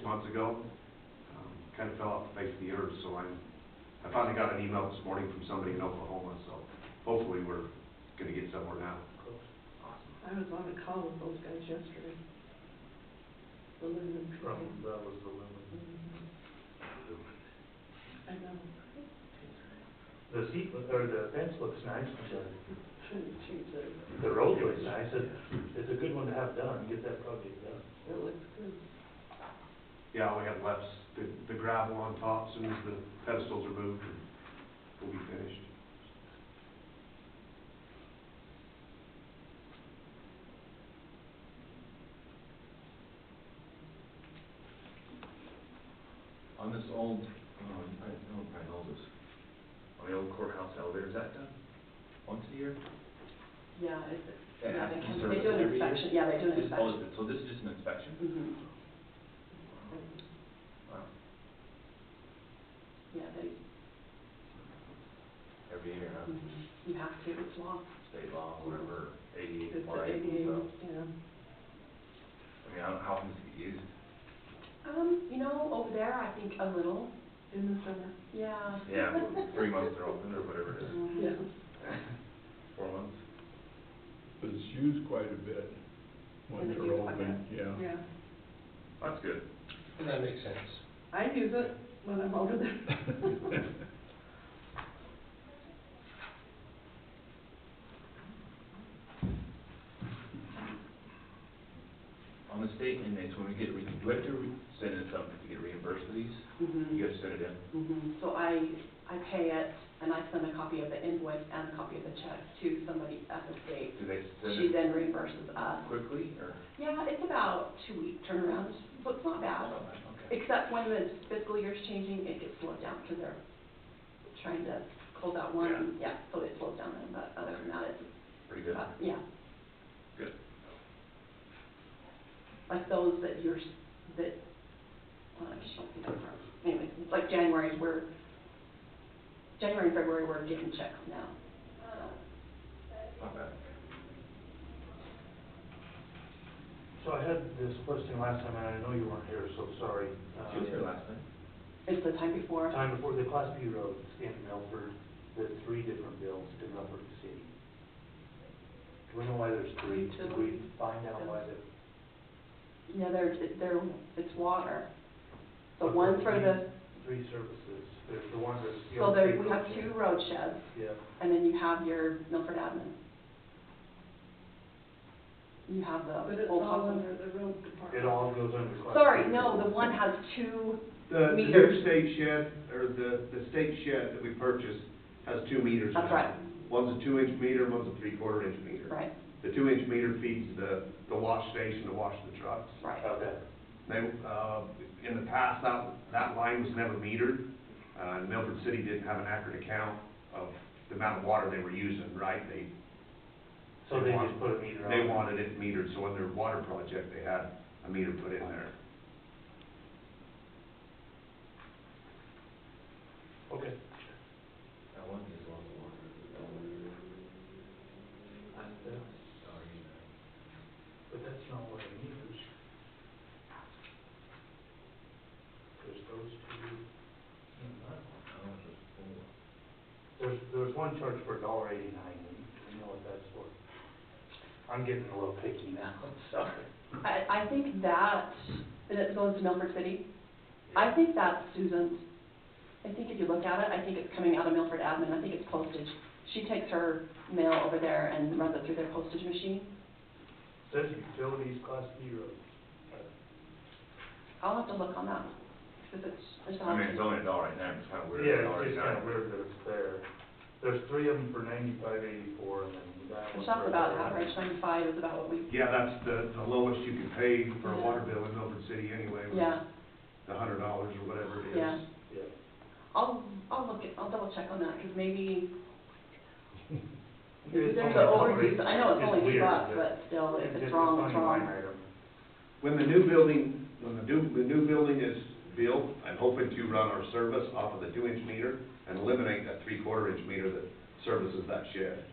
months ago. Kind of fell off the face of the earth, so I finally got an email this morning from somebody in Oklahoma, so hopefully we're going to get somewhere now. I was on a call with those guys yesterday. The aluminum trucking. That was the limit. I know. The seat, or the fence looks nice, The the road looks nice, it's a good one to have done, get that project done. It looks good. Yeah, we have left the gravel on top. As soon as the pedestals are moved, we'll be finished. On this old, I don't probably know this, on the old courthouse elevator, is that done once a year? Yeah, Yeah, they and do service an every year? inspection, yeah, they do an Just- oh, inspection. so this is just an inspection? Mm-hmm. Wow. Yeah, they, Every year, huh? you have to, it's law. State law, whatever, It's 88, the 180, so. yeah. I mean, how often does it get used? You know, over there, I think a little. In the summer. Yeah. Yeah, 3 months they're open, or whatever it is. Yeah. 4 months? But it's used quite a bit when Is it they're used quite a open, yeah. Yeah. That's good. And that makes sense. I use it when I'm over there. On the state inmates, when we get, do we have to send in something to get reimbursed for these? Mm-hmm. You have to send it in? Mm-hmm. So I pay it, and I send a copy of the invoice and a copy of the check to somebody at the state. Do they send She it then reimburses us. quickly, or? Yeah, it's about 2-week turnaround, so it's not bad. Okay. Except when the fiscal year's changing, it gets slowed down because they're trying to close out one. Yeah, so it slows down then, but other than that, it's, Pretty good. yeah. Good. Like those that you're, that, well, I guess you don't see that part. Anyway, it's like January and February, we're getting checks now. Not bad. So I had this question last time, and I know you weren't here, so sorry. She was here last time. It's the time before. Time before the Class B roads in Milford, the 3 different bills to Milford City. Do we know why there's 3? Did we find out why they're? Yeah, it's water. So But one the for the, 3 services, there's the one that's. the so old there, paper we have shed. 2 road sheds, Yeah. and then you have your Milford admin. You have the But it's old all hospital. under the road department. It all goes under Class B. Sorry, no, the one has 2 The meters. new state shed, or the state shed that we purchased has 2 meters. That's now. right. One's a 2-inch meter, one's a 3/4 inch meter. Right, The 2-inch meter feeds the wash station to wash the trucks. right. Okay. They, in the past, that line was never metered. And Milford City didn't have an accurate account of the amount of water they were using, right? So they just put a meter on They it? wanted it metered, so in their water project, they had a meter put in there. Okay. That one is lots of water. But that's not what it meters. There's those 2, and that one. There's one charge for $1.89, and you know what that's for. I'm getting a little picky now, I'm sorry. I think that, and it goes to Milford City. I think that's Susan's. I think if you look at it, I think it's coming out of Milford admin. I think it's postage. She takes her mail over there and runs it through their postage machine. Says utilities, Class B roads. I'll have to look on that, because it's I mean, it's only $1.89, it's kind of weird. Yeah, it's just kind of weird that it's there. There's 3 of them for $95.84, and then that one. Which that's for about $1.89. average, 95 is about what we, Yeah, that's the lowest you can pay for a Yeah. water bill in Milford City anyway. was yeah, The $100 or whatever it is. yeah. Yeah. I'll double check on that, because maybe It's there's only an overuse. I know it's only $2, weird, but still, if it's just a wrong, funny it's wrong. line item. When the new building is built, I'm hoping to run our service off of the 2-inch meter and eliminate that 3/4 inch meter that services that shed.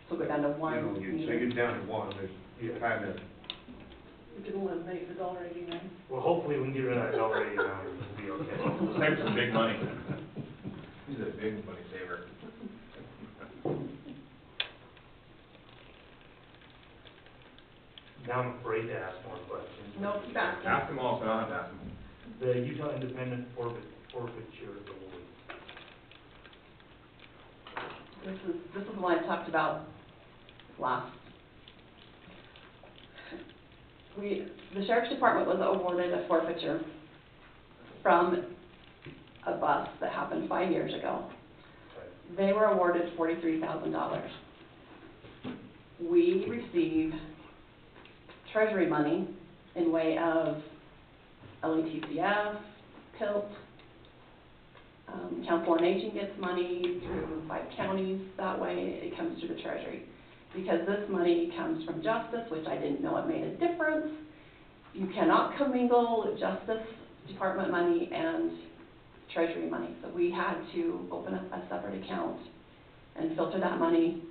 So go down to You know, 1 so meter. you're down to 1, there's Yeah. kind of, We can eliminate the $1.89. Well, hopefully we can get rid of that already, we'll be okay. Save some big money. He's a big money saver. Now I'm afraid to ask more questions. Nope, keep asking. Ask them all, so I don't have to ask them. The Utah Independent Forfeiture Award. This is what I talked about last. The sheriff's department was awarded a forfeiture from a bust that happened 5 years ago. They were awarded $43,000. We receive treasury money in way of LETCF, PILT, Council on Aging gets money through 5 counties that way. It comes to the treasury. Because this money comes from justice, which I didn't know it made a difference. You cannot commingle justice department money and treasury money. So we had to open up a separate account and filter that money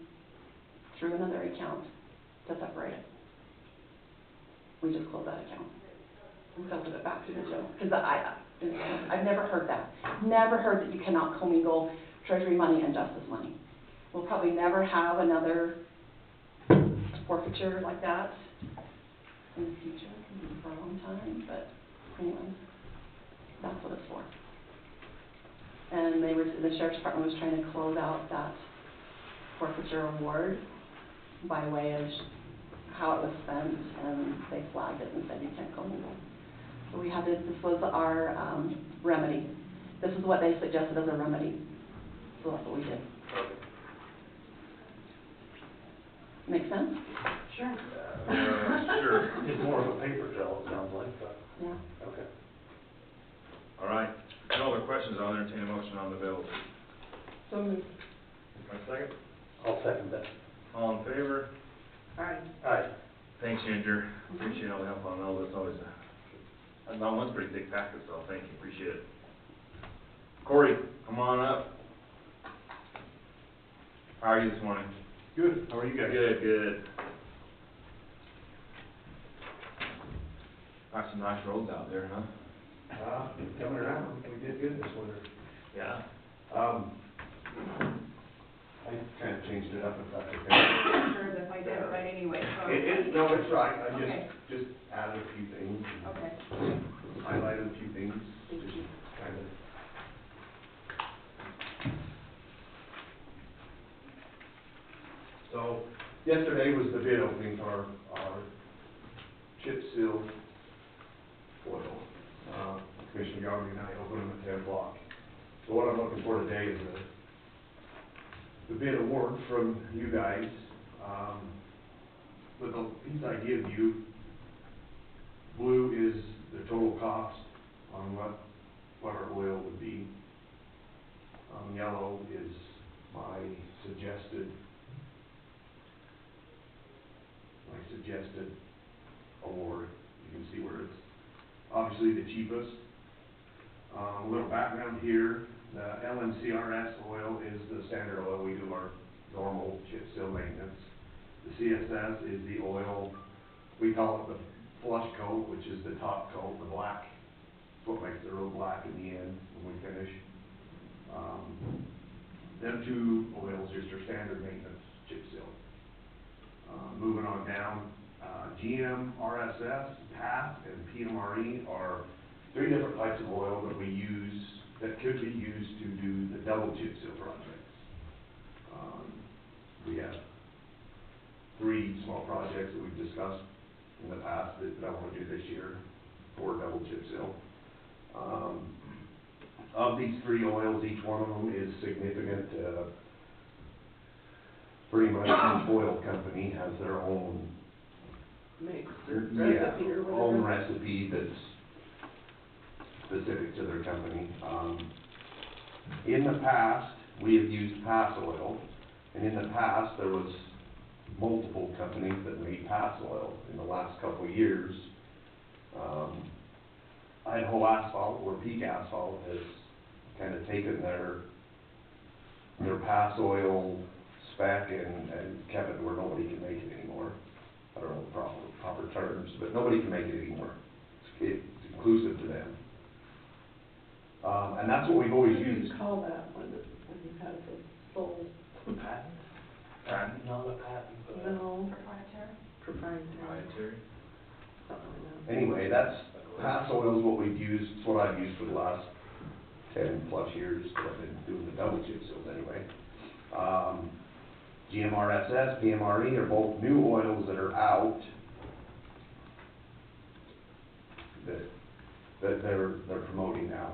through another account to separate it. We just closed that account and filtered it back through the jail. Because I've never heard that. Never heard that you cannot commingle treasury money and justice money. We'll probably never have another forfeiture like that in the future, for a long time, but anyway, that's what it's for. And the sheriff's department was trying to close out that forfeiture award by way of how it was spent, and they flagged it and said you can't commingle. So we had this was our remedy. This is what they suggested as a remedy, so that's what we did. Make sense? Sure. Sure. It's more of a paper trail, it sounds like, but, Yeah. okay. All right. No other questions, I'll entertain a motion on the bills. So moved. My second. I'll second that. All in favor? Aye. Aye. Thanks, Ginger. Appreciate all the help on all this, always. That one's pretty thick packet, so thank you, appreciate it. Corey, come on up. How are you this morning? Good, how are you guys? Good, good. Got some nice roads out there, huh? Coming around, we did good this winter. Yeah. I kind of changed it up if that's okay. I'm sure if I did it right anyway, so. No, it's right, I Okay. just added a few things. and Okay. Highlighted a few things, Thank just you. kind of. So, yesterday was the bid opening for our chip seal oil. Commissioner Yardley and I opened them at 10 o'clock. So what I'm looking for today is the bid award from you guys. With a piece I give you, blue is the total cost on what our oil would be. Yellow is my suggested award. You can see where it's obviously the cheapest. A little background here, the LNCRS oil is the standard oil. We do our normal chip seal maintenance. The CSS is the oil, we call it the flush coat, which is the top coat, the black. It's what makes the road black in the end when we finish. Them two oils just are standard maintenance chip seal. Moving on down, GM, RSS, PATH, and PMRE are 3 different types of oil that we use, that could be used to do the double chip seal projects. We have 3 small projects that we've discussed in the past that I want to do this year for double chip seal. Of these 3 oils, each one of them is significant. Pretty much each oil company has their own Mix or recipe or whatever. own recipe that's specific to their company. In the past, we have used pass oil, and in the past, there was multiple companies that made pass oil. In the last couple of years, Idaho Asphalt, or Peak Asphalt, has kind of taken their pass oil spec and kept it where nobody can make it anymore. I don't know the proper terms, but nobody can make it anymore. It's inclusive to them. And that's what we've always What do you used. call that when you have the sole, Patent? Patent? Not a patent, but. no, Proprietary? proprietary, something like that. Anyway, pass oil is what we've used, it's what I've used for the last 10+ years that I've been doing the double chip seals anyway. GMRSS, PMRE are both new oils that are out that they're promoting now.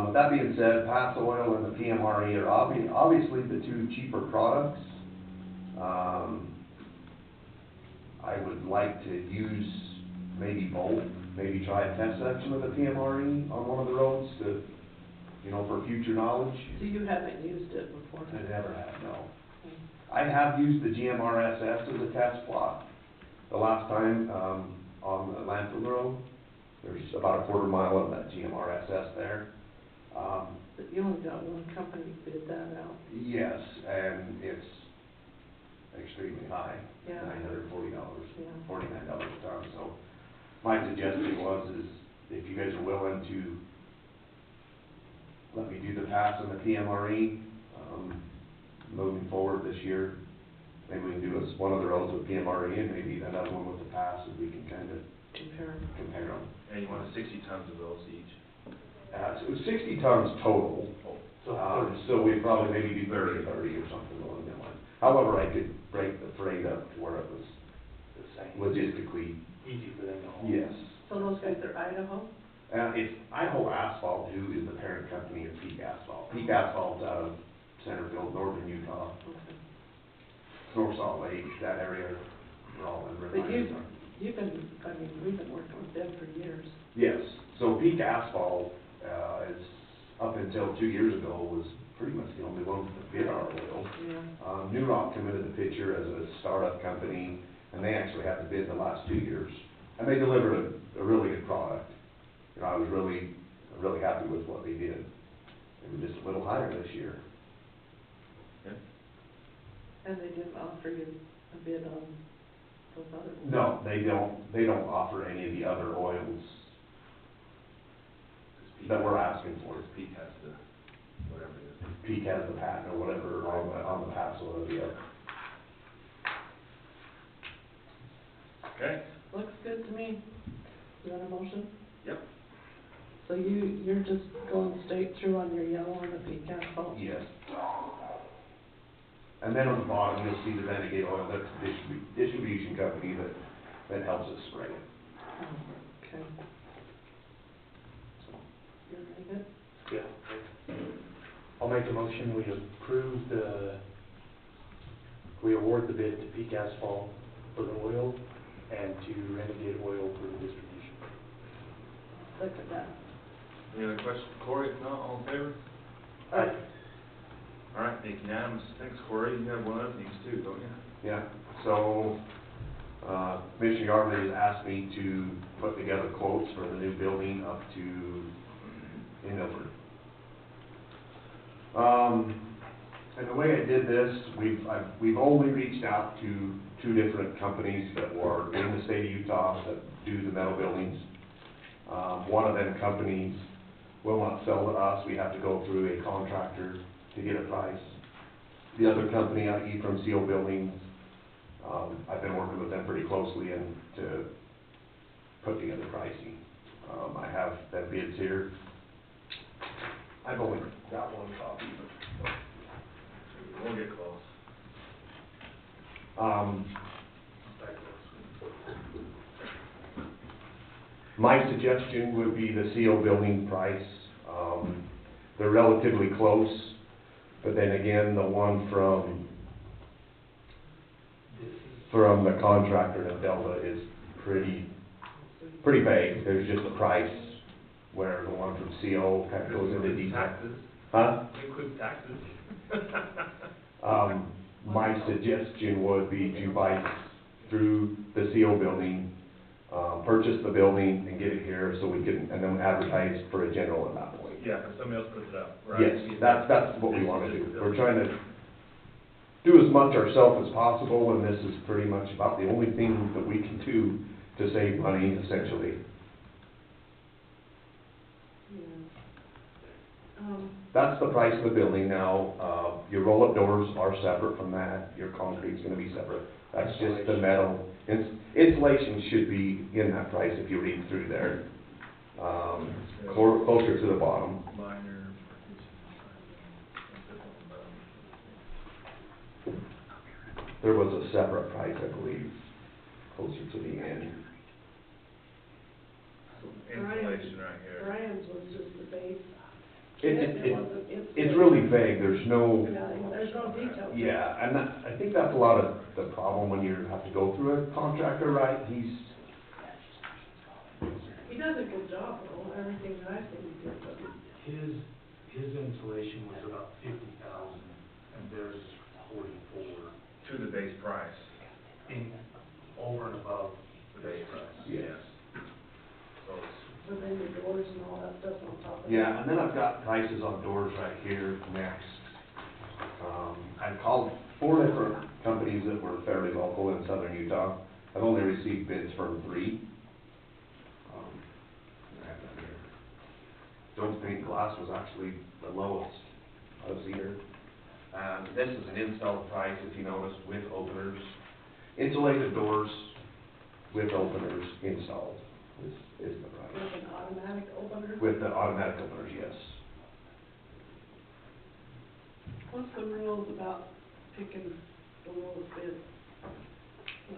With that being said, pass oil and the PMRE are obviously the two cheaper products. I would like to use maybe both, maybe try a test section with the PMRE on one of the roads to, for future knowledge. So you haven't used it before? I never have, no. I have used the GMRSS as a test plot. The last time, on the Landfill Road, there's about a quarter mile of that GMRSS there. But you only got one company bid that out. Yes, and it's extremely high, Yeah. $940, Yeah. $49 a ton. So my suggestion is if you guys are willing to let me do the pass on the PMRE, moving forward this year, maybe we can do one of the roads with PMRE and maybe another one with the pass, and we can kind of Compare. compare them. And you want 60 tons of those each? So it was 60 tons total. So, So we'd probably maybe do 30 or something along that line. However, I could break the freight up to where it was the same. logistically, Easy for them to haul. yes. So those guys are Idaho? It's Idaho Asphalt, who is the parent company of Peak Asphalt. Peak Asphalt's out of Centerville, northern Utah, Okay. North Salt Lake, that area, we're all in But River. you've been, we've been working with them for years. Yes, so Peak Asphalt, is, up until 2 years ago, was pretty much the only one that bid our oil. Yeah. New Rock committed the picture as a startup company, and they actually had to bid the last 2 years. And they delivered a really good product. I was really happy with what they did. They were just a little higher this year. And they didn't offer you a bid on those other ones? No, they don't offer any of the other oils that we're asking for. Because Pete has the, whatever it is. Peak has the patent or whatever on the pass oil, yeah. Okay? Looks good to me. You want a motion? Yep. So you're just going straight through on your yellow on the Peak Asphalt? Yes. And then on the bottom, you'll see the Renegade Oil, that's the distribution company that helps us spray it. Oh, okay. You're ready, good? Yeah. I'll make a motion, we approve we award the bid to Peak Asphalt for the oil and to Renegade Oil for the distribution. Second that. Any other questions, Corey? If not, all in favor? Aye. All right, thank you, unanimous. Thanks, Corey. You have one other thing too, don't you? Yeah, so, Commissioner Yardley has asked me to put together quotes for the new building up to, in Milford. And the way I did this, we've only reached out to 2 different companies that were in the state of Utah that do the metal buildings. One of them companies will not sell to us, we have to go through a contractor to get a price. The other company, i.e. from Seal Buildings, I've been working with them pretty closely and to put together pricing. I have their bids here. I've only got one copy, but We'll get close. My suggestion would be the Seal Building price. They're relatively close, but then again, the one from the contractor in Delta is pretty vague. There's just a price, where the one from CO kind of goes into detail. Taxes. Huh? Include taxes. My suggestion would be to buy through the CO Building, purchase the building and get it here so we can, and then advertise for a general at that point. Yeah, if somebody else puts it up, right? Yes, that's what we want to do. We're trying to do as much ourselves as possible, and this is pretty much about the only thing that we can do to save money, essentially. Yeah. That's the price of the building now. Your roll-up doors are separate from that, your concrete's gonna be separate. That's just the metal. Insulation should be in that price if you read through there. Closer to the bottom. Minor. There was a separate price, I believe, closer to the end. Insulation right here. Brian's was just the base. It's really vague, there's no, Yeah, there's no detail. yeah, and I think that's a lot of the problem when you have to go through a contractor, right? He does a good job, though, everything that I've seen he does. His insulation was about 50,000, and theirs is 44, To the base price. in, over and above the base price. Yes. So it's, But then the doors and all that stuff on top of it. Yeah, and then I've got prices on doors right here next. I've called 4 different companies that were fairly local in southern Utah. I've only received bids from 3. I have that here. Jones Paint Glass was actually the lowest of Cedar. This is an install price, if you noticed, with openers. Insulated doors with openers installed is the price. With an automatic opener. With the automatic openers, yes. What's the rules about picking the lowest bid?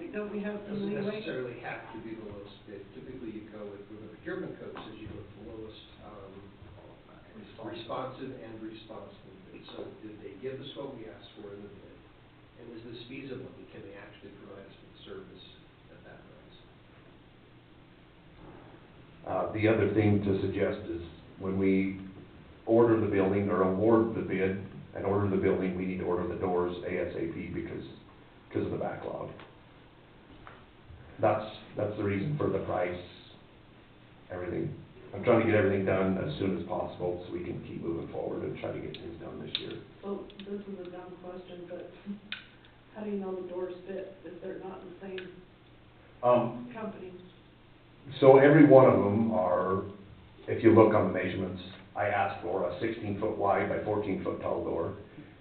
Like, don't we have some Doesn't leeway? necessarily have to be the lowest bid. Typically, you go with, the procurement code says you go with the lowest, responsive and responsible bid. So did they give us what we asked for in the bid? And is this feasible? And can they actually provide us with service at that price? The other thing to suggest is when we order the building or award the bid and order the building, we need to order the doors ASAP because of the backlog. That's the reason for the price, everything. I'm trying to get everything done as soon as possible so we can keep moving forward and try to get things done this year. So, this is a dumb question, but how do you know the doors fit if they're not in the same company? So every one of them are, if you look on the measurements, I asked for a 16-foot wide by 14-foot tall door.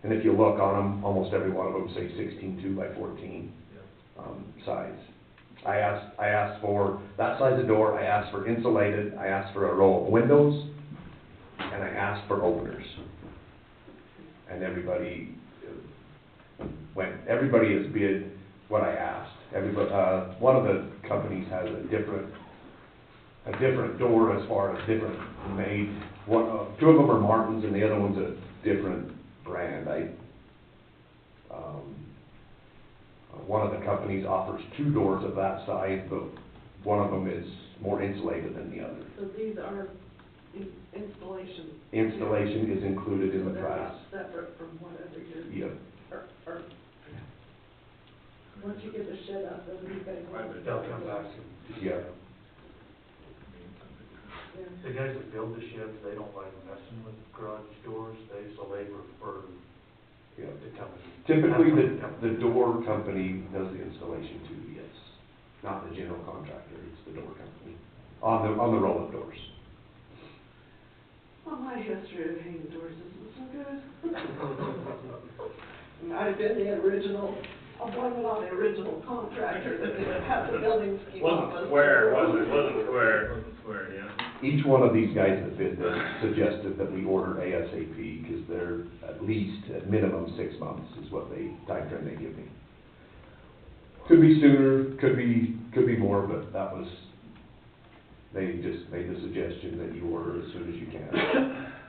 And if you look on them, almost every one of them say 16.2 by 14 size. I asked for that size of door, I asked for insulated, I asked for a row of windows, and I asked for openers. And everybody has bid what I asked. Everybody, one of the companies has a different door as far as different made. Two of them are Martins and the other one's a different brand. One of the companies offers 2 doors of that size, but one of them is more insulated than the other. So these are installation. Installation is included in So the they're price. not separate from whatever you're. Yep. Or, once you get the shed up, then you guys. They'll come back and. Yeah. Yeah. The guys that build the sheds, they don't like messing with garage doors, so they prefer Yeah. the company. Typically, the door company does the installation too, yes. Not the general contractor, it's the door company, on the roll-up doors. Well, my history of hanging doors isn't so good. I've been the original, I'll blame it on the original contractor that didn't have the building scheme. wasn't square, wasn't square, yeah. Each one of these guys that bid this suggested that we order ASAP, because they're at least, at minimum, 6 months is what time frame they give me. Could be sooner, could be more, but that was, they just made the suggestion that you order as soon as you can,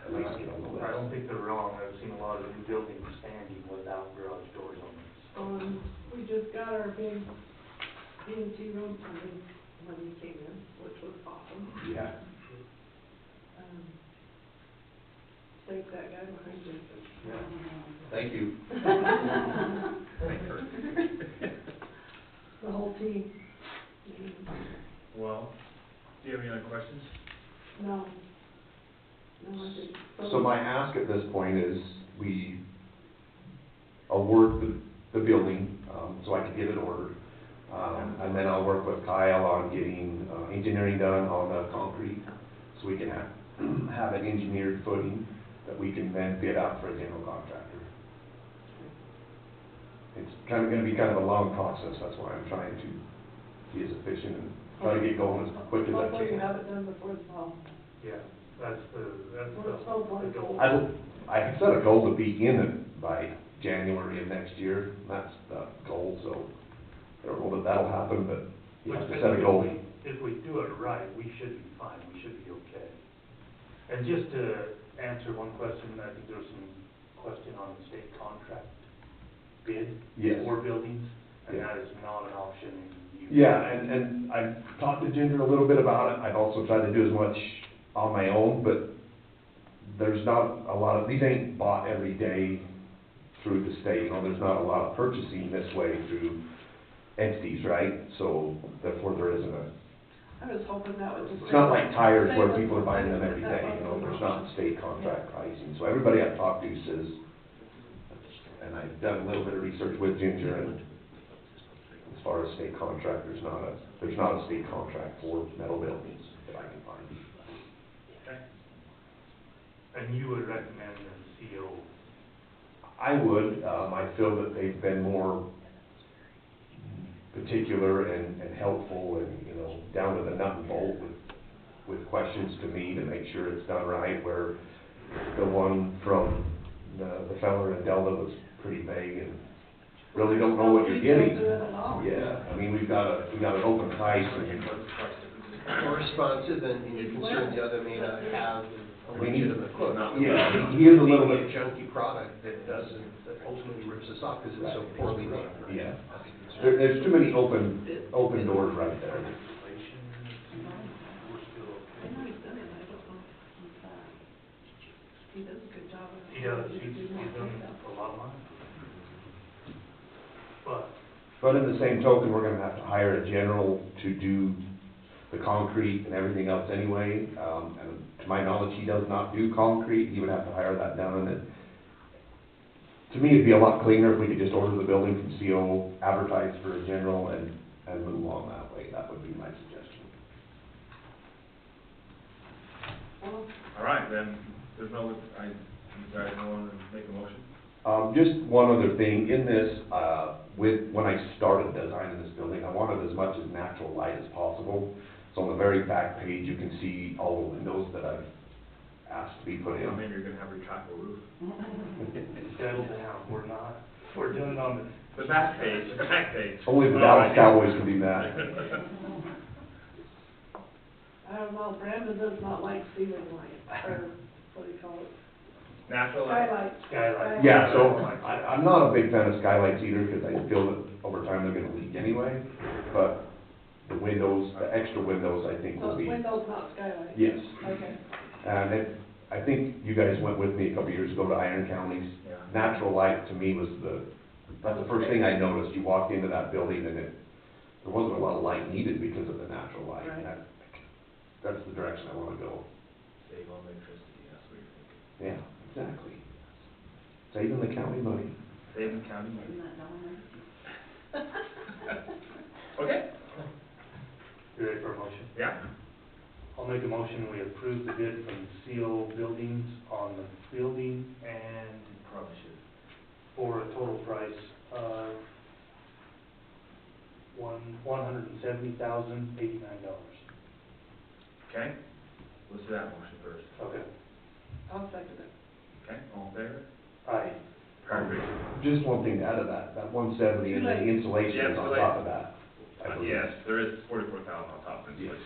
at least get on the I don't list. think they're wrong, I've seen a lot of new buildings standing without garage doors on them. We just got our big B&T road funding money came in, which was awesome. Yeah. Thank that guy behind you. Thank you. The whole team. Well, do you have any other questions? No. No, I think. So my ask at this point is we award the building, so I can get it ordered. And then I'll work with Kyle on getting, engineering done on the concrete, so we can have an engineered footing that we can then bid out for a general contractor. It's kind of gonna be kind of a long process, that's why I'm trying to be as efficient and try to get going as quick as I Hopefully you can. have it done before the fall. Yeah, that's Well, it's so the goal. I set a goal to be in it by January of next year, that's the goal, so I don't know that that'll happen, but you have to set a goal. If we do it right, we should be fine, we should be okay. And just to answer one question, I think there was some question on the state contract bid Yes. for buildings, and Yeah. that is not an option in use. Yeah, and I've talked to Ginger a little bit about it, I've also tried to do as much on my own, but there's not a lot of, these ain't bought every day through the state, you know, there's not a lot of purchasing this way through entities, right? So therefore there isn't a, I was hoping that would just. it's not like tires where people are buying them every day, you know, there's not state contract pricing. So everybody I've talked to says, and I've done a little bit of research with Ginger, and as far as state contract, there's not a state contract for metal buildings that I can find. Okay. And you would recommend the CO? I would, I feel that they've been more particular and helpful and, you know, down to the nut and bolt with questions to me to make sure it's done right, where the one from the fella in Delta was pretty vague and really don't know what you're getting. Yeah, I mean, we've got an open price and, More responsive and your concerns the other may not have a legitimate quote. yeah, he is a little Maybe bit, a junky product that doesn't, that ultimately rips us off because it's so poorly made. yeah. There's too many open doors right there. I know he's done it, I don't know if he does a good job of it. He does, he's done a lot of money. But in the same token, we're gonna have to hire a general to do the concrete and everything else anyway. And to my knowledge, he does not do concrete, he would have to hire that done. And to me, it'd be a lot cleaner if we could just order the building from CO, advertise for a general, and move on that way. That would be my suggestion. All right, then, there's no, you guys want to make a motion? Just one other thing, in this, when I started designing this building, I wanted as much as natural light as possible. So on the very back page, you can see all the windows that I've asked to be put in. Maybe you're gonna have retractable roof. Settle down, we're doing it on The back page, the back page. Only the Oh, Dallas I- Cowboys can do that. I don't know, Brandon does not like ceiling light, or what do you call it? Natural light. Skylight. Skylight. Yeah, so I'm not a big fan of skylights either, because I feel that over time they're gonna leak anyway. But the windows, the extra windows, I think So will it's be, windows, not skylight? yes. Okay. And I think you guys went with me a couple years ago to Iron County's. Yeah. Natural light to me was that's the first thing I noticed. You walked into that building and there wasn't a lot of light needed because of the natural light. Right. And that's the direction I wanna go. Save on electricity, that's what you're thinking. Yeah, exactly. Saving the county money. Saving county money. Isn't that dollar? Okay. You ready for a motion? Yeah. I'll make a motion, we approve the bid from CO Buildings on the building and Probably should. for a total price of $170,089. Okay, let's do that motion first. Okay. I'll second it. Okay, all in favor? Aye. Perfect. Just one thing to add to that 170 and then the insulation is on top of that. I believe. Yes, there is 44,000 on top of inflation.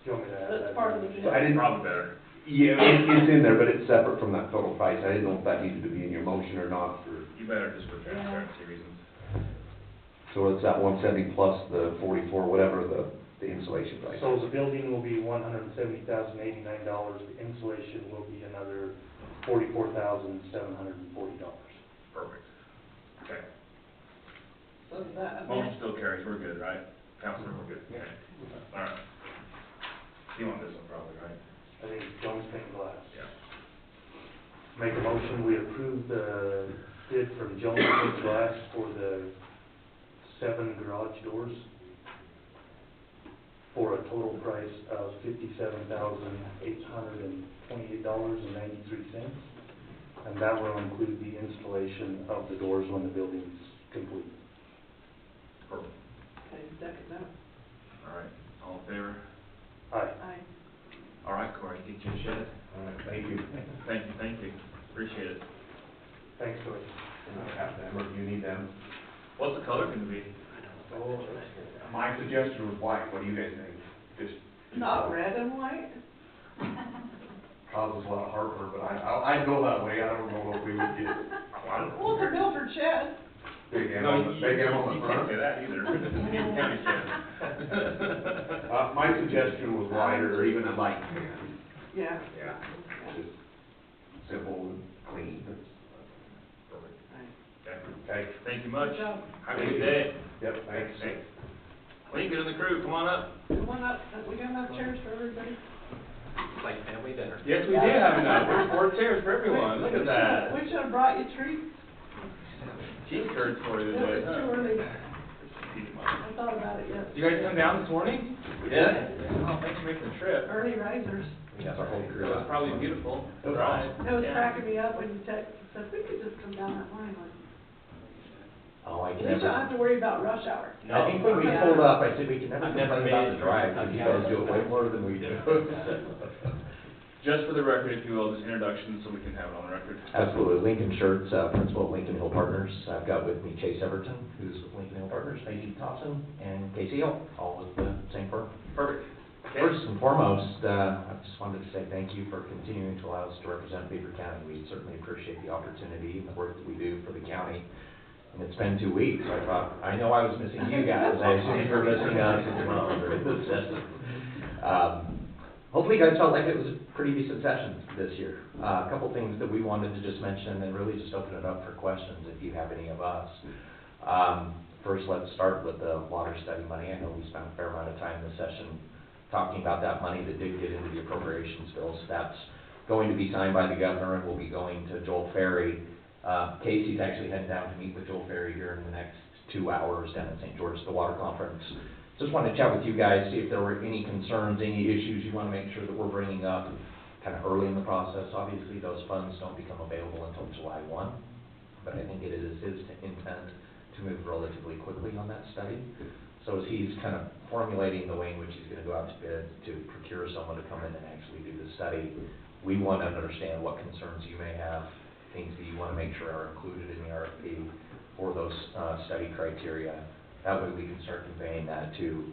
Do you want me to add that? That's part of the bid. So I didn't, Probably better. yeah, it's in there, but it's separate from that total price. I didn't know if that needed to be in your motion or not for, You better just for transparency reasons. so it's that 170 plus the 44, whatever the insulation price. So the building will be $170,089, the insulation will be another $44,740. Perfect. Okay. So does that Motion amend? still carries, we're good, right? Counselor, we're good, okay. All right. You want this one probably, right? I think Jones Pane Glass. Yeah. Make a motion, we approve the bid from Jones Glass for the 7 garage doors for a total price of $57,828.93. And that will include the installation of the doors when the building's complete. Perfect. Okay, second that. All right, all in favor? Aye. Aye. All right, Corey, get you a shed. All right, thank you. Thank you, appreciate it. Thanks, George. I have them, or do you need them? What's the color gonna be? My suggestion was white, what do you guys think? Just Not red and white? causes a lot of heartburn, but I'd go that way, I don't know if we would get Well, it's a Milford shed. big M No, on the, big M on the you can't front. say that either. It's a county shed. My suggestion was white or even a light tan. Yeah. Yeah. Just simple and clean. Perfect. Right. Okay, Okay? thank you much. Good job. Have a good day. Yep, thanks. Thanks. Lincoln and the crew, come on up. Come on up, we got enough chairs for everybody? Like family dinner. Yes, we do have enough. There's 4 chairs for everyone. Look at that. We should've brought you treats. Cheese curds for you It today, was huh? too early, Eat 'em up. I thought about it Did you yesterday. guys come down this morning? We did. Oh, thanks for making the trip. Early risers. Yes, our whole It was probably beautiful. It was Right. awesome. It was Yeah. cracking me up when you said, we could just come down that line, like, Oh, I we can don't never, have to worry about rush hour. I think when we pulled up, I said we can never I've never complain about made the it. drive, because you guys do it way more than we do. Just for the record, if you will, just introduction so we can have it on the record. Absolutely. Lincoln Shirts, principal at Lincoln Hill Partners. I've got with me Chase Everton, who's with Lincoln Hill Partners, Stacey Thompson, and Casey Hill, all with the same firm. Perfect. Okay. First and foremost, I just wanted to say thank you for continuing to allow us to represent Beaver County. We certainly appreciate the opportunity and the work that we do for the county. And it's been 2 weeks. I thought, I know I was missing you guys. I assumed you were missing us as well during the session. Hopefully you guys felt like it was a pretty decent session this year. A couple things that we wanted to just mention and really just open it up for questions if you have any of us. First, let's start with the water study money. I know we spent a fair amount of time this session talking about that money that did get into the appropriations bill. So that's going to be signed by the governor and will be going to Joel Ferry. Casey's actually heading down to meet with Joel Ferry here in the next 2 hours down in St. George at the water conference. Just wanted to chat with you guys, see if there were any concerns, any issues you want to make sure that we're bringing up kind of early in the process. Obviously, those funds don't become available until July 1, but I think it is his intent to move relatively quickly on that study. So as he's kind of formulating the way in which he's going to go out to bid to procure someone to come in and actually do the study, we want to understand what concerns you may have, things that you want to make sure are included in the RFP for those study criteria. That way we can start conveying that to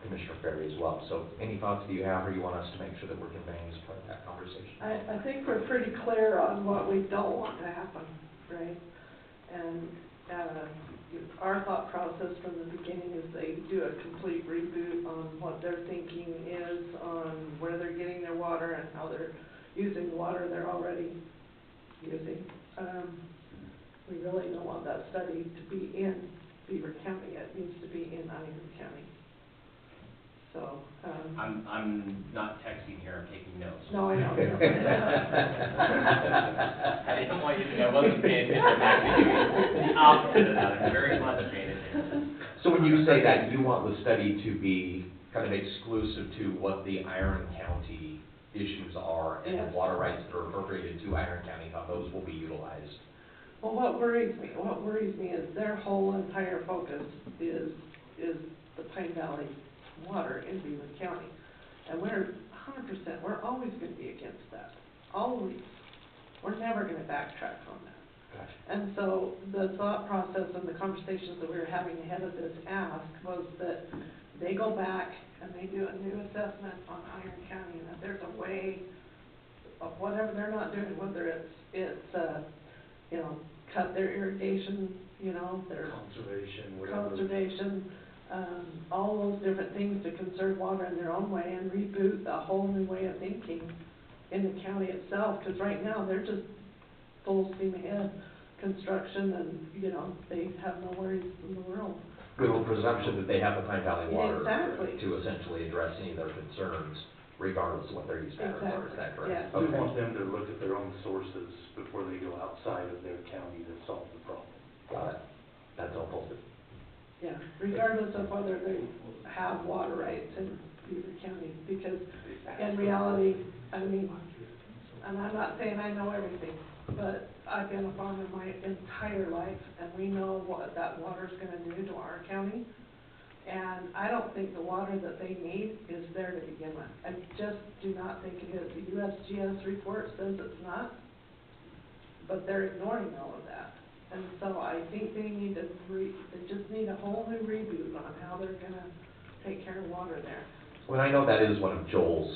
Commissioner Ferry as well. So any thoughts that you have or you want us to make sure that we're conveying as part of that conversation? I think we're pretty clear on what we don't want to happen, right? And, our thought process from the beginning is they do a complete reboot on what their thinking is, on where they're getting their water and how they're using the water they're already using. We really don't want that study to be in Beaver County, it needs to be in Iron County. So, I'm not texting here, I'm taking notes. no, I know. I didn't want you to think I wasn't paying attention, I'm actually doing the opposite of that, I'm very much paying attention. So when you say that, you want the study to be kind of exclusive to what the Iron County issues are and the Yes. water rights that are appropriated to Iron County, how those will be utilized? Well, what worries me is their whole entire focus is the Pine Valley water in Beaver County. And we're 100%, we're always gonna be against that, always. We're never gonna backtrack on that. Gotcha. And so the thought process and the conversations that we were having ahead of this ask was that they go back and they do a new assessment on Iron County, and that there's a way of whatever they're not doing, whether it's you know, cut their irrigation, you know, their Conservation, whatever. conservation, all those different things to conserve water in their own way and reboot a whole new way of thinking in the county itself, because right now they're just full steam ahead construction and, you know, they have no worries in the world. Good old presumption that they have the Pine Valley water Exactly. to essentially address any of their concerns. regardless of what their use patterns are, is that Exactly, correct? yes. We Okay. want them to look at their own sources before they go outside of their county to solve the problem. Got it. That's helpful. Yeah, regardless of whether they have water rights in Beaver County, because in reality, I mean, and I'm not saying I know everything, but I've been a farmer my entire life, and we know what that water's gonna do to our county. And I don't think the water that they need is there to begin with. I just do not think it is. The USGS report says it's not, but they're ignoring all of that. And so I think they need to they just need a whole new reboot on how they're gonna take care of water there. Well, I know that is one of Joel's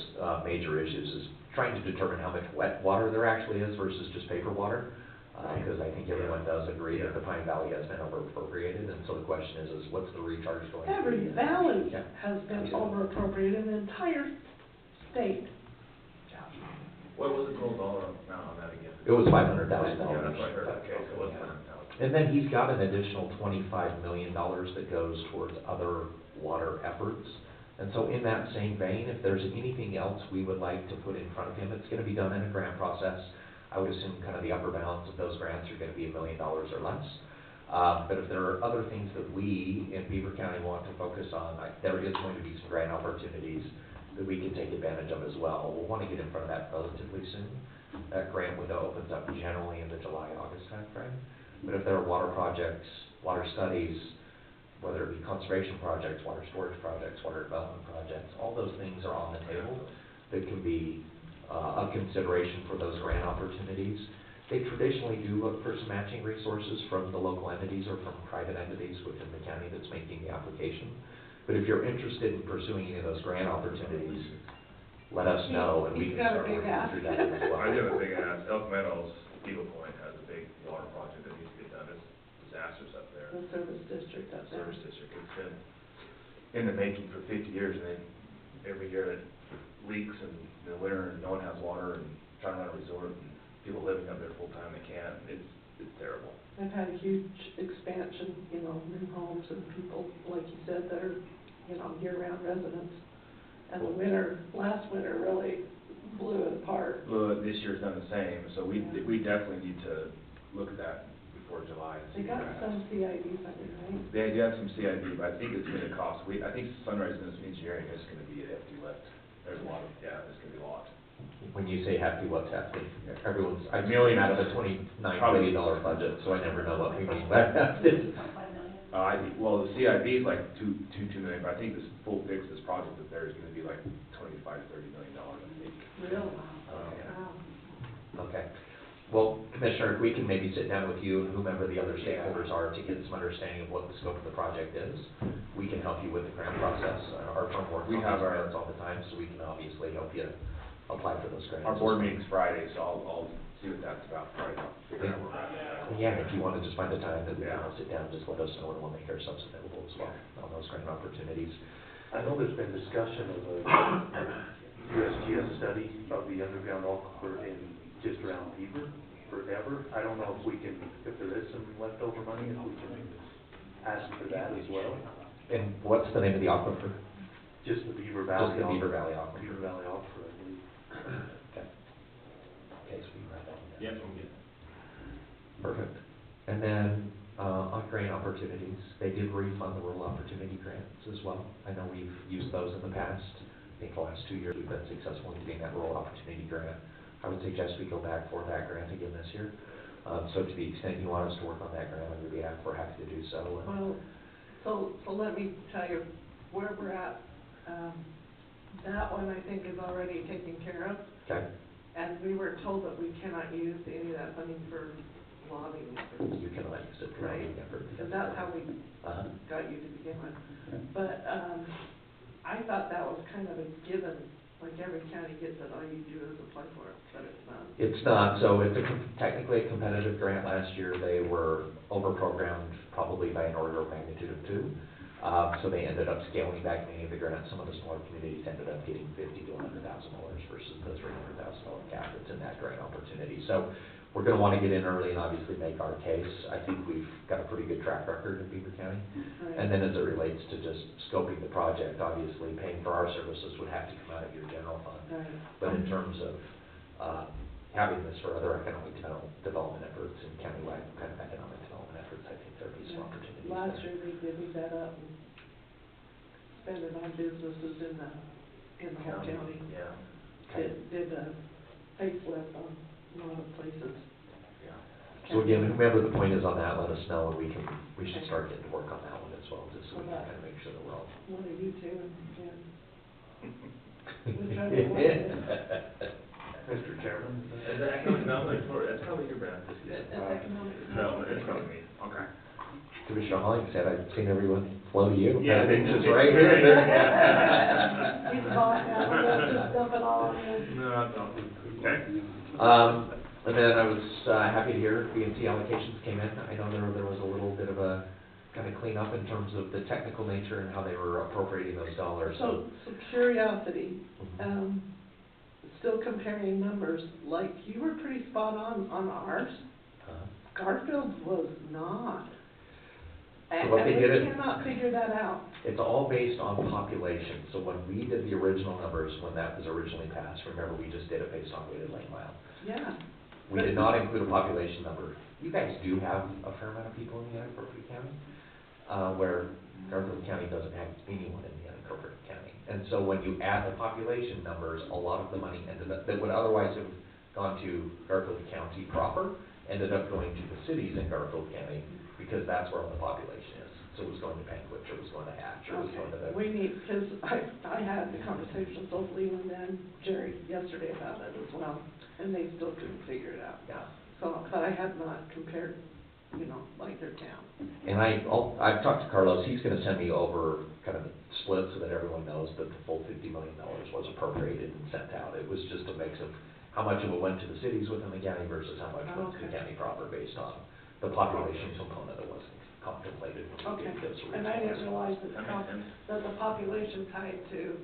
major issues, is trying to determine how much wet water there actually is versus just paper water. Because I think everyone does agree that the Pine Valley has been over appropriated, and so the question is what's the recharge going to be? Every valley Yeah. has been over appropriated in the entire state. What was the total dollar amount on that again? It was $500,000. Yeah, that's what I heard, okay, so it was 500,000. And then he's got an additional $25 million that goes towards other water efforts. And so in that same vein, if there's anything else we would like to put in front of him, it's gonna be done in a grant process. I would assume kind of the upper bounds of those grants are gonna be $1 million or less. But if there are other things that we in Beaver County want to focus on, there is going to be some grant opportunities that we can take advantage of as well. We'll wanna get in front of that relatively soon. That grant window opens up generally in the July, August timeframe. But if there are water projects, water studies, whether it be conservation projects, water storage projects, water development projects, all those things are on the table that can be a consideration for those grant opportunities. They traditionally do look for some matching resources from the local entities or from private entities within the county that's making the application. But if you're interested in pursuing any of those grant opportunities, let us know and we He's can got a start big working ask. through that as well. I do have a big ask. Elk Meadows, Eagle Point has a big water project that needs to get done. It's disasters up there. The service district up there. Service district. It's been in the making for 50 years, and every year it leaks in the winter, and no one has water, and trying to run a resort, and people living up there full time, they can't. It's terrible. They've had a huge expansion, you know, new homes and people, like you said, that are, you know, year-round residents. And the winter, last winter really blew it apart. Well, this year's done the same, so we definitely need to look at that before July. And They see got where we're at. some CID funding, right? They do have some CID, but I think it's gonna cost, I think Sunrise Engineering is gonna be a hefty lift. There's a lot of, yeah, there's gonna be a lot. When you say hefty, what's hefty? Everyone's, I Millions. million out of a $29 Probably. billion budget, so I never know what we mean by hefty. 2.5 million. Well, the CIB is like two million, but I think this full fix, this project up there is gonna be like $25 to $30 million, I think. Really? Yeah. Wow. Okay. Well, Commissioner, if we can maybe sit down with you and whomever the other stakeholders are to get some understanding of what the scope of the project is, we can help you with the grant process. Our firm works We on have these our- grants all the time, so we can obviously help you apply for those grants. Our board meeting's Friday, so I'll see what that's about Friday, I'll figure out where we're at. Yeah, and if you want to just find a time that we can Yeah. all sit down, just let us know and we'll make ourselves available as well on those grant opportunities. I know there's been discussion of a USGS study of the underground aquifer in just around Beaver forever. I don't know if we can, if there is some leftover money, if we can ask for that as well. And what's the name of the aquifer? Just the Beaver Valley. Just the Beaver Valley aquifer. Beaver Valley aquifer, I believe. Okay. Okay, so we can write that one down. Yep, we'll get it. Perfect. And then, on grant opportunities, they did refund the rural opportunity grants as well. I know we've used those in the past. I think the last 2 years we've been successful in getting that rural opportunity grant. I would suggest we go back for that grant again this year. So to the extent you want us to work on that grant on your behalf, we're happy to do so. Well, so let me tell you where we're at. That one I think is already taken care of. Okay, And we were told that we cannot use any of that funding for lobbying efforts. you cannot use it for Right. any effort. Because that's how we Uh-huh. got you to begin with. But, I thought that was kind of a given, like every county gets it, all you do is apply for it, but it's not. It's not, so it's technically a competitive grant. Last year, they were over-programmed probably by an order of magnitude of 2. So they ended up scaling back many of the grants. Some of the smaller communities ended up getting $50,000 to $100,000 versus the $300,000 cap that's in that grant opportunity. So we're gonna wanna get in early and obviously make our case. I think we've got a pretty good track record in Beaver County. Right. And then as it relates to just scoping the project, obviously paying for our services would have to come out of your general fund. Right. But in terms of, having this for other economic development efforts and countywide kind of economic development efforts, I think there'd be some opportunities there. Last year, they divvied that up and spent it on businesses in the whole county. Yeah. Did a facelift on a lot of places. Yeah. So again, whomever the point is on that, let us know, and we should start getting to work on that one as well, just so we can kind of make sure that we're all. One of you two and Jen. Whichever one. Mr. Chairman? Is that economic development for, that's probably your brand. That's economic. No, it's probably me, okay. Commissioner Holling said, I've seen everyone flow to you. Yeah. I think just right here. He's hot now, we'll just dump it all on him. No, I don't. Okay. And then I was happy to hear B&C allocations came in. I know there was a little bit of a kind of cleanup in terms of the technical nature and how they were appropriating those dollars. So curiosity, Mhm. still comparing numbers, like you were pretty spot on ours. Garfield's was not. So what they And did we it- cannot figure that out. It's all based on population. So when we did the original numbers, when that was originally passed, remember, we just did it based on weighted lane mile. Yeah. We did not include a population number. You guys do have a fair amount of people in the unincorporated county, where Garfield County doesn't have anyone in the unincorporated county. And so when you add the population numbers, a lot of the money ended up, that would otherwise have gone to Garfield County proper, ended up going to the cities in Garfield County, because that's where all the population is. So it was going to Panquitch, or it was going to Hatch, or it was going to the. We need, because I had the conversation with both Leland and Jerry yesterday about it as well, and they still couldn't figure it out. Yeah. So, but I had not compared, like their town. And I've talked to Carlos, he's gonna send me over kind of the split so that everyone knows that the full $50 million was appropriated and sent out. It was just a mix of how much of it went to the cities within the county versus how much went to the county proper based on the population component that wasn't contemplated when we Okay, did this originally. and I didn't realize that That makes sense. that the population tied to,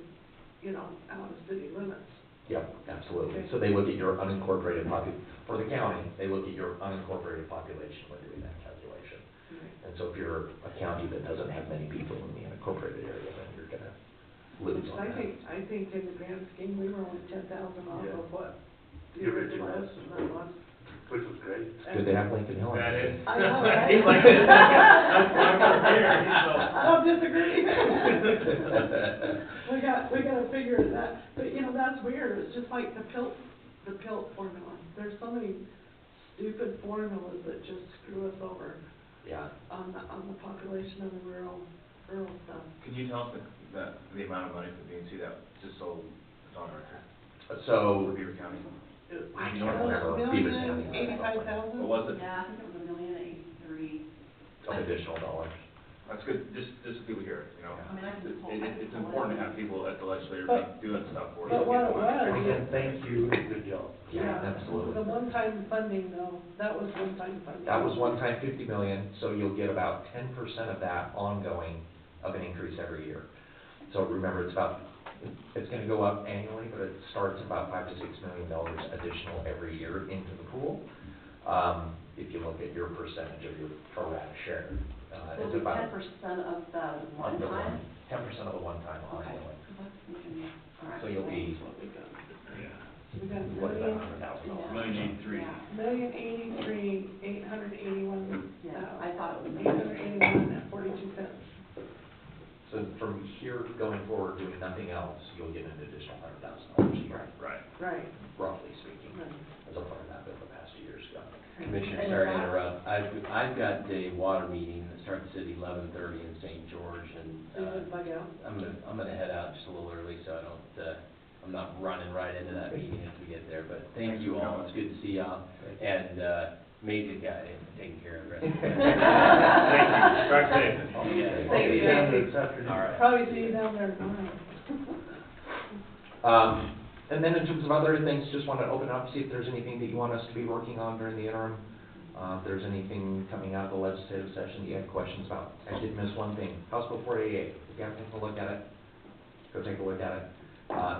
out of city limits. Yep, absolutely. Okay. So they look at your unincorporated for the county, they look at your unincorporated population when doing that calculation. And so if you're a county that doesn't have many people in the unincorporated area, then you're gonna lose Which on that. I think in the grand scheme, we were only 10,000 off Yeah. of what the The original original estimate was. Which was great. It's good to have Lincoln Hill. That is. I know, right? He's like, that's why I'm here, so. I don't disagree. We gotta figure that, but that's weird, it's just like the PILT formula. There's so many stupid formulas that just screw us over Yeah. on the population of the rural stuff. Can you tell us the amount of money for B&C that, just so it's on record, for So, Beaver County? I can't remember what Beaver County was. $1,085,000? What was it? Yeah, I think it was $1,083,000. of additional dollars. That's good, just so people hear it, I mean, I can just pull- It's important to have people at the legislature But- doing stuff for you. But what it Again, was, thank you, good job. Yeah, absolutely. the one-time funding though, that was one-time funding. That was one-time $50 million, so you'll get about 10% of that ongoing of an increase every year. So remember, it's gonna go up annually, but it starts at about $5 to $6 million additional every year into the pool. If you look at your percentage of your pro rata share, Will it's be about. 10% of the one time? 10% of the one-time Okay. ongoing. All right. So you'll be, That's what we got. Yeah. So we got what is that, Yeah. $100,000? $1,083,881. Yeah, I thought it was. $881.42. So from here going forward, doing nothing else, you'll get an additional $100,000 a year, Right. Right, roughly speaking, right. as a part of that bill the past 2 years ago. Commissioner, And sorry to that- interrupt. I've got a water meeting that starts at 11:30 in St. George, and So you would bug out? I'm gonna head out just a little early, so I don't, I'm not running right into that meeting if we get there, but thank you all, it's good to see y'all, and, amazing guy, taking care of it. Thank you, drive safe. Yeah. Thank you, Jackie. This afternoon. All right. Probably see you down there tomorrow. And then in terms of other things, just want to open up, see if there's anything that you want us to be working on during the interim. If there's anything coming out of the legislative session that you have questions about. I did miss one thing, House Bill 488, if you haven't taken a look at it, go take a look at it.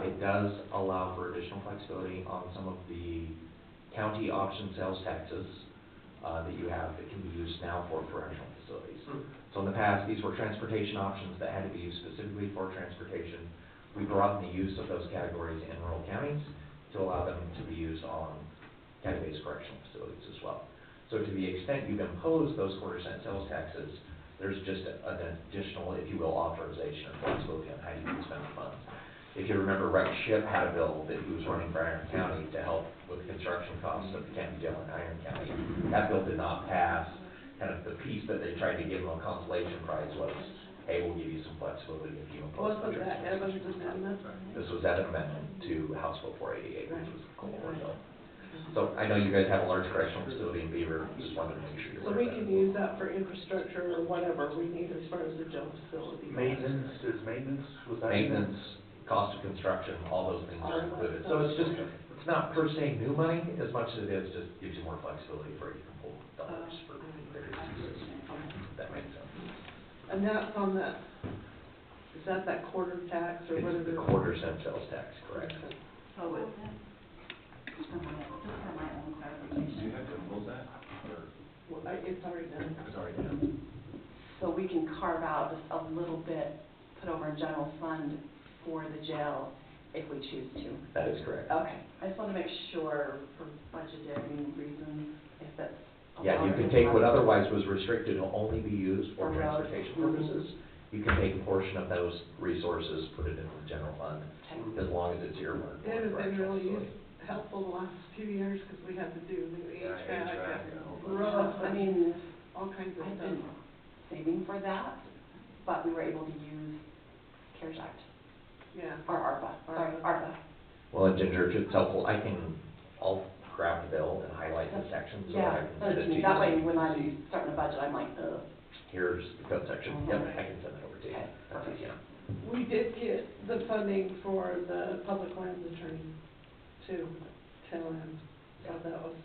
It does allow for additional flexibility on some of the county option sales taxes, that you have that can be used now for correctional facilities. So in the past, these were transportation options that had to be used specifically for transportation. We broadened the use of those categories in rural counties to allow them to be used on county-based correctional facilities as well. So to the extent you've imposed those quarter-cent sales taxes, there's just an additional, if you will, authorization or flexibility on how you can spend the funds. If you remember, Rex Ship had a bill that he was running for Iron County to help with the construction costs of the county jail in Iron County. That bill did not pass. Kind of the piece that they tried to give him a consolation prize was, hey, we'll give you some flexibility if you impose. Wasn't that Evans' amendment? This was that amendment to House Bill 488, which was the Cold War bill. So I know you guys have a large correctional facility in Beaver, just wanted to make sure you're So aware we of that. can use that for infrastructure or whatever we need as far as the jail facility. goes. Maintenance, is maintenance, was that? Maintenance, cost of construction, all those things are included. So it's just, it's not per se new money as much as it is just gives you more flexibility for you to pull dollars for various uses. If that makes sense. And that's on that, is that quarter tax or It's whatever? the quarter-cent sales tax, correct? So with, just for my own Do clarification. you have to impose that, or Well, it's already done. it's already done? So we can carve out just a little bit, put over in general fund for the jail if we choose to. That is correct. Okay, I just want to make sure for budgetary reasons, if that's. Yeah, you can take what otherwise was restricted to only be used for For roads. transportation purposes. You can take a portion of those resources, put it into the general fund, Okay. as long as it's earmarked for It has been correctional really facility. helpful the last few years because we had to do new Yeah, HVAC HVAC and and all that. roof I and mean, all kinds of I've stuff. been saving for that, but we were able to use CARES Act, Yeah. or ARPA, sorry, ARPA. Well, and Ginger, if it's helpful, I'll grab the bill and highlight the section so that I Yeah, can send send it it to to me, you. that way so you when can I'm see. starting a budget, I'm like, Here's the code section, Mhm. yep, I can send it over to you. Okay, That's perfect. easy enough. We did get the funding for the public lands attorney too, tail end, so that was,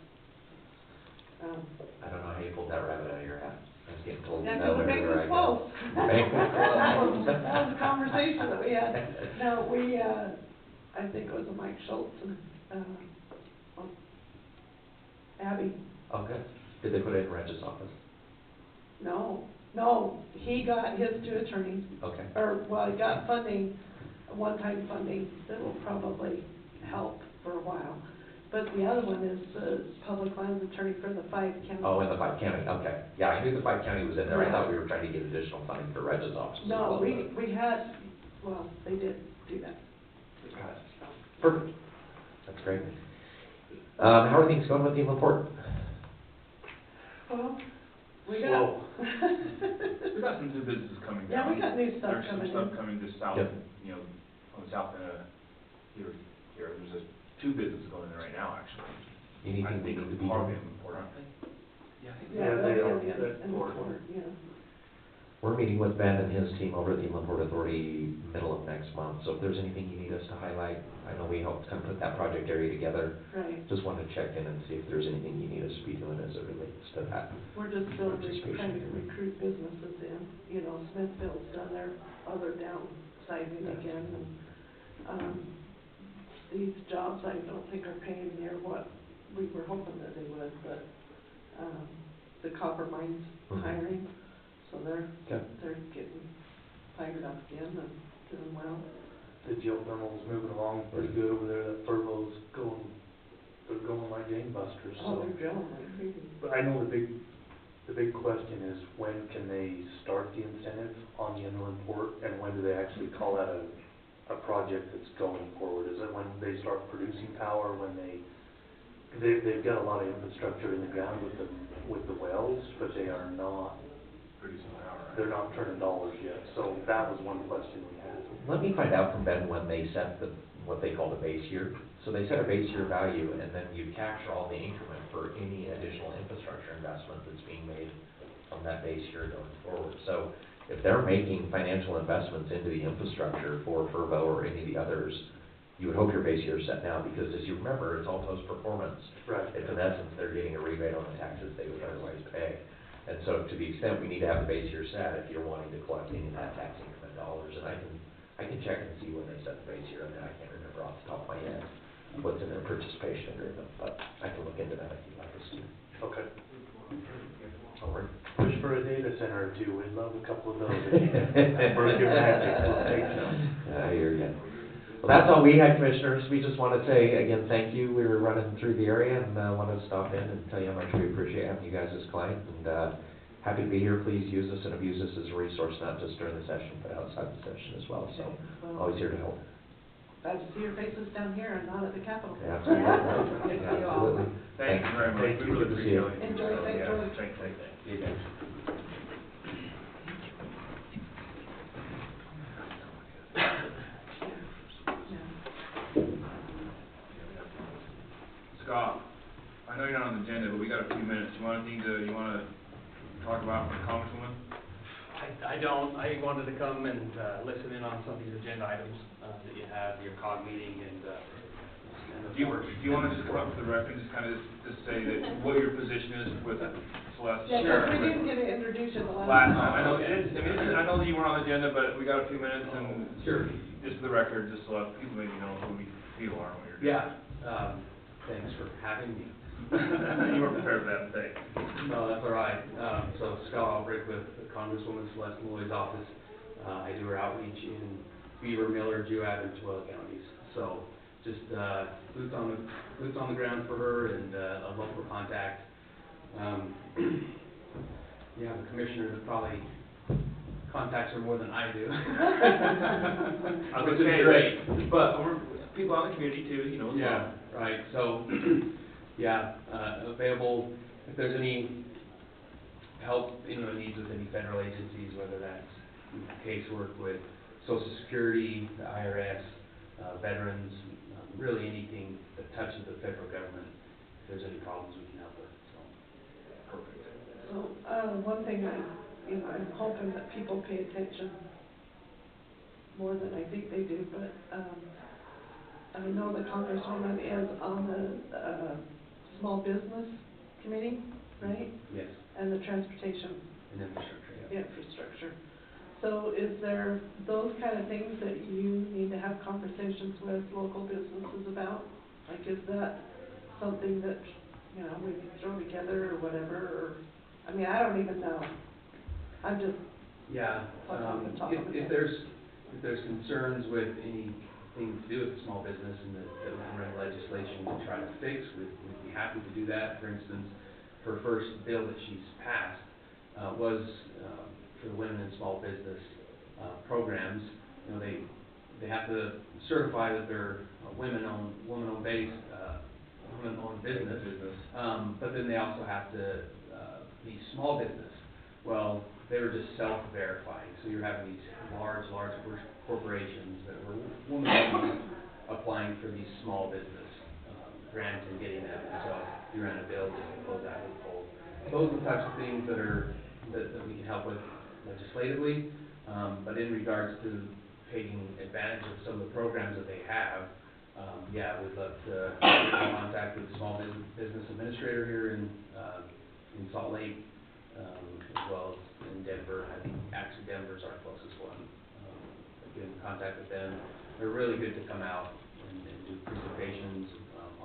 I don't know how you pulled that rabbit out of your hat. I was getting told yeah, no because the bank everywhere was I go. closed. The bank was closed. That was a conversation that we had. No, I think it was a Mike Schultz and, Abby. Oh, good. Did they put it in Reg's office? No, he got his two attorneys, Okay. or, well, he got funding, one-time funding that will probably help for a while. But the other one is the public lands attorney for the 5 counties. Oh, in the 5 county, okay. Yeah, I knew the 5 county was in there. I thought we were trying to get additional funding for Reg's office as No, well. we had, well, they did do that. Got it. Perfect. That's great. How are things going with the Inland Port? Well, we got. Slow. We got some new businesses coming Yeah, down. we got new stuff There's some coming stuff in. coming just south, Yep. you know, on the south end of, here, there's 2 businesses going in there right now, actually. Anything I we think need to it's be part of doing? the import, aren't they? Yeah, I think Yeah, Yeah, they'll they be are. in the, That in the board. court, yeah. We're meeting with Ben and his team over at the Inland Port Authority middle of next month. So if there's anything you need us to highlight, I know we helped kind of put that project area together. Right. Just wanted to check in and see if there's anything you need us to be doing as it relates to that. We're just still Participation trying to agreement. recruit businesses in, Smithfield's done their other downsizing again, and, these jobs I don't think are paying near what we were hoping that they would, but, the copper mine's Mhm. hiring, so they're Okay. getting fired up again and doing well. The geothermal's moving along pretty good over there, that furlough's they're going like gangbusters, Oh, so. they're drilling like crazy. But I know the big question is, when can they start the incentive on the inland port, and when do they actually call that a project that's going forward? Is it when they start producing power, when they've got a lot of infrastructure in the ground with the wells, but they are not, producing power, right? they're not turning dollars yet, so that was one question we had. Let me find out from Ben when they set what they call the base year. So they set a base year value, and then you capture all the increment for any additional infrastructure investment that's being made from that base year going forward. So if they're making financial investments into the infrastructure for Furbo or any of the others, you would hope your base year is set now, because as you remember, it's all post-performance. Right. It's in essence, they're getting a rebate on the taxes they would otherwise pay. And so to the extent we need to have the base year set, if you're wanting to collect any of that tax increment dollars, and I can check and see when they set the base year, and I can't remember off the top of my head. what's in their participation agreement, but I can look into that if you'd like us to. Okay. All right. Push for a data center or two, we'd love a couple of those. Work your magic, we'll take some. I hear you. Well, that's all we had, Commissioners. We just want to say, again, thank you. We were running through the area and wanted to stop in and tell you how much we appreciate having you guys as clients. And happy to be here. Please use us and abuse us as a resource, not just during the session, but outside the session as well. So, always here to help. Glad to see your faces down here and not at the Capitol. Yeah, absolutely. Good to see you all. Absolutely. Thank you very much. Thank We you. really Good to see you. appreciate it. Enjoy St. Yeah, George. Thank you. You bet. Scott, I know you're not on the agenda, but we got a few minutes. You wanna talk about the Congresswoman? I don't, I wanted to come and, listen in on some of these agenda items, that you have, your COG meeting and the Do you wanna just come up to the record and just kind of just say that what your position is with Celeste? Yeah, Sure. because we didn't get to introduce you the Last time, I know, I know that you were on the agenda, but we got a few minutes and Sure. just for the record, just so that people maybe know who we feel are and what you're doing. Yeah, thanks for having me. You weren't prepared for that mistake. No, that's all right. So Scott Albrecht with Congresswoman Celeste Malloy's office. I do her outreach in Beaver, Miller, Juab, and Tuella counties. So just, boots on the ground for her and, a local contact. You have a commissioner that probably contacts her more than I do. Which is great. But we're people out in the community too, you know, as well. Yeah, right. So, yeah, available if there's any help, needs with any federal agencies, whether that's casework with Social Security, the IRS, veterans, really anything that touches the federal government. If there's any problems, we can help with, so. Perfect. So, one thing I'm hoping that people pay attention more than I think they do, but, I know the Congresswoman is on the, Small Business Committee, right? Yes, And the Transportation and infrastructure, yeah. Infrastructure. So is there those kind of things that you need to have conversations with local businesses about? Like, is that something that, we can throw together or whatever, or, I mean, I don't even know. I'm just, Yeah, if there's concerns with anything to do with the small business and that we can run legislation to try to fix, we'd be happy to do that. For instance, her first bill that she's passed, was, for the women in small business, programs. They have to certify that they're a women-owned business. But then they also have to, be small business. Well, they were just self-verifying, so you're having these large corporations that were women applying for these small business, grants and getting them, and so you ran a bill just to close that loophole. Those are the types of things that we can help with legislatively, but in regards to taking advantage of some of the programs that they have, we'd love to get in contact with the small business administrator here in Salt Lake, as well as in Denver. I think actually Denver's our closest one. Get in contact with them. They're really good to come out and do presentations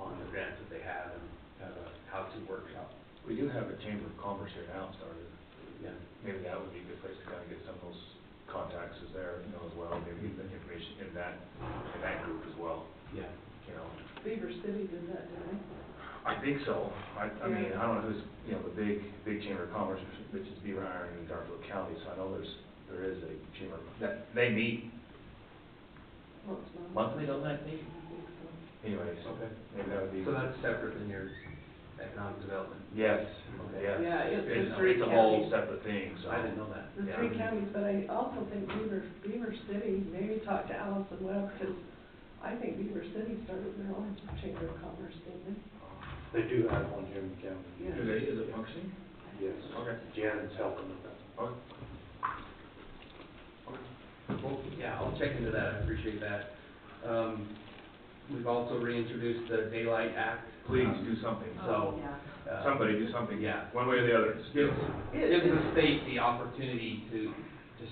on the grants that they have and have a how-to workshop. We do have a Chamber of Commerce here now started. Yeah. Maybe that would be a good place to kind of get some of those contacts is there, as well, maybe get the information in that group as well, Yeah. Beaver City did that, didn't they? I think so. I mean, I don't know who's, the big Chamber of Commerce, which is Beaver, Iron, and Garfield County, so I know there is a chamber, that, they meet Well, it's not. monthly, don't they? I think so. Anyways, Okay. maybe that would be. So that's separate than your economic development? Yes, Okay. yes. Yeah, it's the It's three a whole counties. separate thing, so. I didn't know that. The Yeah. three counties, but I also think Beaver City, maybe talk to Allison Webb, because I think Beaver City started their own Chamber of Commerce, didn't they? They do have one here in the county. Yeah. Do they, is it functioning? Yes. Okay. Jan's helping with that. Okay. Well, yeah, I'll check into that, I appreciate that. We've also reintroduced the Daylight Act. Please do something. So, Somebody do something. Yeah. One way or the other. gives the state the opportunity to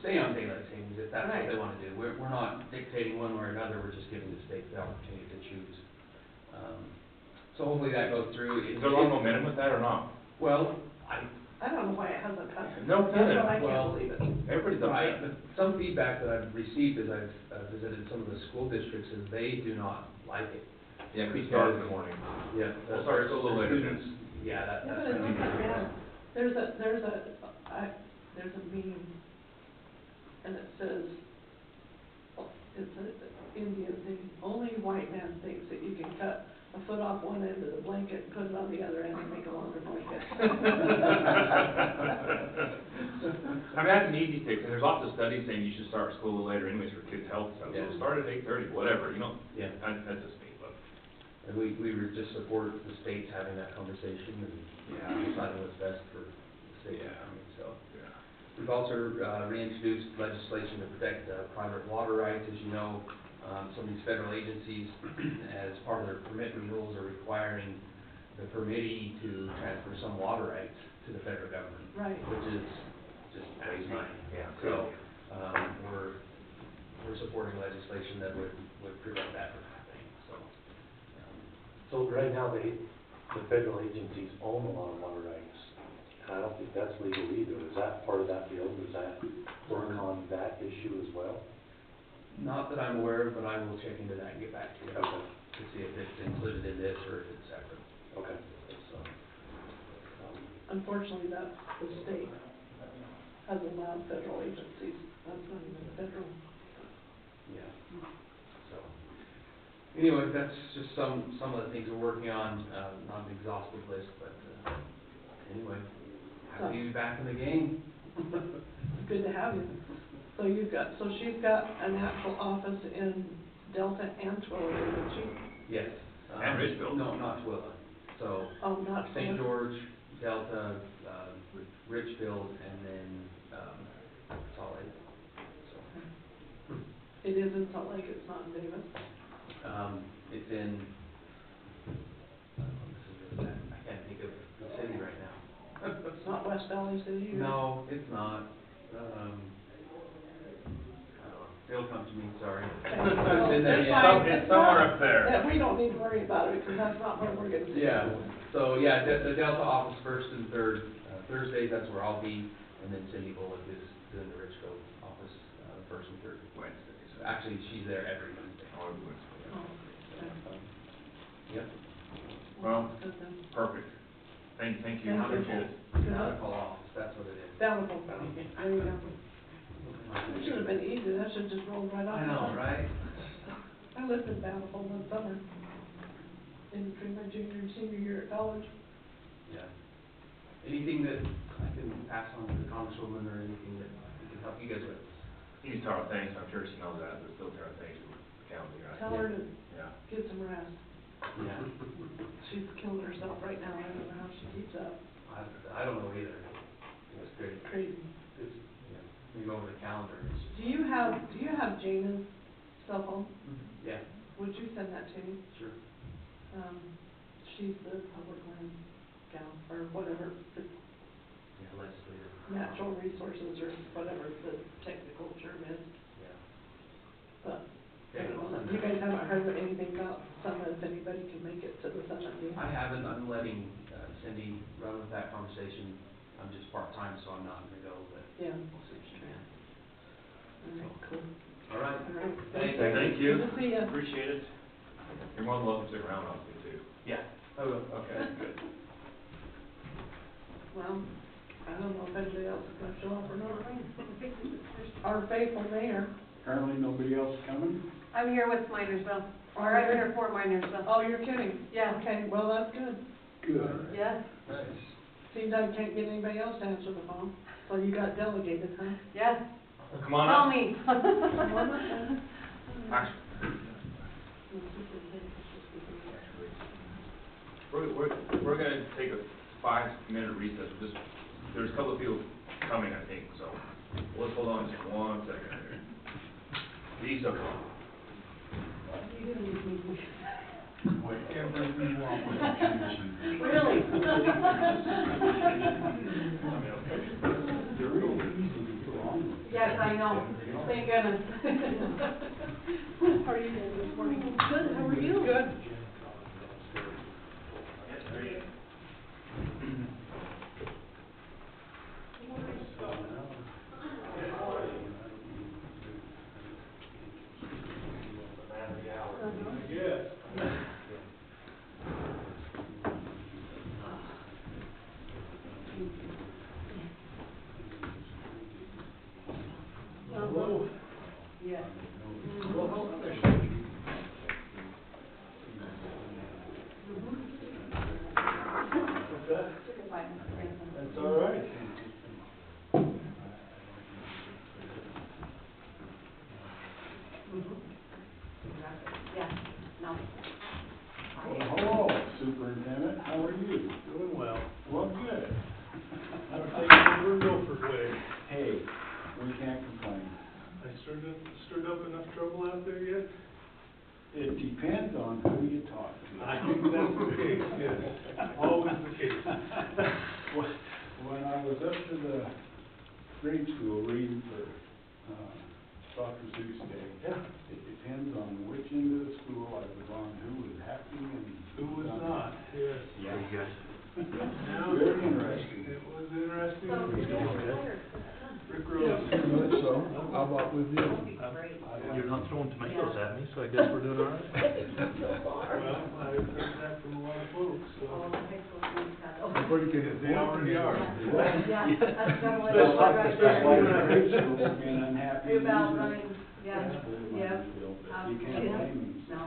stay on daylight savings if that's what they want to do. We're not dictating one way or another, we're just giving the state the opportunity to choose. So hopefully that goes through. Is there a lot of momentum with that or not? Well, I don't know why it hasn't happened. No That's kidding. what I Well, can't believe it. Everybody's right, upset. but some feedback that I've received as I've visited some of the school districts is they do not like it. Yeah, we start in the morning. Yeah. We'll start a little later then. Yeah, Yeah, that's but it's gonna be. not bad. There's a meme, and it says, it's an Indian thing, only white man thinks that you can cut a foot off one end of the blanket and put it on the other end and make a longer blanket. I mean, that's an easy fix, and there's lots of studies saying you should start school a little later anyways for kids' health stuff. Yeah. So start at 8:30, whatever, you know? Yeah. That's just me, but. And we were just support the states having that conversation and deciding what's best for the state. Yeah. So, Yeah. we've also reintroduced legislation to protect private water rights. As you know, some of these federal agencies, as part of their permit renewals, are requiring the permittee to transfer some water rights to the federal government. Right. Which is just crazy. Yeah. So, we're supporting legislation that would prevent that from happening, so. So right now, the federal agencies own a lot of water rights, and I don't think that's legal either. Is that part of that bill? Does that work on that issue as well? Not that I'm aware of, but I will check into that and get back to you. Okay. To see if it's included in this or if it's separate. Okay. So, Unfortunately, that's the state has allowed federal agencies, that's not even federal. yeah. So, anyway, that's just some of the things we're working on, not an exhaustive list, but, anyway, happy to be back in the game. Good to have you. So she's got an actual office in Delta and Twilla, doesn't she? Yes. And Richfield. No, not Twilla. So, Oh, not St. Twilla. George, Delta, Richfield, and then, Salt Lake. So, It is in Salt Lake, it's not in Davis. it's in, this is really bad. I can't think of the city right now. It's not West Valley City or? No, it's not. I don't know. It'll come to me, sorry. Okay. It's in there, It's yeah. fine. It's somewhere up there. Yeah, we don't need to worry about it, because that's not where we're gonna see it. Yeah, so, yeah, the Delta office first and third, Thursdays, that's where I'll be, and then Cindy Bullock is doing the Richfield office, first and third. Wednesdays. Actually, she's there every Wednesday. Oh, every Wednesday. Oh, okay. Yep. Well, Good then. perfect. Thank you, Thank you. appreciate it. Good luck. Bountiful office, that's what it is. Bountiful. There you go. It should have been easy, that should have just rolled right off. I the know, tongue. right? I lived in Bountiful one summer, in between my junior and senior year at college. Yeah. Anything that I can pass on to the congresswoman or anything that we can help you guys with? You can tell her thanks, I'm sure she knows that, but still tell her thanks for the county, right? Tell her to Yeah. get some rest. Yeah. She's killing herself right now, I don't know how she keeps up. I don't know either. It's great. Crazy. It's, yeah, you go over the calendar, it's just. Do you have Jana's cell phone? Yeah, Would you send that to me? sure. She's the public land gal, or whatever, the Yeah, legislative. natural resources or whatever the technical term is. Yeah. But, Okay, I'll send you that. guys haven't heard anything about summit, if anybody can make it to the summit meeting? I haven't, I'm letting Cindy run with that conversation. I'm just part-time, so I'm not gonna go, but Yeah. we'll see if she can. All right, cool. All right. All right. Thank Thank you. Good to see ya. Appreciate it. You're more than welcome to stick around, obviously, too. Yeah, I will. Okay, good. Well, I don't know if anybody else is gonna show up or not. Our faithful mayor. Apparently nobody else coming? I'm here with Minersville, or I'm here for Minersville. Oh, you're kidding? Yeah. Okay, well, that's good. Good. Yes, Nice. Seems I can't get anybody else to answer the phone, so you got delegated, huh? yes, Come on tell up. me. Come on up then. Actually, we're gonna take a 5-minute recess, there's a couple of people coming, I think, so, let's hold on just 1 second here. These are coming. Whatever you want with the Really? They're real easy to get along with. Yes, I know, thank goodness. How are you doing this morning? Good, how are you? Good. by Mr. Gibson. That's all right. Yeah, no. Well, hello, Superintendent, how are you? Doing well. Well, good. We're Milford Way. Hey, we can't complain. I stirred up enough trouble out there yet? It depends on who you talk to. I think that's the case, yes, always the case. When I was up to the grade school reading for, Dr. Seuss Day, Yeah. it depends on which end of the school I was on, who was happy and Who was not, yes. Yeah. Now, Very interesting. It was interesting. So, Rick Yeah. Rose. Pretty much so. How about with you? You're not throwing tomatoes at me, so I guess we're doing all right. Well, I've heard that from a lot of folks, so. Pretty good. They already are. Yeah, that's kind of what That's it's like, right that's like there. the grade school being unhappy. You're about right, yeah, Basically, yeah. You can't blame them. No,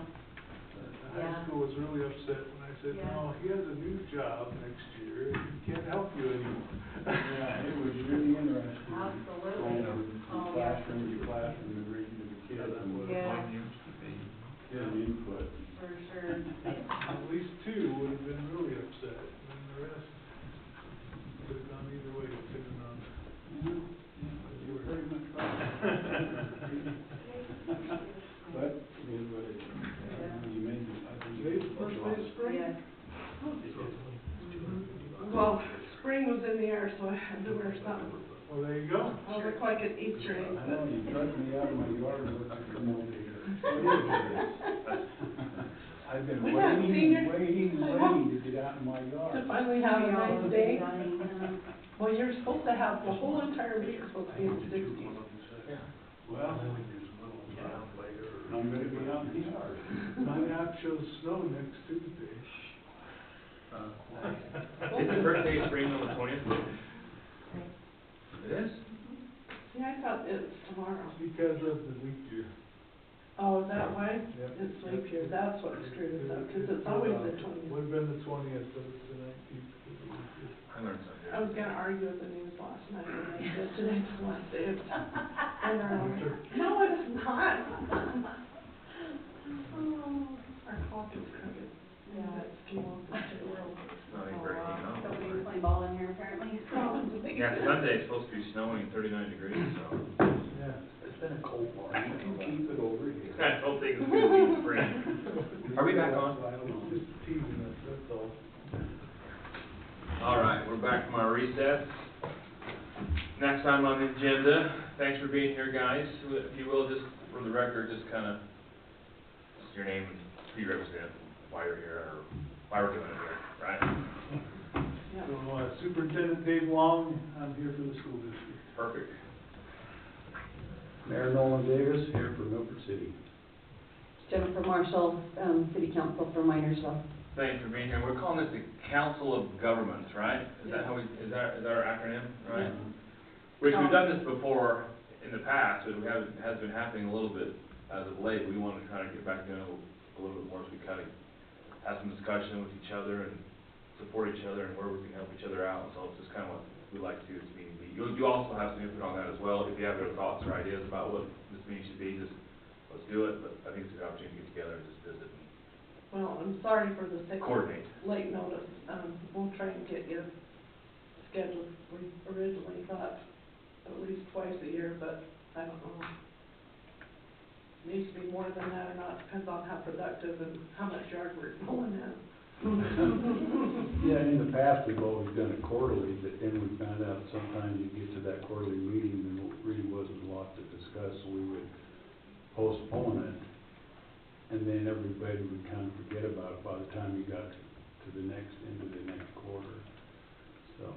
The Yeah. high school was really upset when I said, Yeah. no, he has a new job next year, and he can't help you anymore. Yeah, it was really interesting. absolutely. Going from Oh, yeah. classroom to classroom and reading to the kids and Yeah, getting input. for sure. At least two would have been really upset, and the rest could have gone either way, depending on. You're pretty much right. But it is what it is. You made it, I think. Today's the first day of spring? Yeah. Well, spring was in the air, so I had to wear something. Well, there you go. I look like an Easter egg, I know, you dragged me out of my yard and looked to come over here. I've been We haven't seen waiting your- and waiting to get out in my to yard. finally have a nice day. Yeah. Well, you're supposed to have, the whole entire week is supposed to be in the sixties. Well, I'm gonna be out in the yard. My app shows snow next Tuesday. Is the first day of spring on the 20th? It is? See, I thought it was tomorrow. Because of the leap year. Oh, is that why? Yep. It's leap year, that's what screwed us up, because it's always the Would twentieth. have been the 20th, but it's the 19th. I learned something. I was gonna argue with the news last night, and they said today's the last day of, and they're like, no, it's not. Oh, our clock is crooked. Yeah, it's small, it's the world. Not even very hanging on. Somebody's playing ball in here apparently. Probably. Yeah, Sunday it's supposed to be snowing 39 degrees, so. Yeah. It's been a cold one. You can keep it over here. I don't think it's gonna be spring. Are we back on? Just teasing us, that's all. All right, we're back from our recess. Next time on the agenda, thanks for being here, guys. If you will, just for the record, just kind of, just your name and who you represent, why you're here, or why we're doing it here, right? Yeah. So, Superintendent Dave Long, I'm here for the school district. Perfect. Mayor Nolan Davis, here for Milford City. Jennifer Marshall, City Council for Minersville. Thanks for being here. We're calling this the Council of Governments, right? Is that how we, is that our acronym, right? Which we've done this before in the past, but it has been happening a little bit as of late. We want to kind of get back to it a little bit more, so we kind of have some discussion with each other and support each other and where we can help each other out. So it's just kind of what we like to do at this meeting. You also have some input on that as well. If you have other thoughts or ideas about what this meeting should be, just let's do it. But I think it's a good opportunity to get together and just visit and Well, I'm sorry for the sake of coordinate. late notice, we'll try and get you scheduled. We originally thought at least twice a year, but I don't know. Needs to be more than that or not, depends on how productive and how much yard work Nolan has. Yeah, in the past, we've always done it quarterly, but then we found out sometimes you get to that quarterly meeting and there really wasn't a lot to discuss, so we would postpone it. And then everybody would kind of forget about it by the time you got to the next, into the next quarter. So,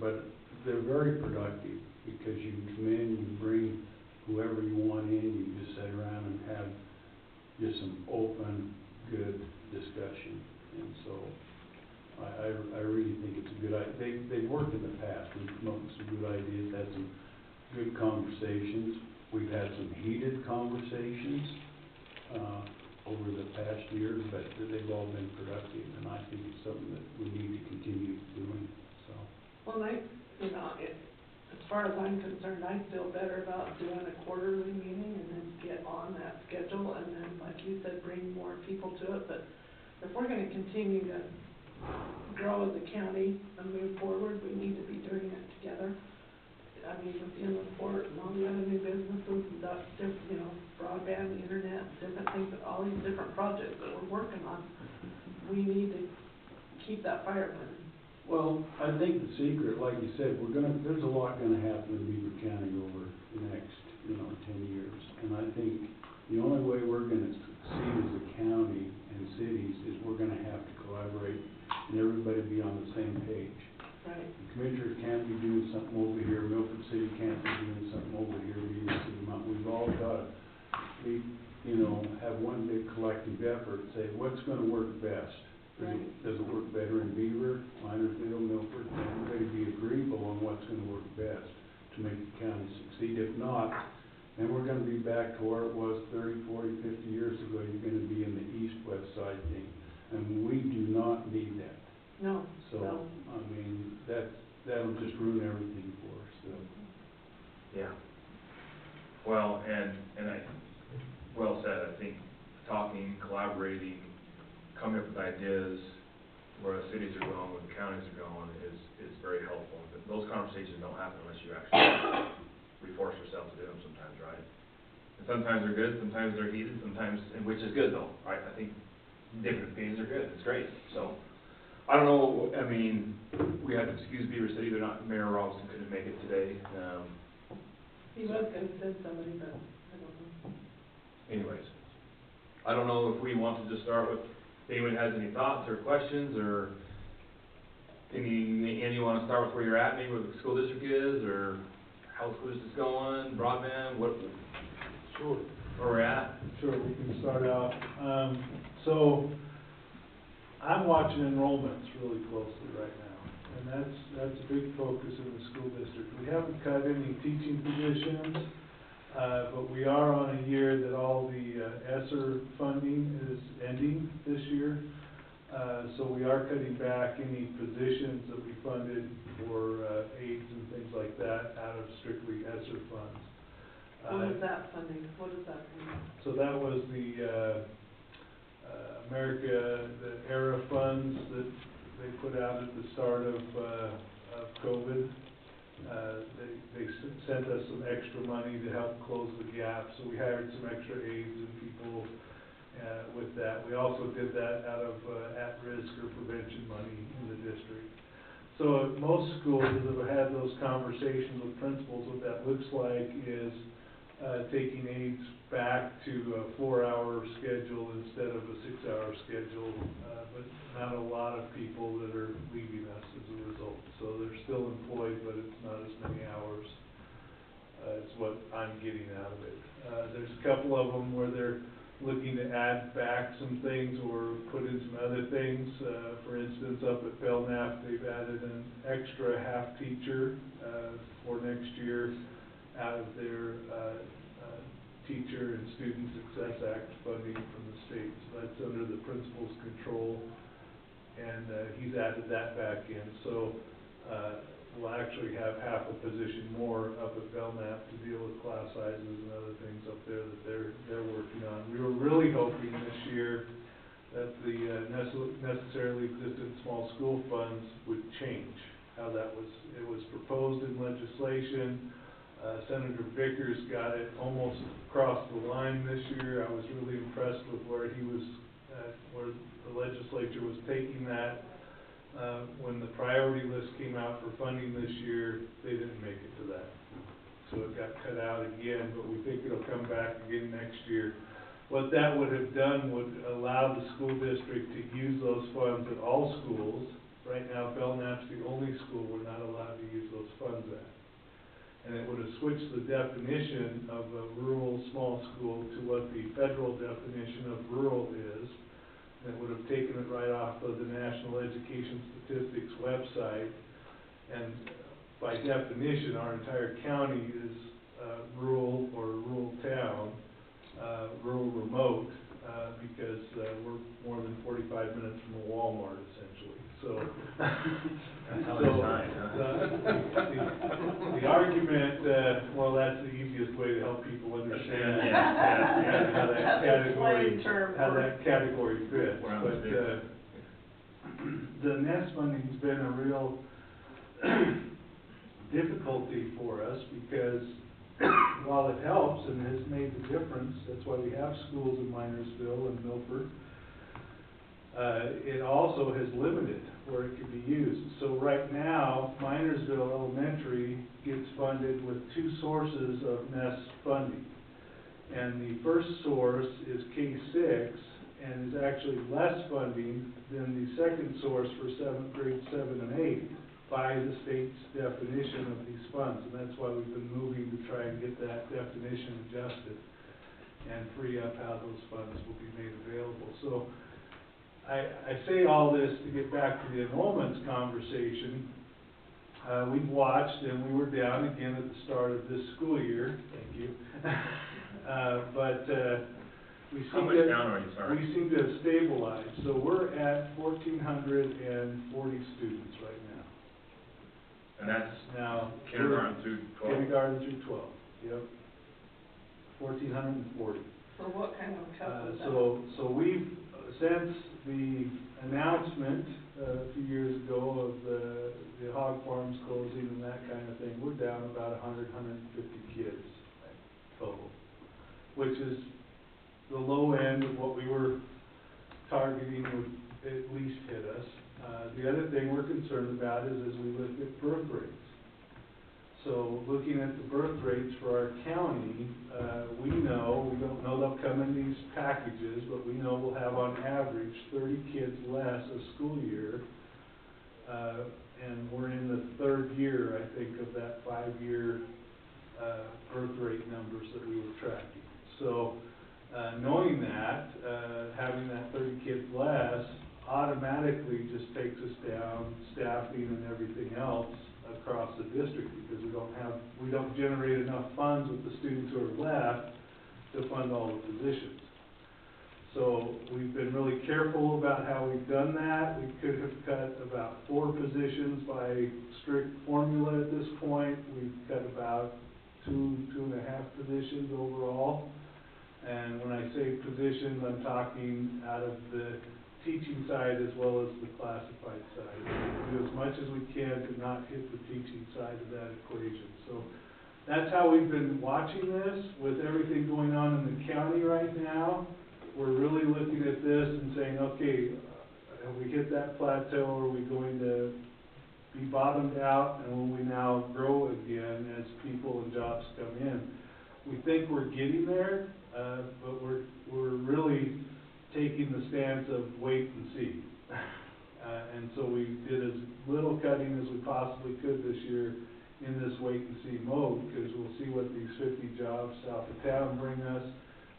but they're very productive because you come in, you bring whoever you want in, you just sit around and have just some open, good discussion. And so I really think it's a good idea. They've worked in the past. We've come up with some good ideas, had some good conversations. We've had some heated conversations over the past year, but they've all been productive, and I think it's something that we need to continue doing. far as I'm concerned, I feel better about doing a quarterly meeting and then get on that schedule, and then, like you said, bring more people to it, but if we're gonna continue to grow as a county and move forward, we need to be doing it together. I mean, with the inland port and all the other new businesses and that, you know, broadband, the internet, different things, all these different projects that we're working on, we need to keep that fire burning. Well, I think the secret, like you said, there's a lot gonna happen in Beaver County over the next, 10 years. And I think the only way we're gonna succeed as a county and cities is we're gonna have to collaborate and everybody be on the same page. Right. The commissioners can't be doing something over here, Milford City can't be doing something over here, Beaver City Mountain. We've all gotta be, have one big collective effort, say, what's gonna work best? Does it work better in Beaver, Minersville, Milford? Can everybody be agreeable on what's gonna work best to make the county succeed? If not, then we're gonna be back to where it was 30, 40, 50 years ago. You're gonna be in the east-west side thing, and we do not need that. No, So, no. I mean, that'll just ruin everything for us, so. Yeah. Well, and well said, I think talking, collaborating, coming up with ideas where the cities are going, where the counties are going is very helpful. But those conversations don't happen unless you actually we force ourselves to do them sometimes, right? And sometimes they're good, sometimes they're heated, sometimes, and which is good though, right? I think different opinions are good, it's great, so. I don't know, I mean, we have to excuse Beaver City, they're not, Mayor Robinson couldn't make it today, He was gonna send somebody, but I don't know. anyways. I don't know if we want to just start with, if anyone has any thoughts or questions, or Andy, you wanna start with where you're at, maybe where the school district is, or how the school district's going, broadband, Sure. where we're at? Sure, we can start out. So, I'm watching enrollments really closely right now, and that's a big focus in the school district. We haven't cut any teaching positions, but we are on a year that all the ESSER funding is ending this year. So we are cutting back any positions that we funded for aides and things like that out of strictly ESSER funds. What is that funding? What is that funding? So that was the the ERA funds that they put out at the start of COVID. They sent us some extra money to help close the gap, so we hired some extra aides and people with that. We also did that out of at-risk or prevention money in the district. So most schools that have had those conversations with principals, what that looks like is taking aides back to a 4-hour schedule instead of a 6-hour schedule, but not a lot of people that are leaving us as a result. So they're still employed, but it's not as many hours. It's what I'm getting out of it. There's a couple of them where they're looking to add back some things or put in some other things. For instance, up at Belknap, they've added an extra half teacher for next year out of their Teacher and Student Success Act funding from the state. So that's under the principal's control, and he's added that back in. So we'll actually have half a position more up at Belknap to deal with class sizes and other things up there that they're working on. We were really hoping this year that the necessarily existent small school funds would change. How that was, it was proposed in legislation. Senator Vickers got it almost across the line this year. I was really impressed with where he was, where the legislature was taking that. When the priority list came out for funding this year, they didn't make it to that. So it got cut out again, but we think it'll come back again next year. What that would have done would allow the school district to use those funds at all schools. Right now, Belknap's the only school we're not allowed to use those funds at. And it would have switched the definition of a rural small school to what the federal definition of rural is. And it would have taken it right off of the National Education Statistics website. And by definition, our entire county is rural or rural town, rural remote, because we're more than 45 minutes from a Walmart, essentially. So so. That's how they shine, huh? The argument, well, that's the easiest way to help people understand. Yeah. How that That's a category, plain term how for that category fits. Where I'm But, fixed. the nest funding's been a real difficulty for us because while it helps and has made the difference, that's why we have schools in Minersville and Milford, it also has limited where it can be used. So right now, Minersville Elementary gets funded with two sources of nest funding. And the first source is K-6 and is actually less funding than the second source for grade 7 and 8 by the state's definition of these funds. And that's why we've been moving to try and get that definition adjusted and free up how those funds will be made available. So I say all this to get back to the enrollments conversation. We've watched, and we were down again at the start of this school year, thank you. We How seem much to, down are you, sorry? we seem to have stabilized. So we're at 1,440 students right now. And that's Now, kindergarten through 12? kindergarten through 12, yep. 1,440. So what kind of cut is that? So we've, since the announcement a few years ago of the hog farms closing and that kind of thing, we're down about 100, 150 kids total, which is the low end of what we were targeting would at least hit us. The other thing we're concerned about is as we look at birth rates. So looking at the birth rates for our county, we don't know they'll come in these packages, but we know we'll have on average 30 kids less a school year. And we're in the third year, I think, of that 5-year birth rate numbers that we were tracking. So knowing that, having that 30 kids less automatically just takes us down staffing and everything else across the district because we don't generate enough funds with the students who are left to fund all the positions. So we've been really careful about how we've done that. We could have cut about 4 positions by strict formula at this point. We've cut about 2.5 positions overall. And when I say positions, I'm talking out of the teaching side as well as the classified side. We do as much as we can to not hit the teaching side of that equation. So that's how we've been watching this. With everything going on in the county right now, we're really looking at this and saying, okay, have we hit that plateau? Are we going to be bottomed out? And will we now grow again as people and jobs come in? We think we're getting there, but we're really taking the stance of wait and see. And so we did as little cutting as we possibly could this year in this wait and see mode, because we'll see what these 50 jobs south of town bring us.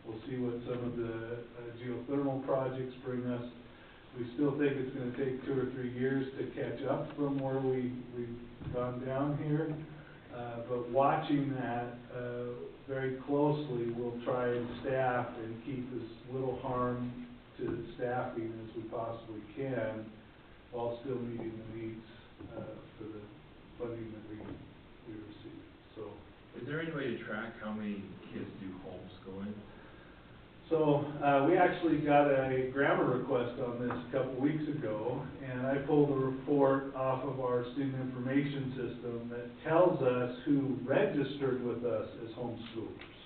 We'll see what some of the geothermal projects bring us. We still think it's going to take 2 or 3 years to catch up from where we've gone down here. But watching that very closely, we'll try and staff and keep as little harm to staffing as we possibly can, while still meeting the needs for the funding that we receive. So, is there any way to track how many kids do homeschooling? So we actually got a grammar request on this a couple weeks ago, and I pulled a report off of our student information system that tells us who registered with us as homeschoolers.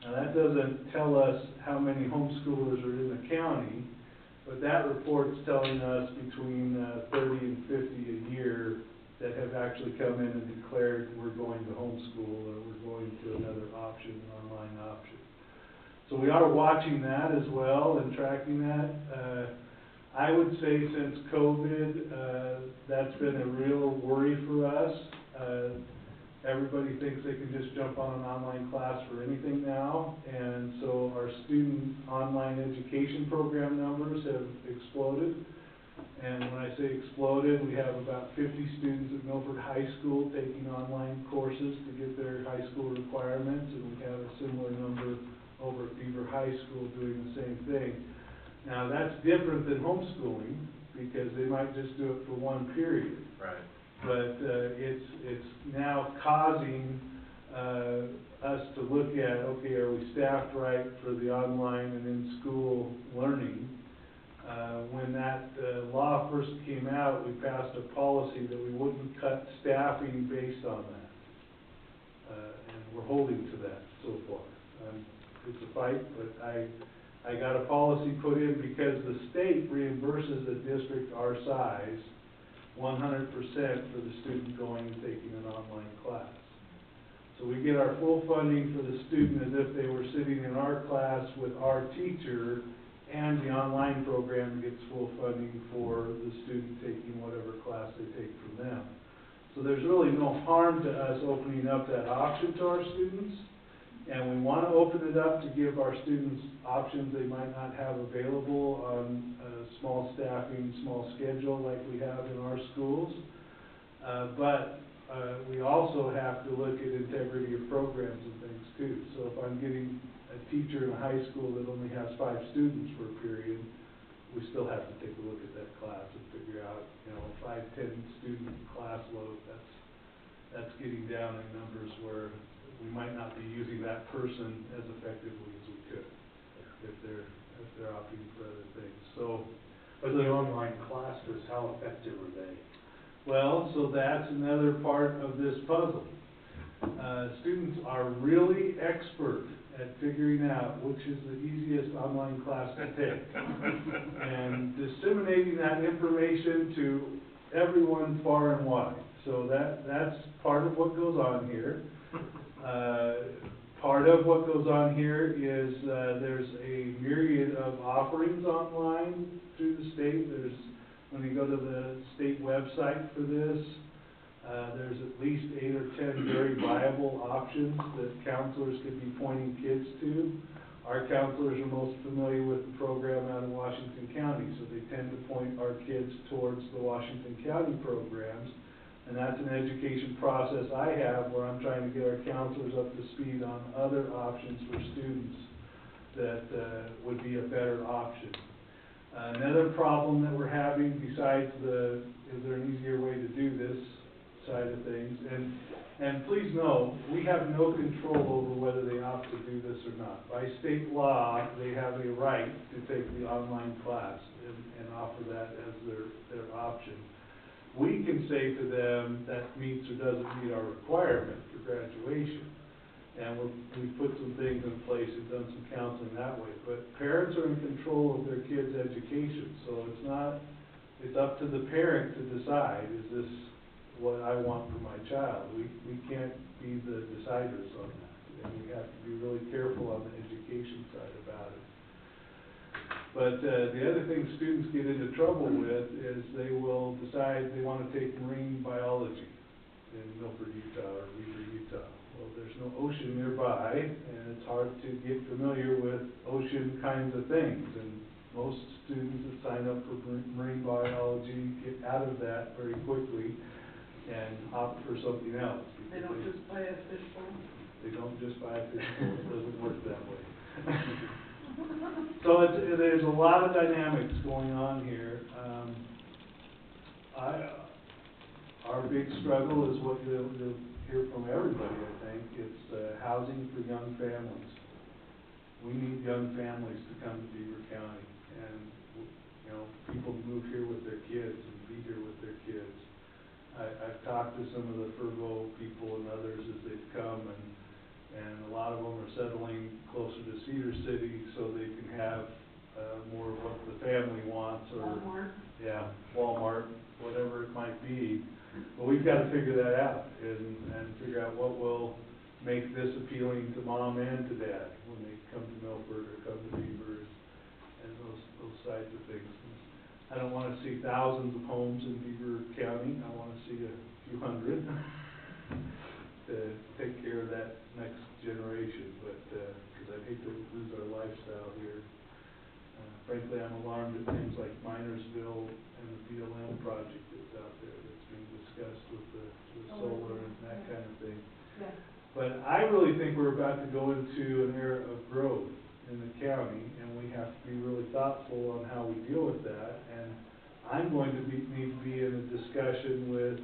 Now that doesn't tell us how many homeschoolers are in the county, but that report's telling us between 30 and 50 a year that have actually come in and declared we're going to homeschool or we're going to another option, an online option. So we are watching that as well and tracking that. I would say since COVID, that's been a real worry for us. Everybody thinks they can just jump on an online class for anything now, and so our student online education program numbers have exploded. And when I say exploded, we have about 50 students at Milford High School taking online courses to get their high school requirements, and we have a similar number over at Beaver High School doing the same thing. Now that's different than homeschooling, because they might just do it for one period. Right. But it's now causing us to look at, okay, are we staffed right for the online and in-school learning? When that law first came out, we passed a policy that we wouldn't cut staffing based on that. And we're holding to that so far. It's a fight, but I got a policy put in because the state reimburses a district our size 100% for the student going and taking an online class. So we get our full funding for the student as if they were sitting in our class with our teacher, and the online program gets full funding for the student taking whatever class they take from them. So there's really no harm to us opening up that option to our students, and we want to open it up to give our students options they might not have available on small staffing, small schedule like we have in our schools. But we also have to look at integrity of programs and things too. So if I'm getting a teacher in a high school that only has 5 students for a period, we still have to take a look at that class and figure out, you know, 5, 10 student class load, that's getting down in numbers where we might not be using that person as effectively as we could if they're opting for other things. So, But the online classes, how effective are they? well, so that's another part of this puzzle. Students are really expert at figuring out which is the easiest online class to take and disseminating that information to everyone far and wide. So that's part of what goes on here. Part of what goes on here is there's a myriad of offerings online through the state. When you go to the state website for this, there's at least 8 or 10 very viable options that counselors could be pointing kids to. Our counselors are most familiar with the program out of Washington County, so they tend to point our kids towards the Washington County programs. And that's an education process I have where I'm trying to get our counselors up to speed on other options for students that would be a better option. Another problem that we're having besides is there an easier way to do this side of things, and please know, we have no control over whether they opt to do this or not. By state law, they have a right to take the online class and offer that as their option. We can say to them that meets or doesn't meet our requirement for graduation. And we've put some things in place and done some counseling that way. But parents are in control of their kids' education, so it's up to the parent to decide, is this what I want for my child? We can't be the deciders on that. And we have to be really careful on the education side about it. But the other thing students get into trouble with is they will decide they want to take marine biology in Milford, Utah, or Beaver, Utah. Well, there's no ocean nearby, and it's hard to get familiar with ocean kinds of things. And most students that sign up for marine biology get out of that very quickly and opt for something else. They don't just buy a fish bowl. They don't just buy a fish bowl. It doesn't work that way. So there's a lot of dynamics going on here. Our big struggle is what you'll hear from everybody, I think. It's housing for young families. We need young families to come to Beaver County, and you know, people move here with their kids and be here with their kids. I've talked to some of the Furbo people and others as they've come, and a lot of them are settling closer to Cedar City so they can have more of what the family wants, or Walmart. Yeah, Walmart, whatever it might be. But we've got to figure that out and figure out what will make this appealing to mom and to dad when they come to Milford or come to Beaver and those sides of things. I don't want to see thousands of homes in Beaver County. I want to see a few hundred to take care of that next generation, but, because I hate to lose our lifestyle here. Frankly, I'm alarmed at things like Minersville and the BLM project that's out there that's being discussed with the solar and that kind of thing. Yeah. But I really think we're about to go into an era of growth in the county, and we have to be really thoughtful on how we deal with that. And I'm going to need to be in a discussion with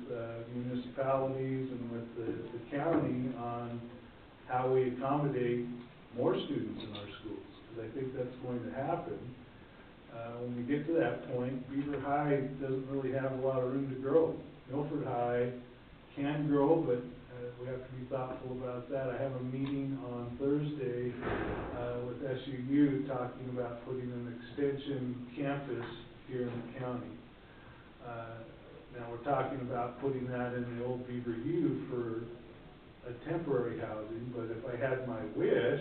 municipalities and with the county on how we accommodate more students in our schools, because I think that's going to happen. When we get to that point, Beaver High doesn't really have a lot of room to grow. Milford High can grow, but we have to be thoughtful about that. I have a meeting on Thursday with SUU talking about putting an extension campus here in the county. Now we're talking about putting that in the old Beaver U for a temporary housing, but if I had my wish,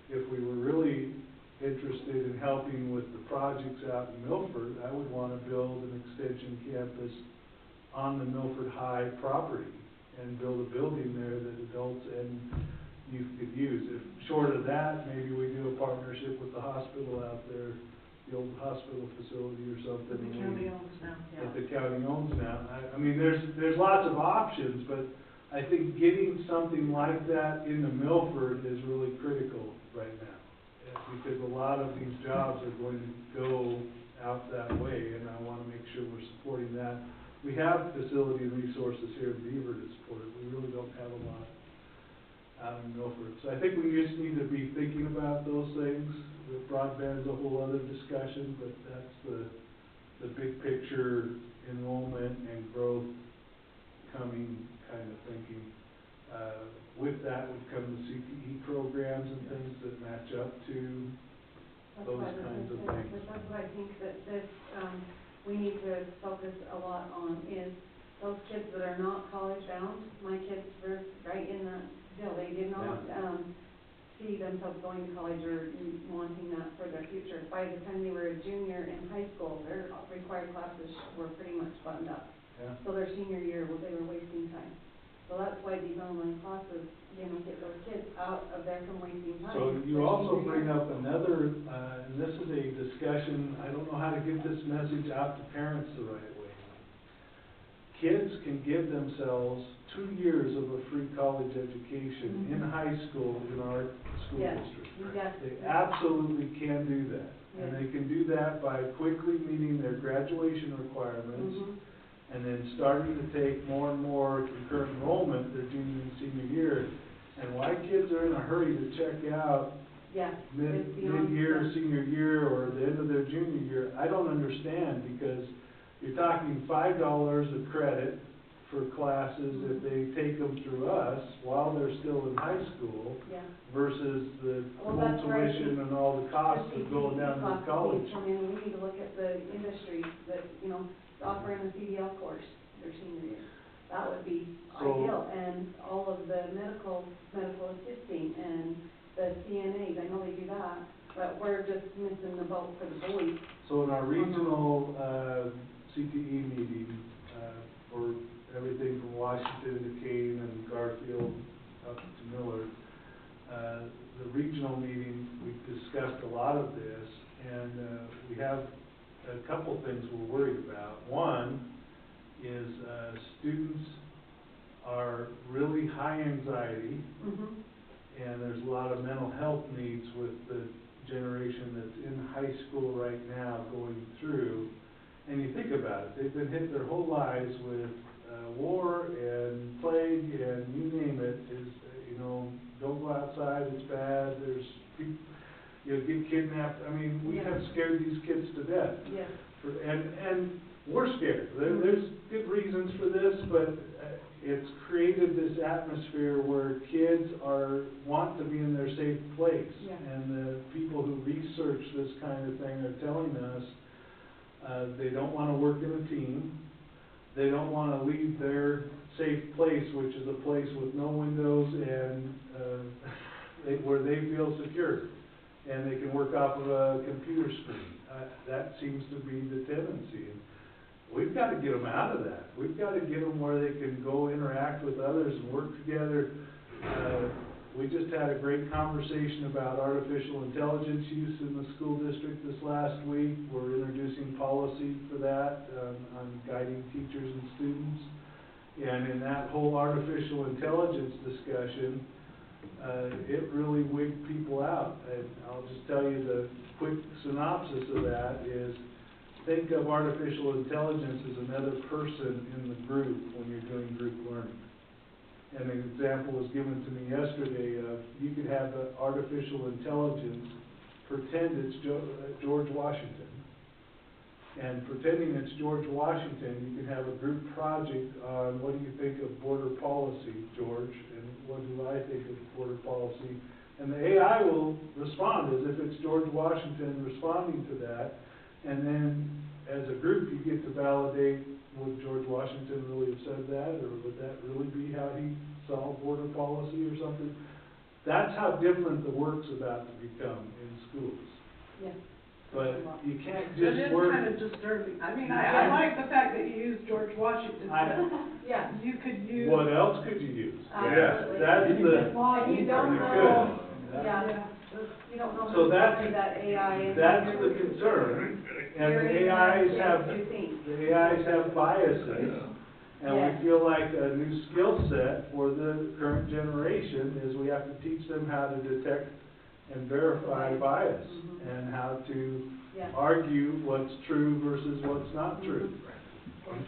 if we were really interested in helping with the projects out in Milford, I would want to build an extension campus on the Milford High property and build a building there that adults and youth could use. If short of that, maybe we do a partnership with the hospital out there, the old hospital facility or something. That the county owns now, yeah. That the county owns now. I mean, there's lots of options, but I think getting something like that into Milford is really critical right now. Because a lot of these jobs are going to go out that way, and I want to make sure we're supporting that. We have facility and resources here in Beaver to support it. We really don't have a lot out in Milford. So I think we just need to be thinking about those things. The broadband's a whole other discussion, but that's the big picture enrollment and growth coming kind of thinking. With that would come the CTE programs and things that match up to those kinds of things. That's what I think that this, we need to focus a lot on is those kids that are not college bound. My kids were right in that deal. They did not, see themselves going to college or wanting that for their future. By the time they were a junior in high school, their required classes were pretty much buttoned up. Yeah. So their senior year, they were wasting time. So that's why these online classes, get those kids out of there from wasting time. So you also bring up another, and this is a discussion, I don't know how to get this message out to parents the right way. Kids can give themselves 2 years of a free college education in high school in our school district. Yes. They absolutely can do that. And they can do that by quickly meeting their graduation requirements. And then starting to take more and more concurrent enrollment their junior and senior year. And why kids are in a hurry to check out mid-year, senior year, or the end of their junior year, I don't understand, because you're talking $5 of credit for classes if they take them through us while they're still in high school versus the full tuition and all the costs of going down to college. We need to look at the industry that, offering a CDL course their senior year. That would be ideal, and all of the medical assisting and the CNAs, I know they do that, but we're just missing the boat for the boys. So in our regional CTE meeting, for everything from Washington to Kane and Garfield up to Miller, the regional meeting, we discussed a lot of this, and we have a couple things we're worried about. One is students are really high anxiety, and there's a lot of mental health needs with the generation that's in high school right now going through. And you think about it, they've been hit their whole lives with war and plague and you name it, don't go outside, it's bad, there's people, you'll get kidnapped. I mean, we have scared these kids to death. And we're scared. There's good reasons for this, but it's created this atmosphere where kids want to be in their safe place. And the people who research this kind of thing are telling us they don't want to work in a team. They don't want to leave their safe place, which is a place with no windows and where they feel secure. And they can work off of a computer screen. That seems to be the tendency. And we've got to get them out of that. We've got to get them where they can go interact with others and work together. We just had a great conversation about artificial intelligence use in the school district this last week. We're introducing policy for that on guiding teachers and students. And in that whole artificial intelligence discussion, it really wigged people out. And I'll just tell you the quick synopsis of that is think of artificial intelligence as another person in the group when you're doing group learning. And an example was given to me yesterday of, you could have the artificial intelligence pretend it's George Washington. And pretending it's George Washington, you can have a group project on, what do you think of border policy, George? And what do I think of border policy? And the AI will respond as if it's George Washington responding to that. And then, as a group, you get to validate, would George Washington really have said that? Or would that really be how he saw border policy or something? That's how different the work's about to become in schools. Yeah. But you can't It just is work. kind of disturbing. I mean, I like the fact that you use George Washington, but Yeah. you could use. What else could you use? Absolutely. That's the, And you don't you know, could. yeah, you don't know So who's that's- running that AI and. That's how the you're concern, and the hearing AIs what have, you think. the AIs have biases. And Yes. we feel like a new skill set for the current generation is we have to teach them how to detect and verify bias, Mhm. and how to Yeah. argue what's true versus what's not true.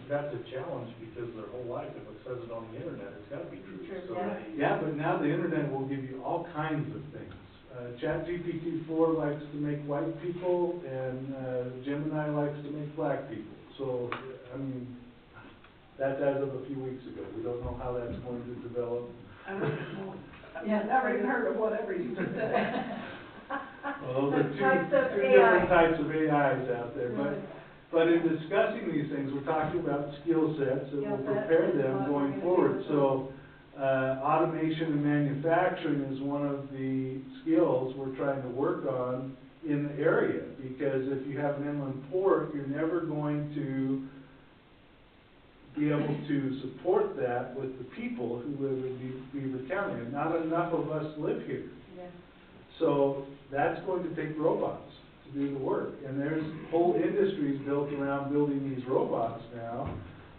That's a challenge, because their whole life, if it says it on the internet, it's gotta be true. True, So yeah. they- Yeah, but now the internet will give you all kinds of things. ChatGPT-4 likes to make white people, and Gemini likes to make black people. So, I mean, that's as of a few weeks ago. We don't know how that's going to develop. I don't know. Yeah. I've never even heard of whatever you just said. Well, those are The types of two AI. different types of AIs out there, Right. but in discussing these things, we're talking about skill sets that will Skill sets prepare is them what we're going gonna forward. do. So, automation and manufacturing is one of the skills we're trying to work on in the area, because if you have an inland port, you're never going to be able to support that with the people who live in Beaver County, and not enough of us live here. Yeah. So that's going to take robots to do the work, and there's whole industries built around building these robots now.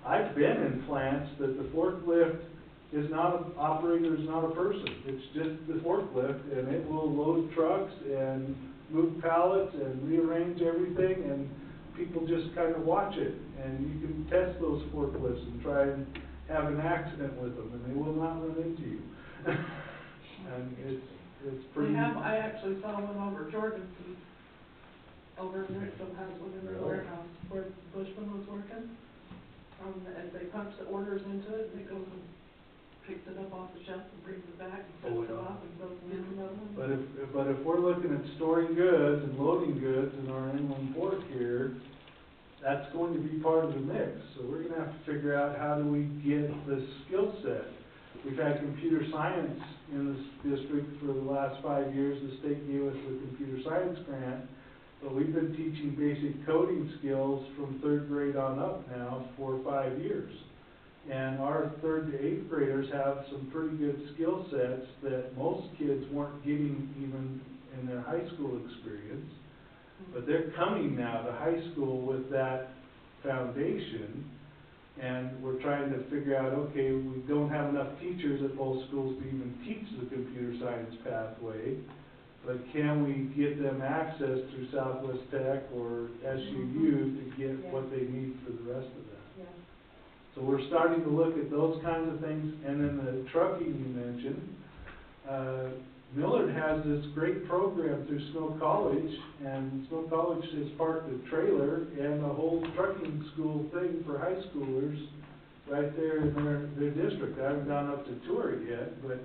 I've been in plants that the forklift is not, an operator is not a person, it's just the forklift, and it will load trucks and move pallets and rearrange everything, and people just kind of watch it, and you can test those forklifts and try and have an accident with them, and they will not run into you. And it's pretty. They have, I actually saw one over Jordan Street. Over there, still has one in the warehouse where Bushman was working. As they punch the orders into it, and it goes and picks it up off the shelf and brings it back and sets it off and goes and gets another one. But if we're looking at storing goods and loading goods in our inland port here, that's going to be part of the mix. So we're gonna have to figure out, how do we get the skill set? We've had computer science in this district for the last 5 years. The state gave us the computer science grant, but we've been teaching basic coding skills from 3rd grade on up now for 5 years. And our 3rd to 8th graders have some pretty good skill sets that most kids weren't getting even in their high school experience. But they're coming now to high school with that foundation, and we're trying to figure out, okay, we don't have enough teachers at both schools to even teach the computer science pathway, but can we get them access through Southwest Tech or SUU to get what they need for the rest of that? Yeah. So we're starting to look at those kinds of things, and then the trucking you mentioned. Millard has this great program through Snow College, and Snow College has parked a trailer and a whole trucking school thing for high schoolers right there in their district. I haven't gone up to tour it yet, but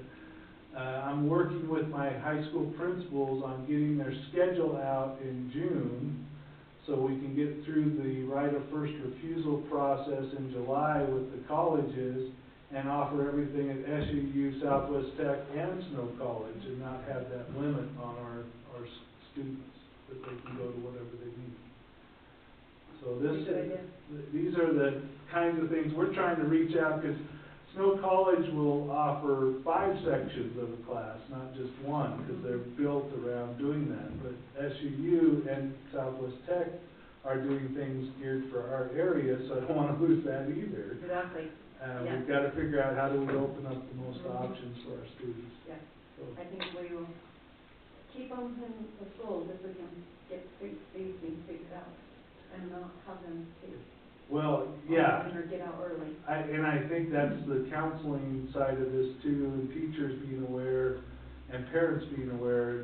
I'm working with my high school principals on getting their schedule out in June, so we can get through the right of first refusal process in July with the colleges, and offer everything at SUU, Southwest Tech, and Snow College, and not have that limit on our students, that they can go to whatever they need. So Good idea. these are the kinds of things we're trying to reach out, because Snow College will offer 5 sections of a class, not just one, because they're built around doing that. But SUU and Southwest Tech are doing things geared for our area, so I don't want to lose that either. Exactly. Yeah. We've got to figure out, how do we open up the most options for our students. Yeah. So, I think we will keep them in the schools if we can get these things figured out. and not have them take Well, yeah. online or get out early. And I think that's the counseling side of this too, and teachers being aware and parents being aware.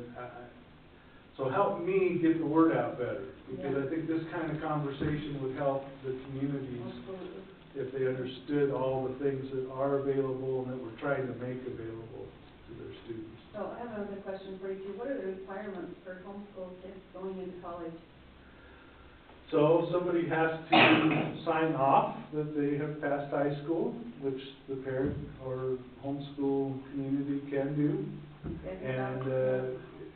So help me get the word out better, because I think this kind of conversation would help the communities Absolutely. if they understood all the things that are available and that we're trying to make available to their students. So I have another question for you too. What are the requirements for homeschool kids going into college? So somebody has to sign off that they have passed high school, which the parent or homeschool community can do.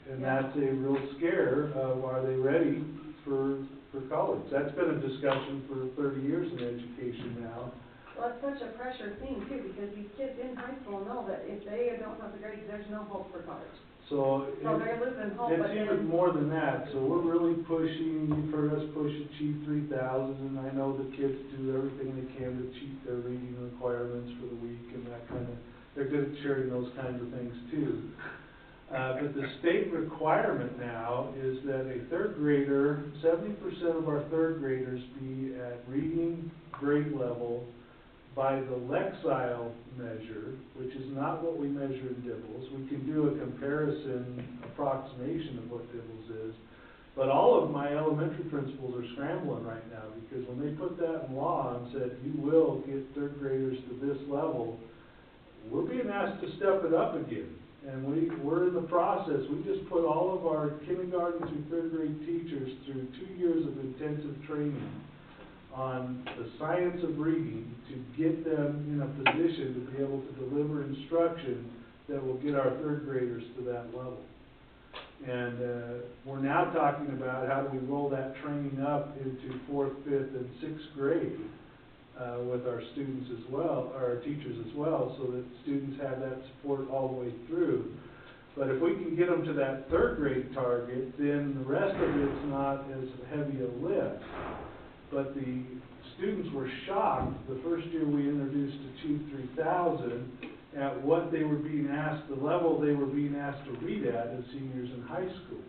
And that's a real scare of, are they ready for college? That's been a discussion for 30 years in education now. Well, it's such a pressure thing too, because these kids in high school know that if they don't have the grades, there's no hope for college. So they're losing hope, but it's even more than that. So we're really pushing, you've heard us push Achieve 3000, and I know the kids do everything they can to achieve their reading requirements for the week and that kind of, they're good at sharing those kinds of things too. But the state requirement now is that a third grader, 70% of our third graders be at reading grade level by the Lexile measure, which is not what we measure in Dibbles. We can do a comparison approximation of what Dibbles is, but all of my elementary principals are scrambling right now, because when they put that in law and said, you will get third graders to this level, we're being asked to step it up again. And we're in the process. We just put all of our kindergarten through third grade teachers through 2 years of intensive training on the science of reading to get them in a position to be able to deliver instruction that will get our third graders to that level. And we're now talking about how do we roll that training up into 4th, 5th, and 6th grade with our students as well, or our teachers as well, so that students have that support all the way through. But if we can get them to that third grade target, then the rest of it's not as heavy a lift. But the students were shocked the first year we introduced Achieve 3000 at what they were being asked, the level they were being asked to read at as seniors in high school.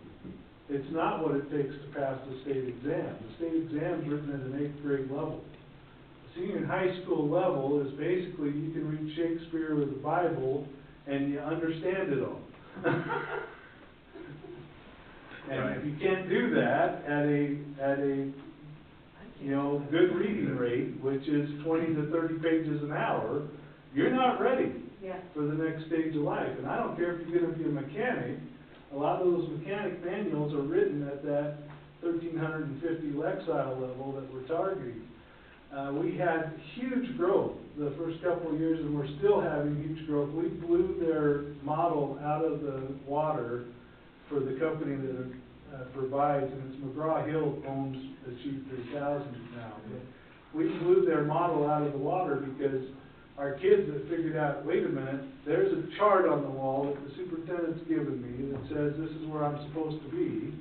It's not what it takes to pass the state exam. The state exam is written at an 8th grade level. The senior in high school level is basically you can read Shakespeare or the Bible and you understand it all. And if you can't do that at a good reading rate, which is 20 to 30 pages an hour, you're not ready for the next stage of life. And I don't care if you're going to be a mechanic, a lot of those mechanic manuals are written at that 1350 Lexile level that we're targeting. We had huge growth the first couple of years, and we're still having huge growth. We blew their model out of the water for the company that provides, and it's McGraw-Hill owns Achieve 3000 now. But we blew their model out of the water because our kids have figured out, wait a minute, there's a chart on the wall that the superintendent's given me that says this is where I'm supposed to be,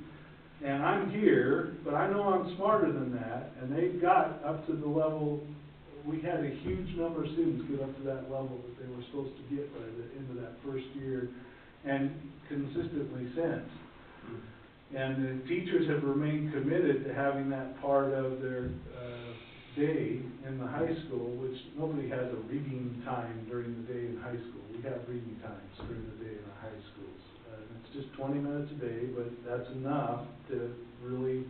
and I'm here, but I know I'm smarter than that, and they got up to the level, we had a huge number of students get up to that level that they were supposed to get by the end of that first year, and consistently since. And the teachers have remained committed to having that part of their day in the high school, which nobody has a reading time during the day in high school. We have reading times during the day in our high schools. It's just 20 minutes a day, but that's enough to really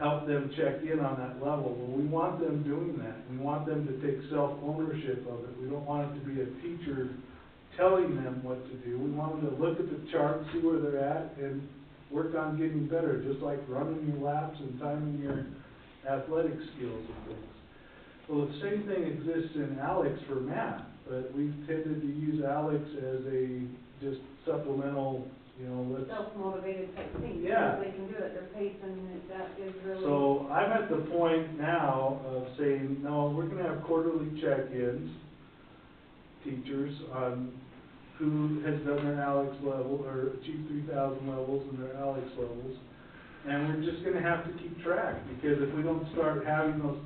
help them check in on that level. Well, we want them doing that. We want them to take self-ownership of it. We don't want it to be a teacher telling them what to do. We want them to look at the chart, see where they're at, and work on getting better, just like running your laps and timing your athletic skills and things. Well, the same thing exists in ALEX for math, but we've tended to use ALEX as a just supplemental, let's... self-motivated type thing. Yeah. Because they can do it at their pace, and that is really... So I'm at the point now of saying, no, we're going to have quarterly check-ins, teachers, on who has done their ALEX level, or Achieve 3000 levels and their ALEX levels. And we're just going to have to keep track, because if we don't start having those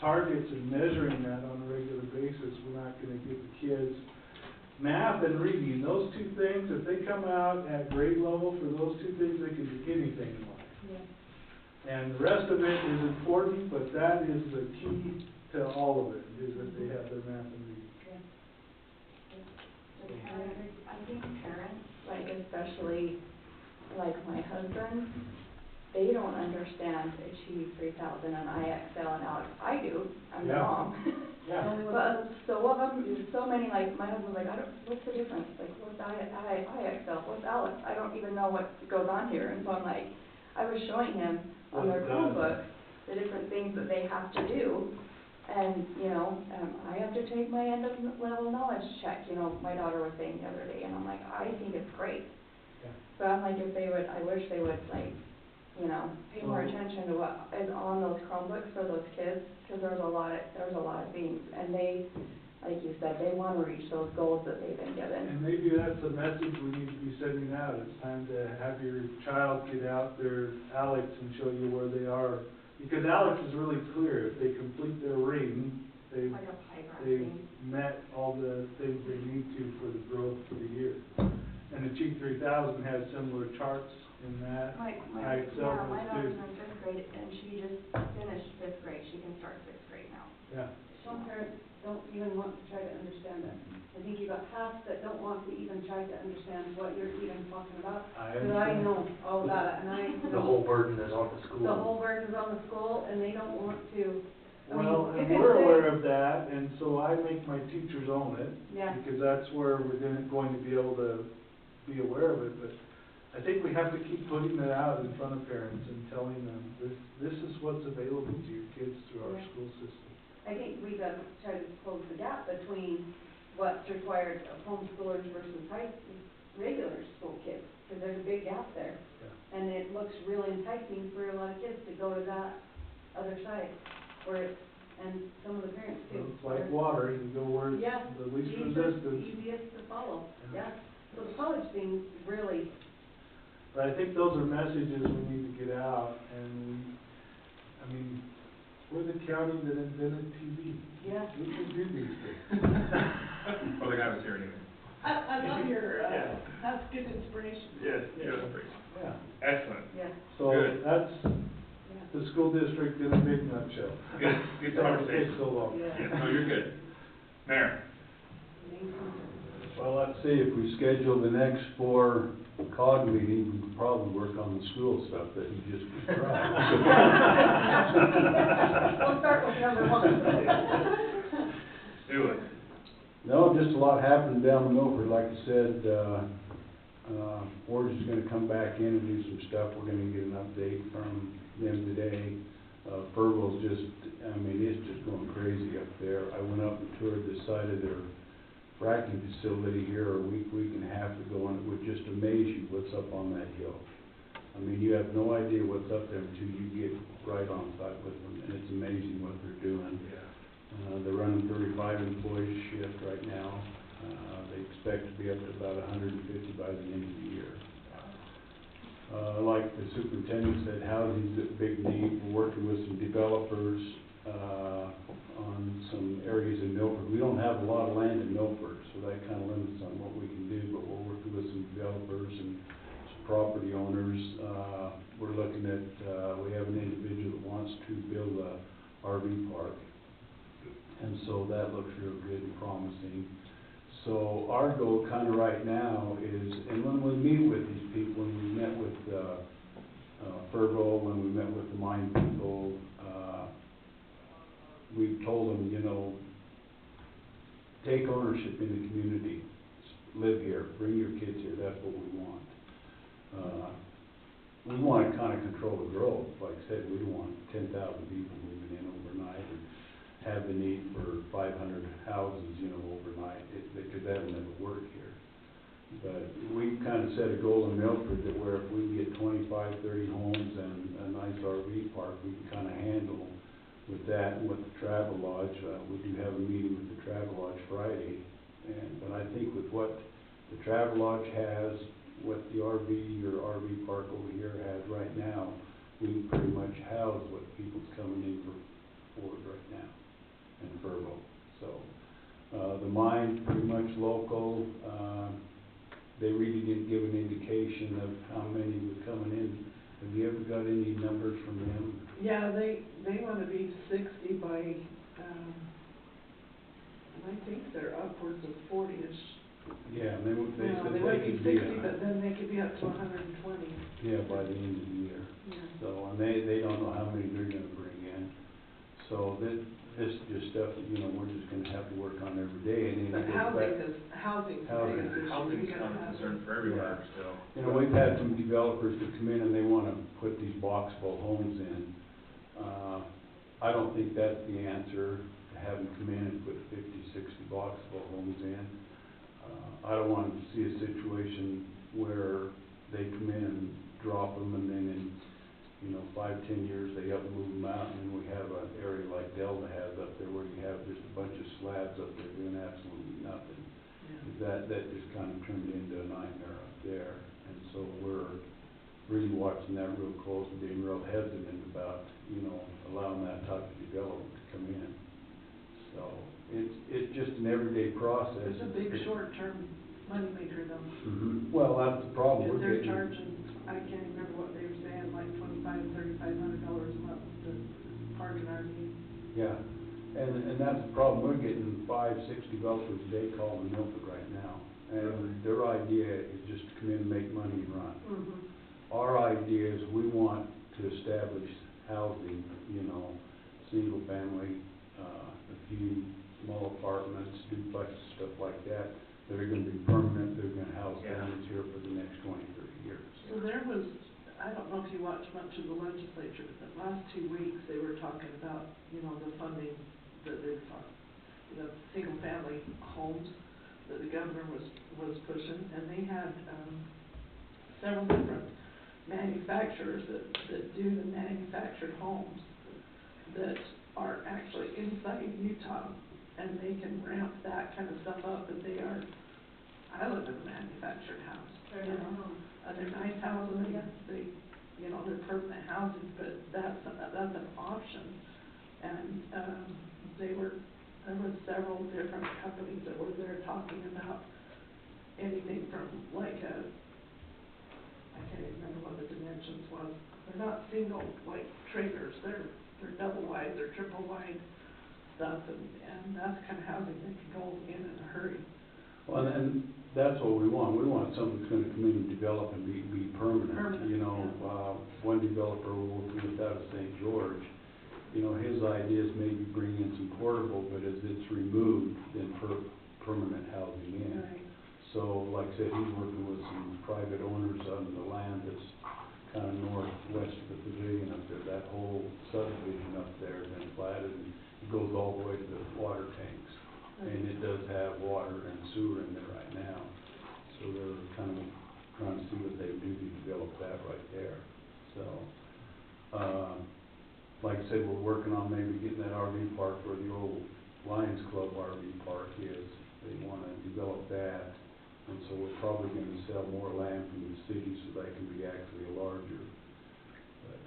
targets and measuring that on a regular basis, we're not going to give the kids math and reading. Those two things, if they come out at grade level for those two things, they can do anything in life. And the rest of it is important, but that is the key to all of it, is that they have their math and reading. I think parents, like especially like my husband, they don't understand Achieve 3000 and IXL and Alex. I do, I'm the Yeah. mom. Yeah. But so many, like, my husband's like, what's the difference? Like, what's IXL, what's Alex? I don't even know what goes on here. And so I'm like, I was showing him on their Chromebook the different things that they have to do. And, you know, I have to take my end of level knowledge check, you know, my daughter was saying the other day, and I'm like, I think it's great. Yeah. But I'm like, I wish they would, like, you know, pay more attention to what is on those Chromebooks for those kids, because there's a lot of things, and they, like you said, they want to reach those goals that they've been given. And maybe that's the message we need to be sending out. It's time to have your child get out their Alex and show you where they are. Because Alex is really clear, if they complete their ring, they've met all the things they need to for the growth for the year. And the Achieve 3000 has similar charts in that. My IXL daughter's does too. in fifth grade, and she just finished fifth grade, she can start sixth grade now. Yeah. Some parents don't even want to try to understand it. I think you got half that don't want to even try to understand what you're even talking about. Because I know all about it, and I know. The whole burden is on the school. The whole burden is on the school, and they don't want to. I mean, Well, you and could we're say- aware of that, and so I make my teachers own it. Yeah. Because that's where we're going to be able to be aware of it, but I think we have to keep putting it out in front of parents and telling them, this is what's available to your kids through our Yeah. school system. I think we got to try to close the gap between what's required of homeschoolers versus regular school kids, because there's a big gap there. Yeah. And it looks really enticing for a lot of kids to go to that other side, where it's, and some of the parents too. It's like water, you go where it's Yeah, the least easiest, resistance. easiest to follow, Yeah. yeah. So the college thing really, But I think those are messages we need to get out, and I mean, we're the county that invented TV. yeah. We can do these things. Well, the guy was here anyway. I love your, Yeah. that's good inspiration. Yes, Yeah. Excellent. Yeah, So Good. that's yeah. the school district in a big nutshell. Good Sorry it conversation. takes so long. Yeah, no, you're good. Mayor? Well, let's see, if we schedule the next 4 COG meetings, we could probably work on the school stuff that you just described. We'll start with number 1. Do it. No, just a lot happened down in Milford, like I said, Forge is gonna come back in and do some stuff, we're gonna get an update from them today. Fergal's just, I mean, it's just going crazy up there. I went up and toured the side of their fracking facility here a week and a half ago, and it would just amaze you what's up on that hill. I mean, you have no idea what's up there until you get right on site with them, and it's amazing what they're doing. They're running 35 employees shift right now. They expect to be up to about 150 by the end of the year. Like the superintendent said, housing's a big need. We're working with some developers on some areas in Milford. We don't have a lot of land in Milford, so that kind of limits on what we can do, but we're working with some developers and some property owners. We're looking at, we have an individual that wants to build a RV park, and so that looks real good and promising. So our goal kind of right now is, and when we meet with these people, when we met with Fergal, when we met with the mine people, we told them, you know, take ownership in the community, live here, bring your kids here, that's what we want. We want to kind of control the growth. Like I said, we don't want 10,000 people moving in overnight and have the need for 500 houses, you know, overnight, because that'll never work here. But we kind of set a goal in Milford that where if we can get 25, 30 homes and a nice RV park, we can kind of handle with that and with the travel lodge. We do have a meeting with the travel lodge Friday, but I think with what the travel lodge has, what the RV or RV park over here has right now, we can pretty much house what people's coming in for Ford right now and Fergal. So the mine's pretty much local. They really didn't give an indication of how many were coming in Have you ever got any numbers from them? Yeah, they wanna be 60 by, I think they're upwards of 40-ish. Yeah, they No, said they they would be could be 60, but then they could be up to 120. yeah, by the end of the year. Yeah. So, and they don't know how many they're gonna bring in. So this is just stuff that, you know, we're just gonna have to work on every day, and then But it goes back. housing's the Housing. biggest issue. Housing's You kind of gotta a have- concern for everywhere still. You know, we've had some developers that come in and they wanna put these boxable homes in. I don't think that's the answer, to have them come in and put 50, 60 boxable homes in. I don't want to see a situation where they come in and drop them, and then in, you know, 5, 10 years, they up and move them out, and then we have an area like Delta has up there where you have just a bunch of slabs up there doing absolutely nothing. Yeah. That just kind of turned into a nightmare up there, and so we're really watching that real close and being real hesitant about, you know, allowing that type of development to come in. So, it's just an everyday process. It's a big short-term moneymaker though. Mhm. Well, that's the problem. If We're they're getting- charging, I can't remember what they were saying, like $2,500 a month to park an RV. Yeah, and that's the problem, we're getting 5, 6 developers a day calling Milford right now. And their idea is just to come in and make money and run. Mm-hmm. Our idea is we want to establish housing, you know, single family, a few small apartments, duplexes, stuff like that, that are gonna be permanent, they're gonna house families here for the next 20, 30 years. So there was, I don't know if you watched much of the legislature, but the last 2 weeks, they were talking about, you know, the funding that they were talking, the single-family homes that the governor was pushing, and they had, several different manufacturers that do the manufactured homes that are actually inside Utah, and they can ramp that kind of stuff up, but they are, I live in a manufactured house, you know, and they're nice houses, they, you know, they're permanent housing, but that's an option. And, there was several different companies that were there talking about anything from like I can't even remember what the dimensions was. They're not single, like trailers, they're double wide, they're triple wide stuff, and that's the kind of housing that can go in a hurry. Well, and that's what we want something that's gonna come in and develop and be permanent. Permanent, You know, one developer we're working with out of St. George, you know, his idea is maybe bring in some portable, but as it's removed, then permanent housing in. Right. So, like I said, he's working with some private owners on the land that's kind of northwest of the pavilion up there. That whole subdivision up there has been platted, and it goes all the way to the water tanks. And it does have water and sewer in there right now. So they're kind of trying to see what they do to develop that right there. So, like I said, we're working on maybe getting that RV park where the old Lions Club RV park is. They want to develop that. And so we're probably going to sell more land from the city so that can be actually larger. But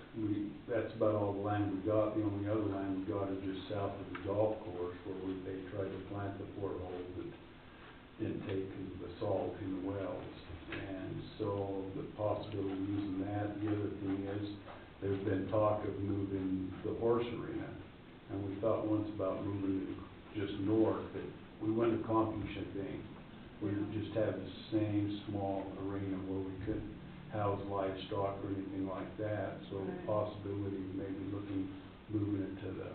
that's about all the land we got. The only other land we got is just south of the golf course where they tried to plant the portholes that didn't take because of the salt in the wells. And so the possibility of using that. The other thing is there's been talk of moving the horse arena. And we thought once about moving it just north, that we wouldn't accomplish a thing. We would just have the same small arena where we couldn't house livestock or anything like that. So the possibility of maybe moving it to the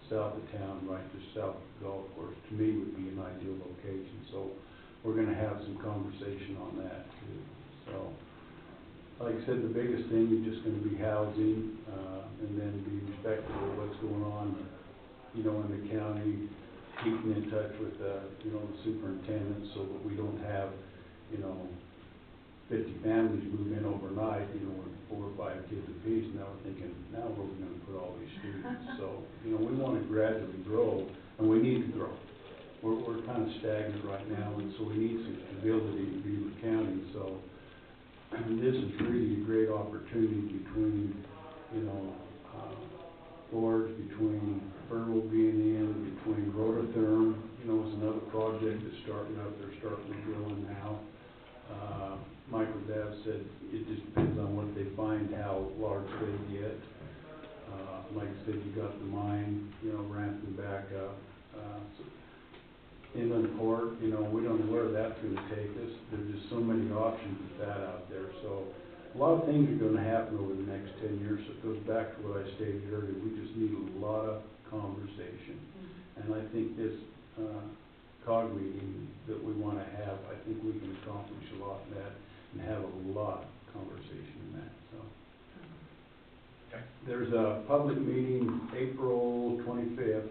south of town, right just south of the golf course, to me would be an ideal location. So we're gonna have some conversation on that too. So, like I said, the biggest thing is just gonna be housing, and then be respectful of what's going on, you know, in the county, keeping in touch with, you know, the superintendent so that we don't have, you know, 50 families move in overnight, you know, with 4 or 5 kids apiece. Now we're thinking, now where are we gonna put all these students? So, you know, we wanna gradually grow, and we need to grow. We're kind of stagnant right now, and so we need some stability in Beaver County. So, this is really a great opportunity between, you know, Forge, between Fernville being in, between Rototherm, you know, is another project that's starting up, they're starting to drill in now. Michael Dav said it just depends on what they find, how large they get. Like I said, you got the mine, you know, ramping back up. Inland port, you know, we don't know where that's gonna take us. There's just so many options with that out there, so a lot of things are gonna happen over the next 10 years. So it goes back to what I stated earlier, we just need a lot of conversation. And I think this, COG meeting that we wanna have, I think we can accomplish a lot in that and have a lot of conversation in that, so. Okay. There's a public meeting, April 25th,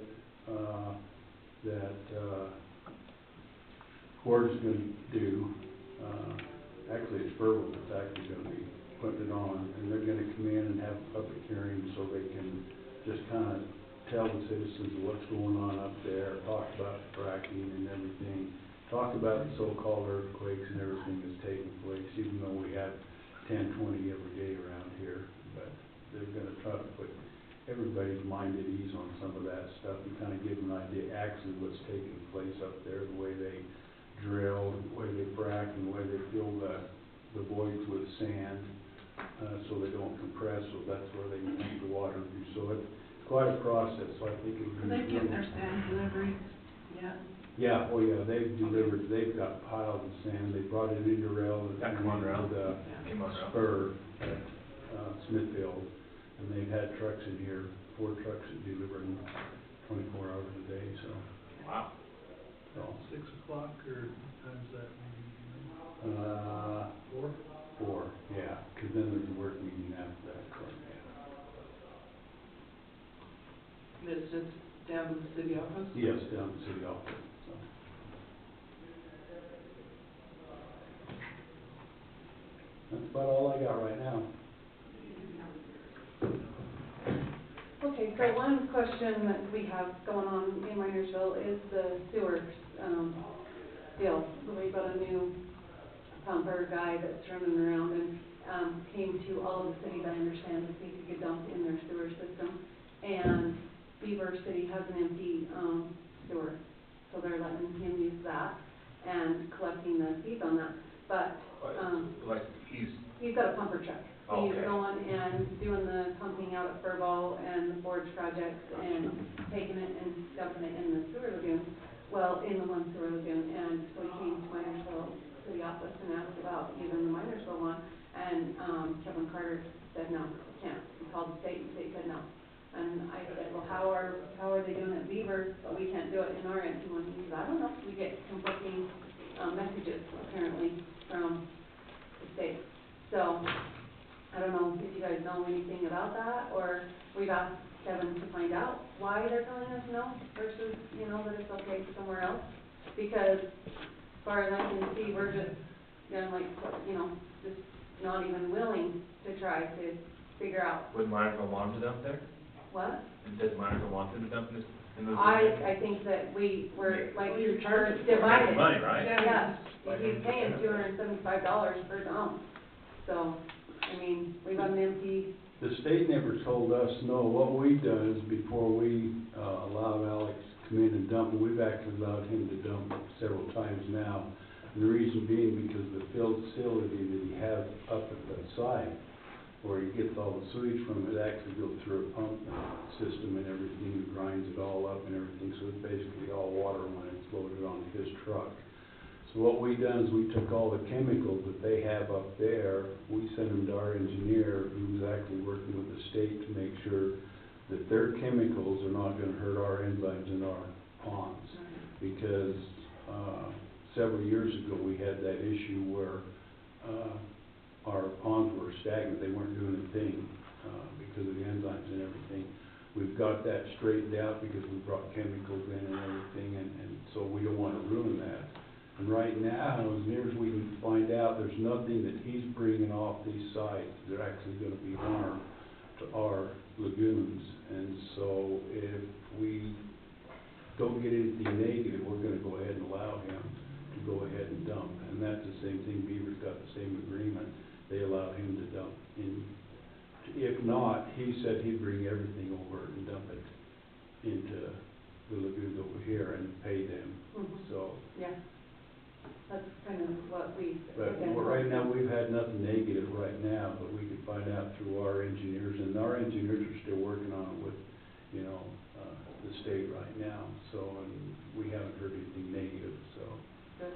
that, Ford's gonna do, actually it's Verbal that's actually gonna be putting it on, and they're gonna come in and have a public hearing so they can just kinda tell the citizens what's going on up there, talk about fracking and everything, talk about the so-called earthquakes and everything that's taking place, even though we have 10, 20 every day around here, but they're gonna try to put everybody's mind at ease on some of that stuff and kind of give them an idea actually what's taking place up there, the way they drill, the way they frack, and the way they fill the voids with sand, so they don't compress, so that's where they pump the water through. So it's quite a process, so I think it would be. Are they getting their sand delivery yet? Yeah, oh yeah, they've delivered, they've got piles of sand, they brought it into rail, That come on rail? the Came on rail? spur at, Smithfield, and they've had trucks in here, 4 trucks that deliver in 24 hours a day, so. Wow. So, 6 o'clock, or what time's that meeting, you know? 4? 4, yeah, because then there's a work meeting after that, so, yeah. It's just down in the city office? Yes, down at the city office, so. That's about all I got right now. Okay, so one question that we have going on in Minersville is the sewer, deal. We've got a new pumper guy that's running around and, came to all of the cities, I understand, to see if he could dump in their sewer system. And Beaver City has an empty, sewer, so they're letting him use that and collecting the fees on that. But, Like, he's got a pumper truck. Oh, He's okay. going and doing the pumping out at Furbo and the Forge projects and taking it and dumping it in the sewer lagoon, well, in the one sewer lagoon. And so he came to Minersville City office and asked about using the Minersville one, and, Kevin Carter said, no, we can't. He called the state, and the state said no. And I said, well, how are they doing it at Beaver, but we can't do it in our empty one? He said, I don't know, we get conflicting, messages apparently from the state. So, I don't know if you guys know anything about that, or we've asked Kevin to find out why they're telling us no versus, you know, that it's okay somewhere else. Because as far as I can see, we're just, like, you know, just not even willing to try to figure out Would Minersville want to dump there? what. And does Minersville want them to dump in this, in those? I think that we're, like, Well, you're we're charging divided. Money, right? Yeah, he's paying $275 per dump. So, I mean, we've got an empty, The state never told us no. What we've done is before we, allowed Alex to come in and dump, and we've actually allowed him to dump several times now. And the reason being because the facility that he has up at the site, where he gets all the sewage from, it actually goes through a pump system and everything, and grinds it all up and everything, so it's basically all water when it's loaded onto his truck. So what we done is we took all the chemicals that they have up there, we sent them to our engineer, who's actually working with the state to make sure that their chemicals are not gonna hurt our enzymes in our ponds. Because, several years ago, we had that issue where, our ponds were stagnant, they weren't doing a thing, because of the enzymes and everything. We've got that straightened out because we brought chemicals in and everything, and so we don't wanna ruin that. And right now, as near as we can find out, there's nothing that he's bringing off these sites that are actually gonna be harm to our lagoons. And so if we don't get anything negative, we're gonna go ahead and allow him to go ahead and dump. And that's the same thing, Beaver's got the same agreement, they allow him to dump in. If not, he said he'd bring everything over and dump it into the lagoons over here and pay them, Mhm. so. yeah. That's kind of what we. But again, right now, we've had nothing negative right now, but we could find out through our engineers, and our engineers are still working on it with, you know, the state right now, so, and we haven't heard anything negative, so. Good.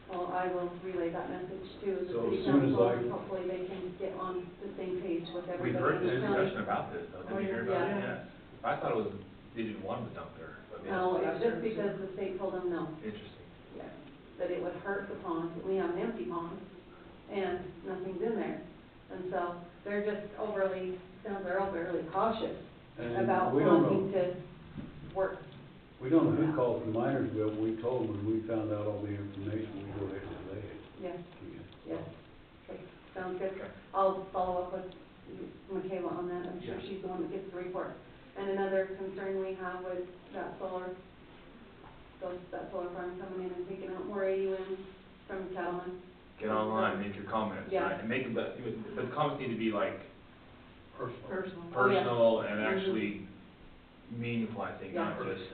Well, I will relay that message to the So city as soon as council, hopefully they can get on the same page with We've everybody heard in the county. discussion about this, though, did you hear about it? Yeah. I thought it was, they didn't want to dump there, but No, yeah, it's just because the state told them no, interesting. yeah, that it would hurt the pond. We have an empty pond, and nothing's in there. And so they're just overly cautious And about we don't wanting know, to work. we don't know who called from Minersville, we told them when we found out all the information, we go ahead and delay it. Yes, Yeah. yes. Okay, sounds good. I'll follow up with Michaela on that. I'm sure Yeah. she's the one that gets the report. And another concern we have was that that solar farm coming in and taking out more AUM from cattlemen. Get online, make your comments, Yeah. right, and make them, but the comments need to be like Personal. Oh, yeah. personal and actually meaningful, I think, not Yeah. just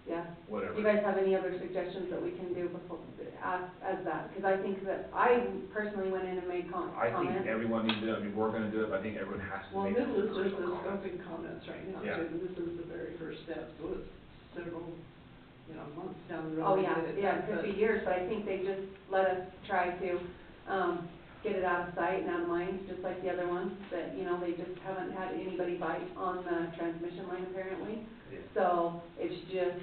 Yeah. whatever. Do you guys have any other suggestions that we can do before, as that? Because I think that I personally went in and made I think comments. everyone needs to do it, I mean, we're gonna do it, but I think everyone has to Well, make this some is just the personal comments. scoping comments right now, Yeah. too, and this is the very first step, so it's several, months down the road. Oh, to yeah, get it yeah, done, it could but- be years, but I think they just let us try to, get it out of sight and out of mind, just like the other ones, that, they just haven't had anybody bite on the transmission line apparently. Yeah. So it's just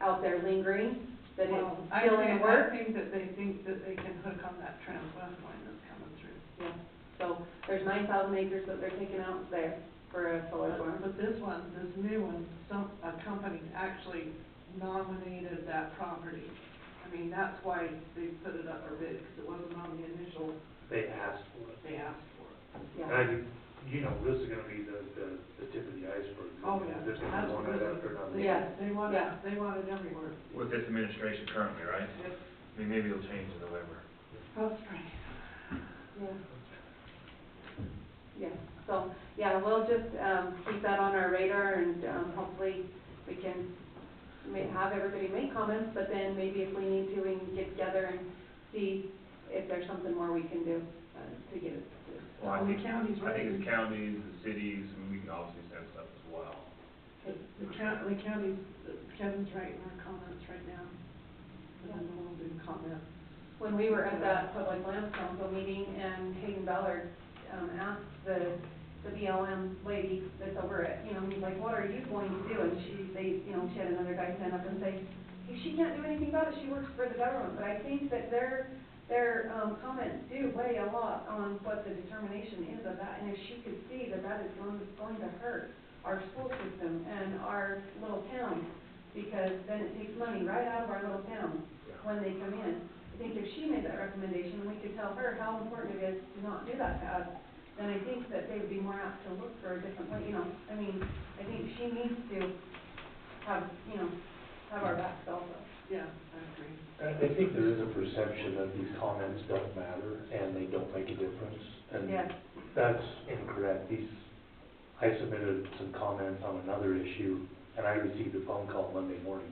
out there lingering, that Well, it's I still in think, the I works. think that they think that they can hook on that Trans-West line that's coming through. Yeah, so there's 9,000 acres that they're taking out there for a solar farm. But this one, this new one, a company actually nominated that property. I mean, that's why they put it up for bid, because it wasn't on the initial, They asked for it. they asked for it. Yeah, This is gonna be the tip of the iceberg. Oh, yeah. There's gonna be one right after another. Yeah. They want Yeah. it, they want it everywhere. With this administration currently, right? Yep. I mean, maybe it'll change in November. That's right. yeah. Yeah, so, yeah, we'll just, keep that on our radar and, hopefully we can have everybody make comments, but then maybe if we need to, we can get together and see if there's something more we can do, to get it. Well, I Well, the think, county's I think ready. it's counties, the cities, I mean, we can obviously send stuff as well. The county's, Kevin's writing our comments right now, and then we'll do comment. When we were at that Public Lands Council meeting and Hayden Ballard, asked the BLM lady that's over it, he's like, what are you going to do? And she had another guy stand up and say, hey, she can't do anything about it, she works for the government. But I think that their comments do weigh a lot on what the determination is of that. And if she could see that that is going to hurt our school system and our little towns, because then it takes money right out of our little towns when they come in. I think if she made that recommendation, and we could tell her how important it is to not do that to us, then I think that they would be more apt to look for a different way, I think she needs to have our backs also. Yeah, I agree. I think there is a perception that these comments don't matter and they don't make a difference, and Yes. that's incorrect. I submitted some comments on another issue, and I received a phone call Monday morning.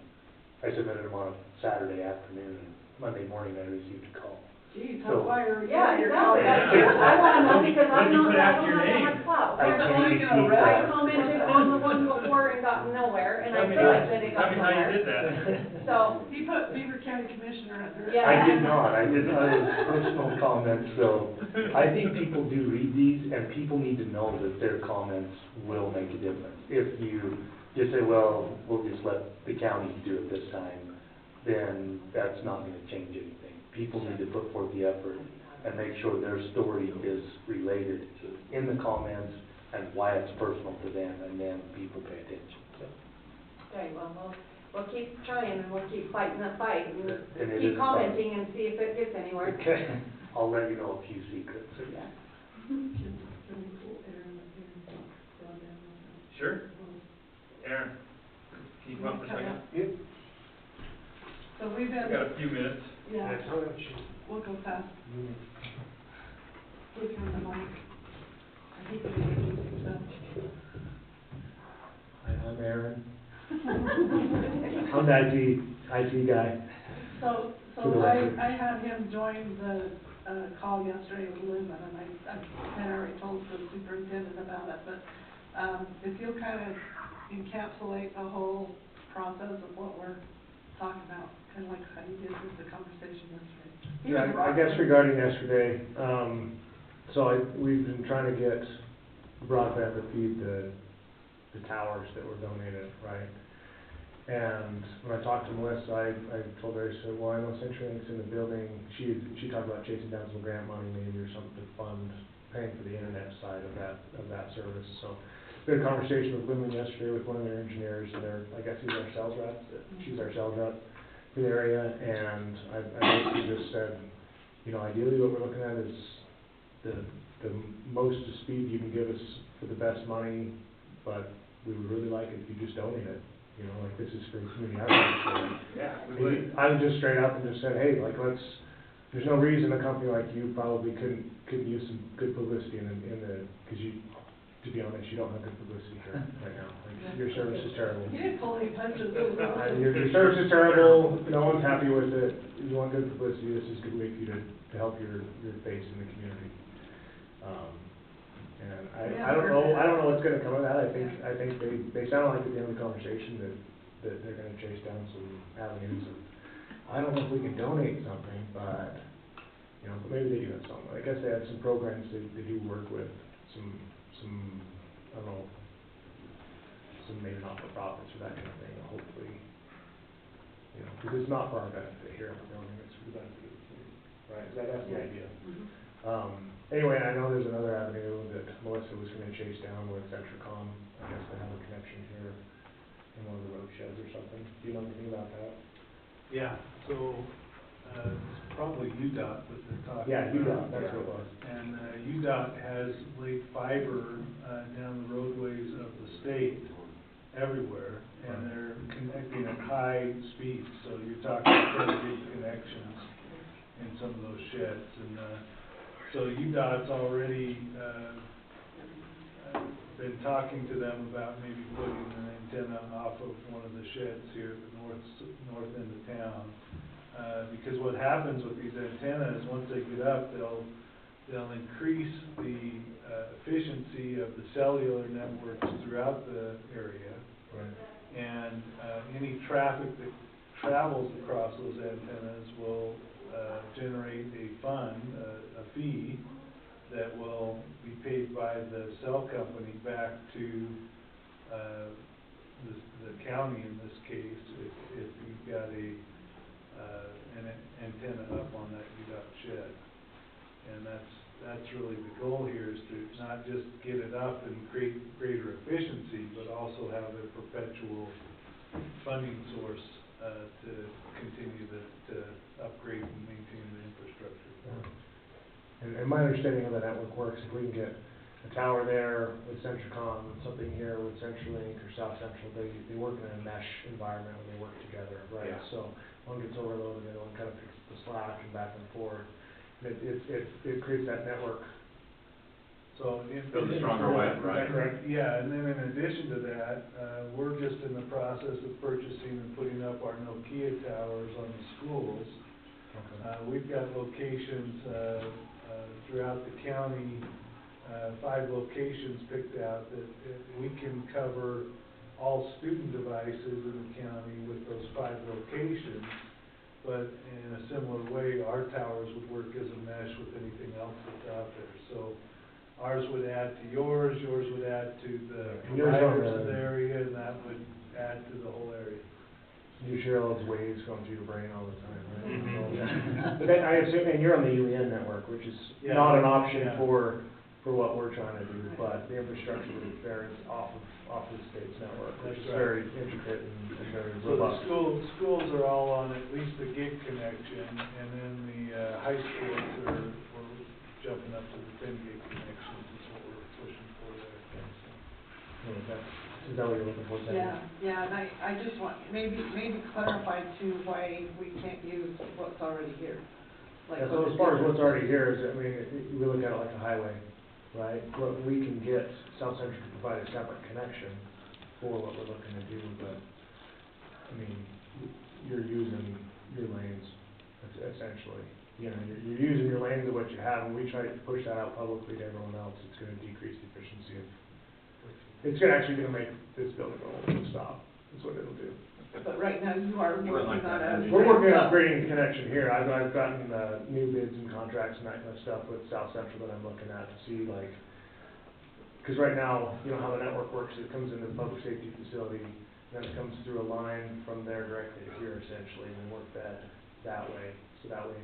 I submitted them on a Saturday afternoon, and Monday morning I received a call. Geez, So- how fire. Yeah, exactly, Yeah. I wanna know because Let I'm me not, put I out don't your have that name. much clout. I can't repeat I that. commented on the one before and got nowhere, and I Tell me feel how- like that it got Tell me how you nowhere. did that. So, He put Beaver County Commissioner under it. Yeah. I did not, I was personal comments, so I think people do read these, and people need to know that their comments will make a difference. If you just say, well, we'll just let the county do it this time, then that's not gonna change anything. People need to put forth the effort and make sure their story is related in the comments and why it's personal to them, and then people pay attention, so. okay, well, we'll keep trying and we'll keep fighting that fight And it and is keep a fight. commenting and see if it gets anywhere. Okay, I'll let you know a few secrets. Yeah. Can we pull Aaron up here and talk broadband? Sure. Aaron, can you come up for a second? Yep. So we've We been, got a few minutes. yeah, we'll go fast. Give him the mic. I hate to introduce himself. Hi, I'm Aaron. I'm the IT guy. So So I had him join the, call yesterday with Lyndon, and I had already told the superintendent about it, but, if you'll kind of encapsulate the whole process of what we're talking about, kind of like how you did with the conversation yesterday. He was Yeah, I guess regarding yesterday, we've been trying to get broadband to feed the towers that were donated, right? And when I talked to Melissa, I told her, I said, well, I know CenturyLink's in the building. She talked about chasing down some grant money maybe or something to fund paying for the internet side of that service. So we had a conversation with Lyndon yesterday with one of their engineers, and I guess he's our sales rep. She's our sales rep for the area, and I basically just said, you know, ideally what we're looking at is the most speed you can give us for the best money, but we would really like it if you just donate it. You know, like, this is for community outreach. Yeah, I was just straight up and just said, hey, like, there's no reason a company like you probably couldn't use some good publicity in the, because to be honest, you don't have good publicity here right now. Like, your service is terrible. You didn't pull any punches. Your service is terrible, no one's happy with it. You want good publicity, this is a good way for you to help your face in the community. And I don't know what's gonna come of that. I think they sound like at the end of the conversation that they're gonna chase down some avenues of, I don't know if we can donate something, but, you know, but maybe they do have something. I guess they have some programs they do work with, some, I don't know, some maybe not-for-profits or that kind of thing, hopefully. You know, because it's not for our benefit here in the building, it's for the benefit of the community, right? That's the idea. Anyway, I know there's another avenue that Melissa was gonna chase down with CenturyCom. I guess they have a connection here in one of the road sheds or something. Do you know anything about that? Yeah, so, it's probably UDOT that they're talking Yeah, about. UDOT, that's what it was. And, UDOT has laid fiber, down the roadways of the state everywhere, and they're connecting at high speeds, so you're talking 10 gig connections in some of those sheds, and, so UDOT's already, been talking to them about maybe putting an antenna off of one of the sheds here at the north end of town. Because what happens with these antennas, once they get up, they'll increase the, efficiency of the cellular networks throughout the area. Right. And, any traffic that travels across those antennas will generate a fee that will be paid by the cell company back to the county in this case, if you've got an antenna up on that UDOT shed. And that's really the goal here, is to not just get it up and create greater efficiency, but also have a perpetual funding source to continue to upgrade and maintain the infrastructure. Yeah. And my understanding of the network works, if we can get a tower there with CenturyCom and something here with CenturyLink or South Central, they work in a mesh environment when they work together, right? Yeah. So one gets overloaded, the other one kind of picks the slack and back and forth. It creates that network. So Build a stronger web, right? Is that correct? Yeah, and then in addition to that, we're just in the process of purchasing and putting up our Nokia towers on the schools. Okay. We've got locations, throughout the county, 5 locations picked out that we can cover all student devices in the county with those 5 locations. But in a similar way, our towers would work as a mesh with anything else that's out there. So ours would add to yours would add to the providers of the area, and that would add to the whole area. You hear all those waves going through your brain all the time, right? Mhm. But I assume, and you're on the UEN network, which is Yeah. not an option Yeah. for what we're trying to do, but the infrastructure there is off of the state's network, which is That's right. very intricate and very So the robust. schools are all on at least a gig connection, and then the, high schools we're jumping up to the 10 gig connections is what we're pushing for there. Is that what you're looking for, Sandy? Yeah, and I just want, maybe clarify too why we can't use what's already here. Like Yeah, what so the as far as what's difference already here is, I mean, we look at it like a highway, right? What we can get, South Central to provide a separate connection for what we're looking to do, but, I mean, you're using your lanes, that's essentially. You know, you're using your lanes of what you have, and we try to push that out publicly to everyone else. It's gonna decrease the efficiency of, it's actually gonna make this building go stop, that's what it'll do. But right now, you are working on a. We're working on upgrading the connection here. I've gotten, new bids and contracts and that kind of stuff with South Central that I'm looking at to see like, cause right now, you know how the network works, it comes into the public safety facility, then it comes through a line from there directly to here essentially, and work that way. So that way,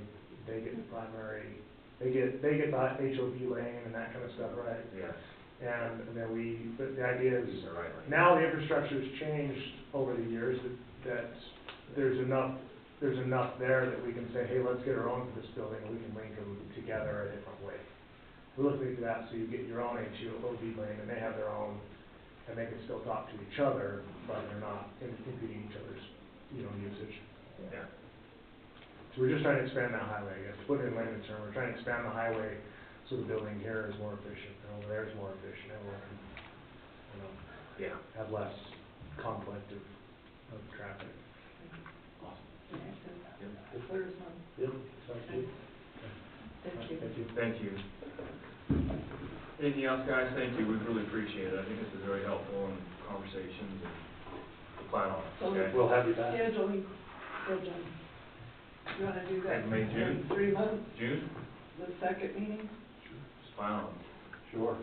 they get the primary, they get the HOV lane and that kind of stuff, right? Yeah. And then but the idea is, These are right lanes. now the infrastructure's changed over the years, that there's enough there that we can say, hey, let's get our own for this building, and we can link them together a different way. We're looking into that, so you get your own HOV lane, and they have their own, and they can still talk to each other, but they're not impeding each other's, usage. Yeah. So we're just trying to expand that highway, I guess, to put it in layman's term, we're trying to expand the highway so the building here is more efficient, and over there is more efficient, and we'll, Yeah. have less conflict of traffic. Clear as mud. Yep, sounds good. Thank you. Thank you. Thank you. Anything else, guys? Thank you, we really appreciate it. I think this is very helpful in conversations and we'll plan on it, So okay? We'll have you back. Scheduling. You wanna do that? May, June? in 3 months, June? the second meeting? Just plan on it. Sure.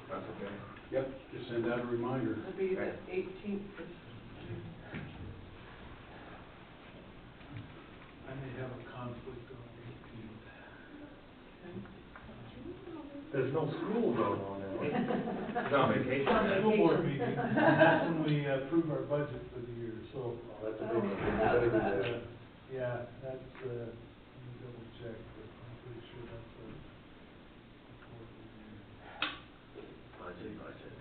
That's okay. Yep, just send out a reminder. It'll be the 18th of June. I may have a conflict on the 18th. There's no school going on now. It's on vacation. School board meeting, that's when we approve our budget for the year, so. That's a big one. Oh, Better do that's that. Yeah, that's, let me double check, but I'm pretty sure that's a quarterly year. Budget.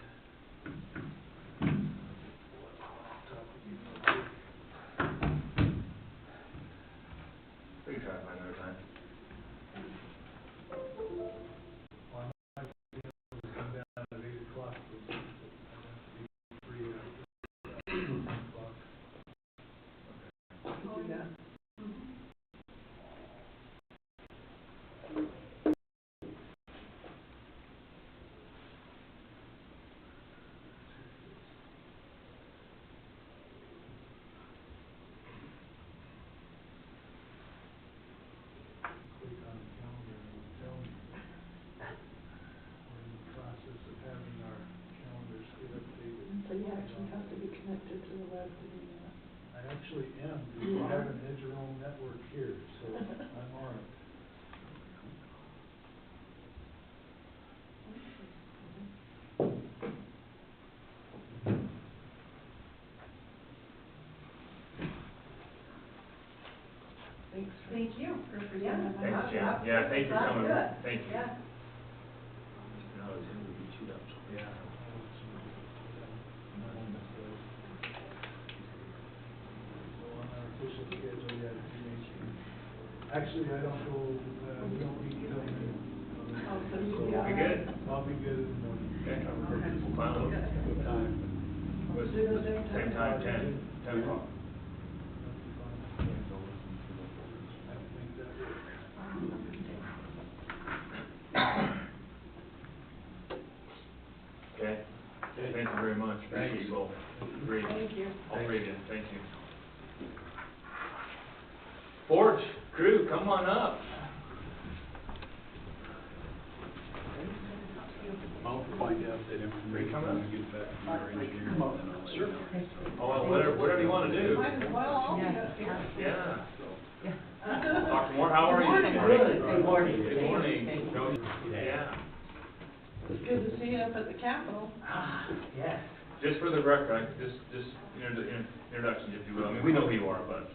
We can try to find another time. Well, I might be able to come down at 8 o'clock, but I'd have to be free after 8 o'clock. Do that. Click on calendar and it'll tell me. We're in the process of having our calendars get updated. So you actually have to be connected to the web to do that. I actually am, because we have an edge-your-own network here, so I'm on it. Thanks. Thank you. For Yeah. presenting. Thanks, Jen. Yeah, thank you for Glad to coming. do it. Thank you. Yeah. Yeah. So on our official schedule, yeah, actually, I don't go, we don't meet till noon. Oh, so you'll be We all good? right? I'll be good in the morning. Okay. We'll plan on it. Good time. Was Do the same same time? time, 10 o'clock. I think that works. Okay? Thank you very much. Appreciate you both. Great. Thank you. All three of you, thank you. Forge, crew, come on up. I'll find out that information when we get back from our engineer. Sure. Oh, well, whatever you wanna do. Might as well. Yeah. Dr. Moore, how are you? Good morning. Good morning. Yeah. It's good to see you up at the Capitol. Yes. Just for the record, just introduction, if you will. I mean, we know who you are, but.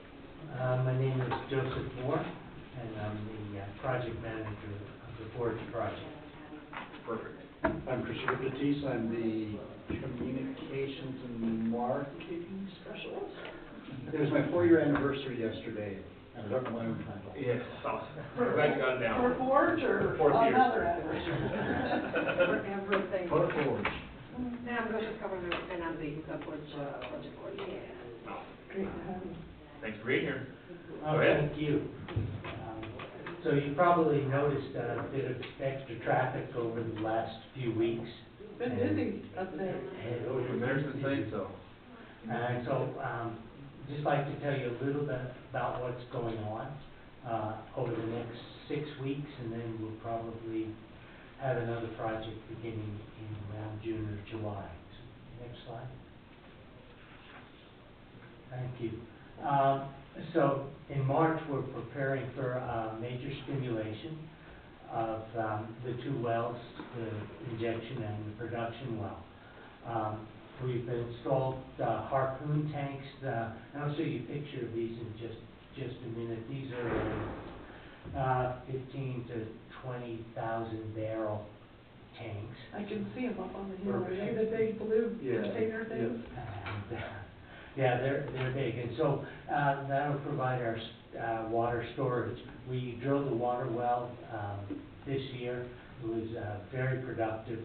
My name is Joseph Moore, and I'm the project manager of the Forge project. Perfect. I'm Christopher Batiste, I'm the communications and marketing specialist. It was my 4-year anniversary yesterday, and I don't know my own title. Yes, awesome. I'm glad you got it down. For Forge or Fourth year. another anniversary? For everything. For Forge. And I'm going to cover and I'm the Forge project coordinator. Great to have you. Thanks for being here. Oh, thank you. So you probably noticed a bit of extra traffic over the last few weeks. Been busy up there. And Nurses say so. And so, just like to tell you a little bit about what's going on, over the next 6 weeks, and then we'll probably have another project beginning in around June or July. Next slide. Thank you. So in March, we're preparing for a major stimulation of the 2 wells, the injection and the production well. We've installed harpoon tanks, and I'll show you a picture of these in just a minute. These are 15 to 20,000 barrel tanks. I can see them up on the hill, are they the big blue container things? And, yeah, they're big, and so that'll provide our water storage. We drilled a water well this year. It was very productive,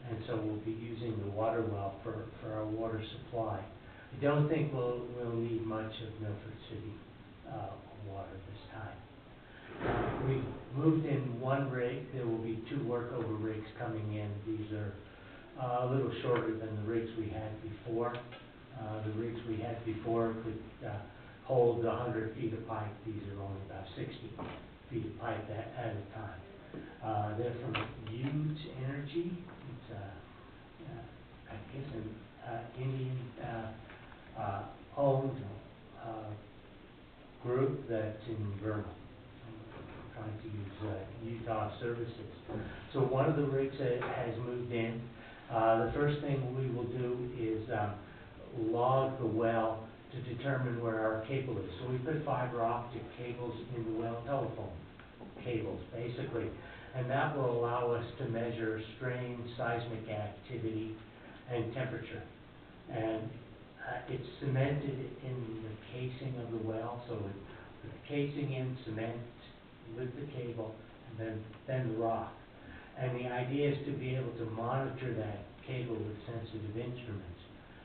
and so we'll be using the water well for our water supply. I don't think we'll need much of Milford City water this time. We've moved in 1 rig. There will be 2 workover rigs coming in. These are a little shorter than the rigs we had before. The rigs we had before could hold 100 feet of pipe. These are only about 60 feet of pipe at a time. They're from Huge Energy. It's, I guess, an Indian owned group that's in Vermont, trying to use Utah services. So one of the rigs has moved in. The first thing we will do is log the well to determine where our cable is. So we put fiber optic cables in the well, telephone cables, basically. And that will allow us to measure strain, seismic activity, and temperature. And it's cemented in the casing of the well, so with the casing in cement with the cable, and then the rock. And the idea is to be able to monitor that cable with sensitive instruments.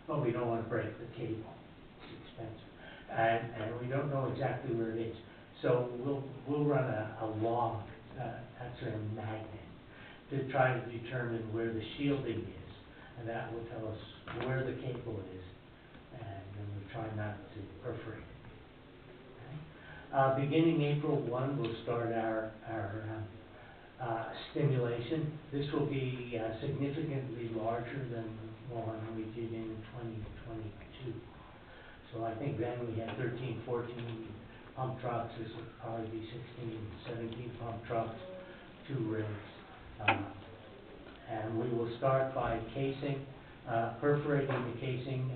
But we don't want to break the cable. It's expensive. And we don't know exactly where it is. So we'll run a log, actually a magnet, to try to determine where the shielding is. And that will tell us where the cable is. And then we'll try not to perforate it. Okay? Beginning April 1, we'll start our stimulation. This will be significantly larger than the one we did in 2022. So I think then we had 13, 14 pump trucks. This will probably be 16, 17 pump trucks, 2 rigs. And we will start by casing, perforating the casing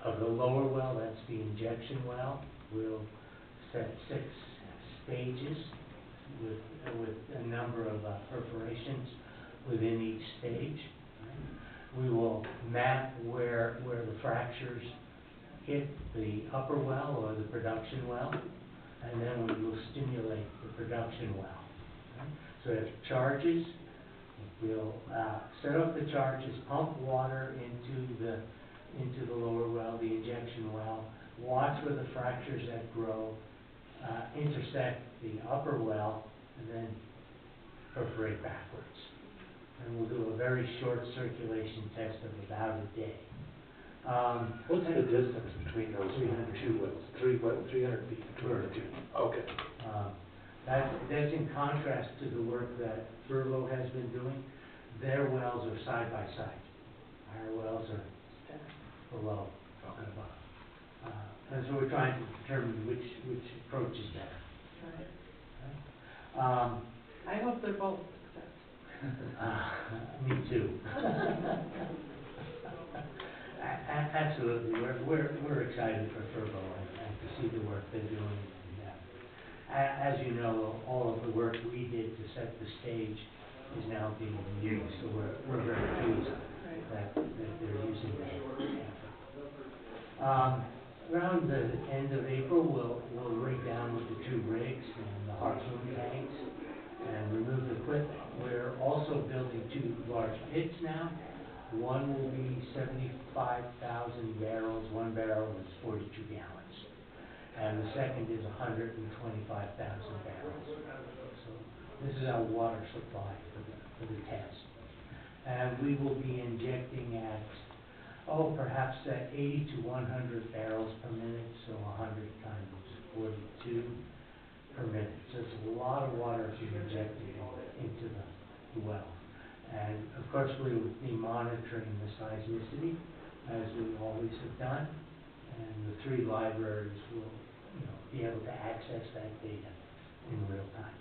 of the lower well. That's the injection well. We'll set 6 stages with a number of perforations within each stage. Right? We will map where the fractures hit the upper well or the production well, and then we will stimulate the production well. Right? So if charges, we'll set up the charges, pump water into the lower well, the injection well, watch where the fractures that grow, intersect the upper well, and then perforate backwards. And we'll do a very short circulation test of about a day. What's the distance between those 2 wells? 300 feet between the 2? Okay. That's in contrast to the work that Vervo has been doing. Their wells are side by side. Our wells are below and above. And so we're trying to determine which approach is better. Right. I hope they're both successful. Me too. Absolutely, we're excited for Vervo and to see the work they're doing. And, as you know, all of the work we did to set the stage is now being used, so we're very pleased that they're using that. Around the end of April, we'll rig down with the 2 rigs and the harpoon tanks and remove the equipment. We're also building 2 large pits now. One will be 75,000 barrels. 1 barrel is 42 gallons. and the second is 125,000 barrels. So this is our water supply for the test. And we will be injecting at, perhaps at 80 to 100 barrels per minute, so 100 times 42 per minute. So it's a lot of water being injected into the well. And of course, we will be monitoring the seismicity, as we always have done. And the 3 libraries will, be able to access that data in real time.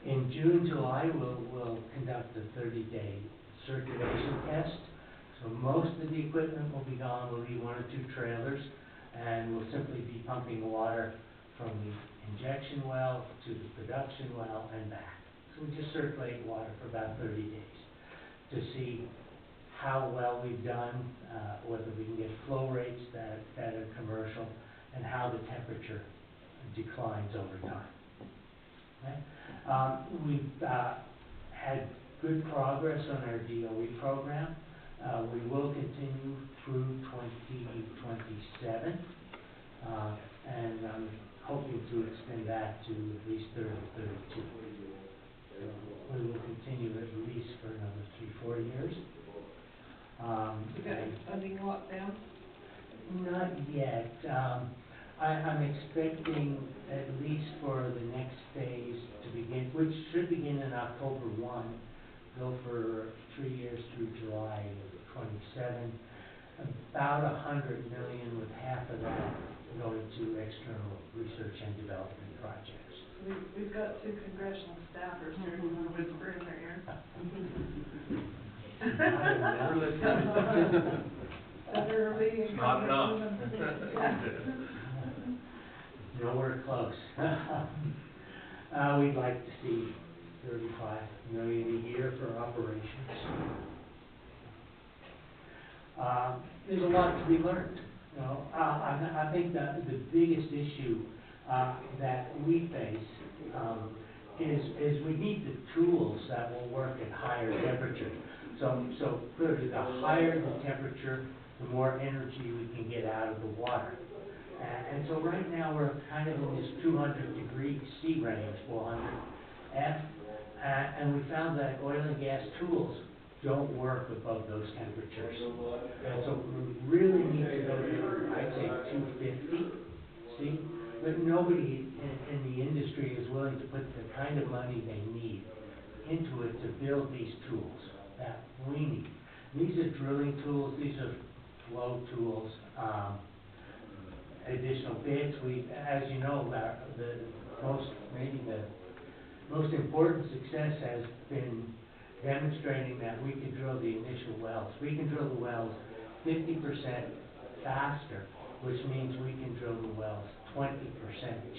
In June, July, we'll conduct a 30-day circulation test. So most of the equipment will be gone, will be 1 or 2 trailers, and we'll simply be pumping water from the injection well to the production well and back. So we just circulate water for about 30 days to see how well we've done, whether we can get flow rates that are commercial, and how the temperature declines over time. Okay? We've had good progress on our DOE program. We will continue through 2027, and I'm hoping to extend that to at least 32. We will continue at least for another 3-4 years. You got any funding locked down? Not yet. I'm expecting, at least for the next phase to begin, which should begin in October 1, go for 3 years through July of 27, about $100 million, with half of that going to external research and development projects. We've got 2 congressional staffers here who want to whisper in their ear. Better meeting. Not enough. Nowhere close. We'd like to see $35 million a year for operations. There's a lot to be learned. I think that the biggest issue that we face is we need the tools that will work at higher temperature. So clearly, the higher the temperature, the more energy we can get out of the water. And so right now, we're kind of in this 200-degree C range, 400 F, and we found that oil and gas tools don't work above those temperatures. And so we really need to go to, I'd say, 250 C, but nobody in the industry is willing to put the kind of money they need into it to build these tools that we need. These are drilling tools, these are flow tools, additional bits. As you know, maybe the most important success has been demonstrating that we can drill the initial wells. We can drill the wells 50% faster, which means we can drill the wells 20%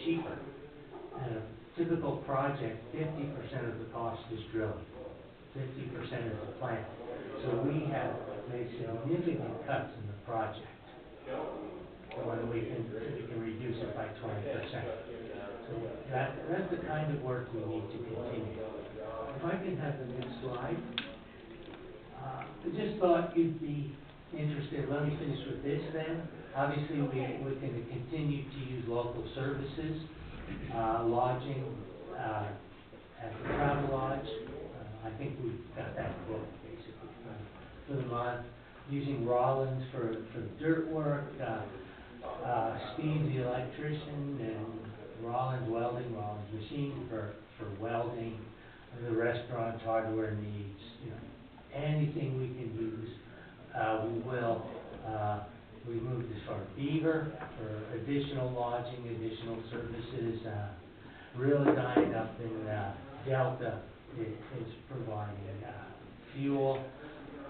cheaper. And a typical project, 50% of the cost is drilling, 50% is the plant. So we have made significant cuts in the project. When we can reduce it by 20%. So that's the kind of work we need to continue. If I can have the next slide. I just thought you'd be interested. Let me finish with this then. Obviously, we're going to continue to use local services, lodging at the travel lodge. I think we've got that booked basically for the month. Using Rollins for dirt work. Steve, the electrician, and Rollins Welding, Rollins Machine for welding, and the restaurant's hardware needs, anything we can use, we will. We moved as far as Beaver for additional lodging, additional services. Really dying up in Delta is providing fuel.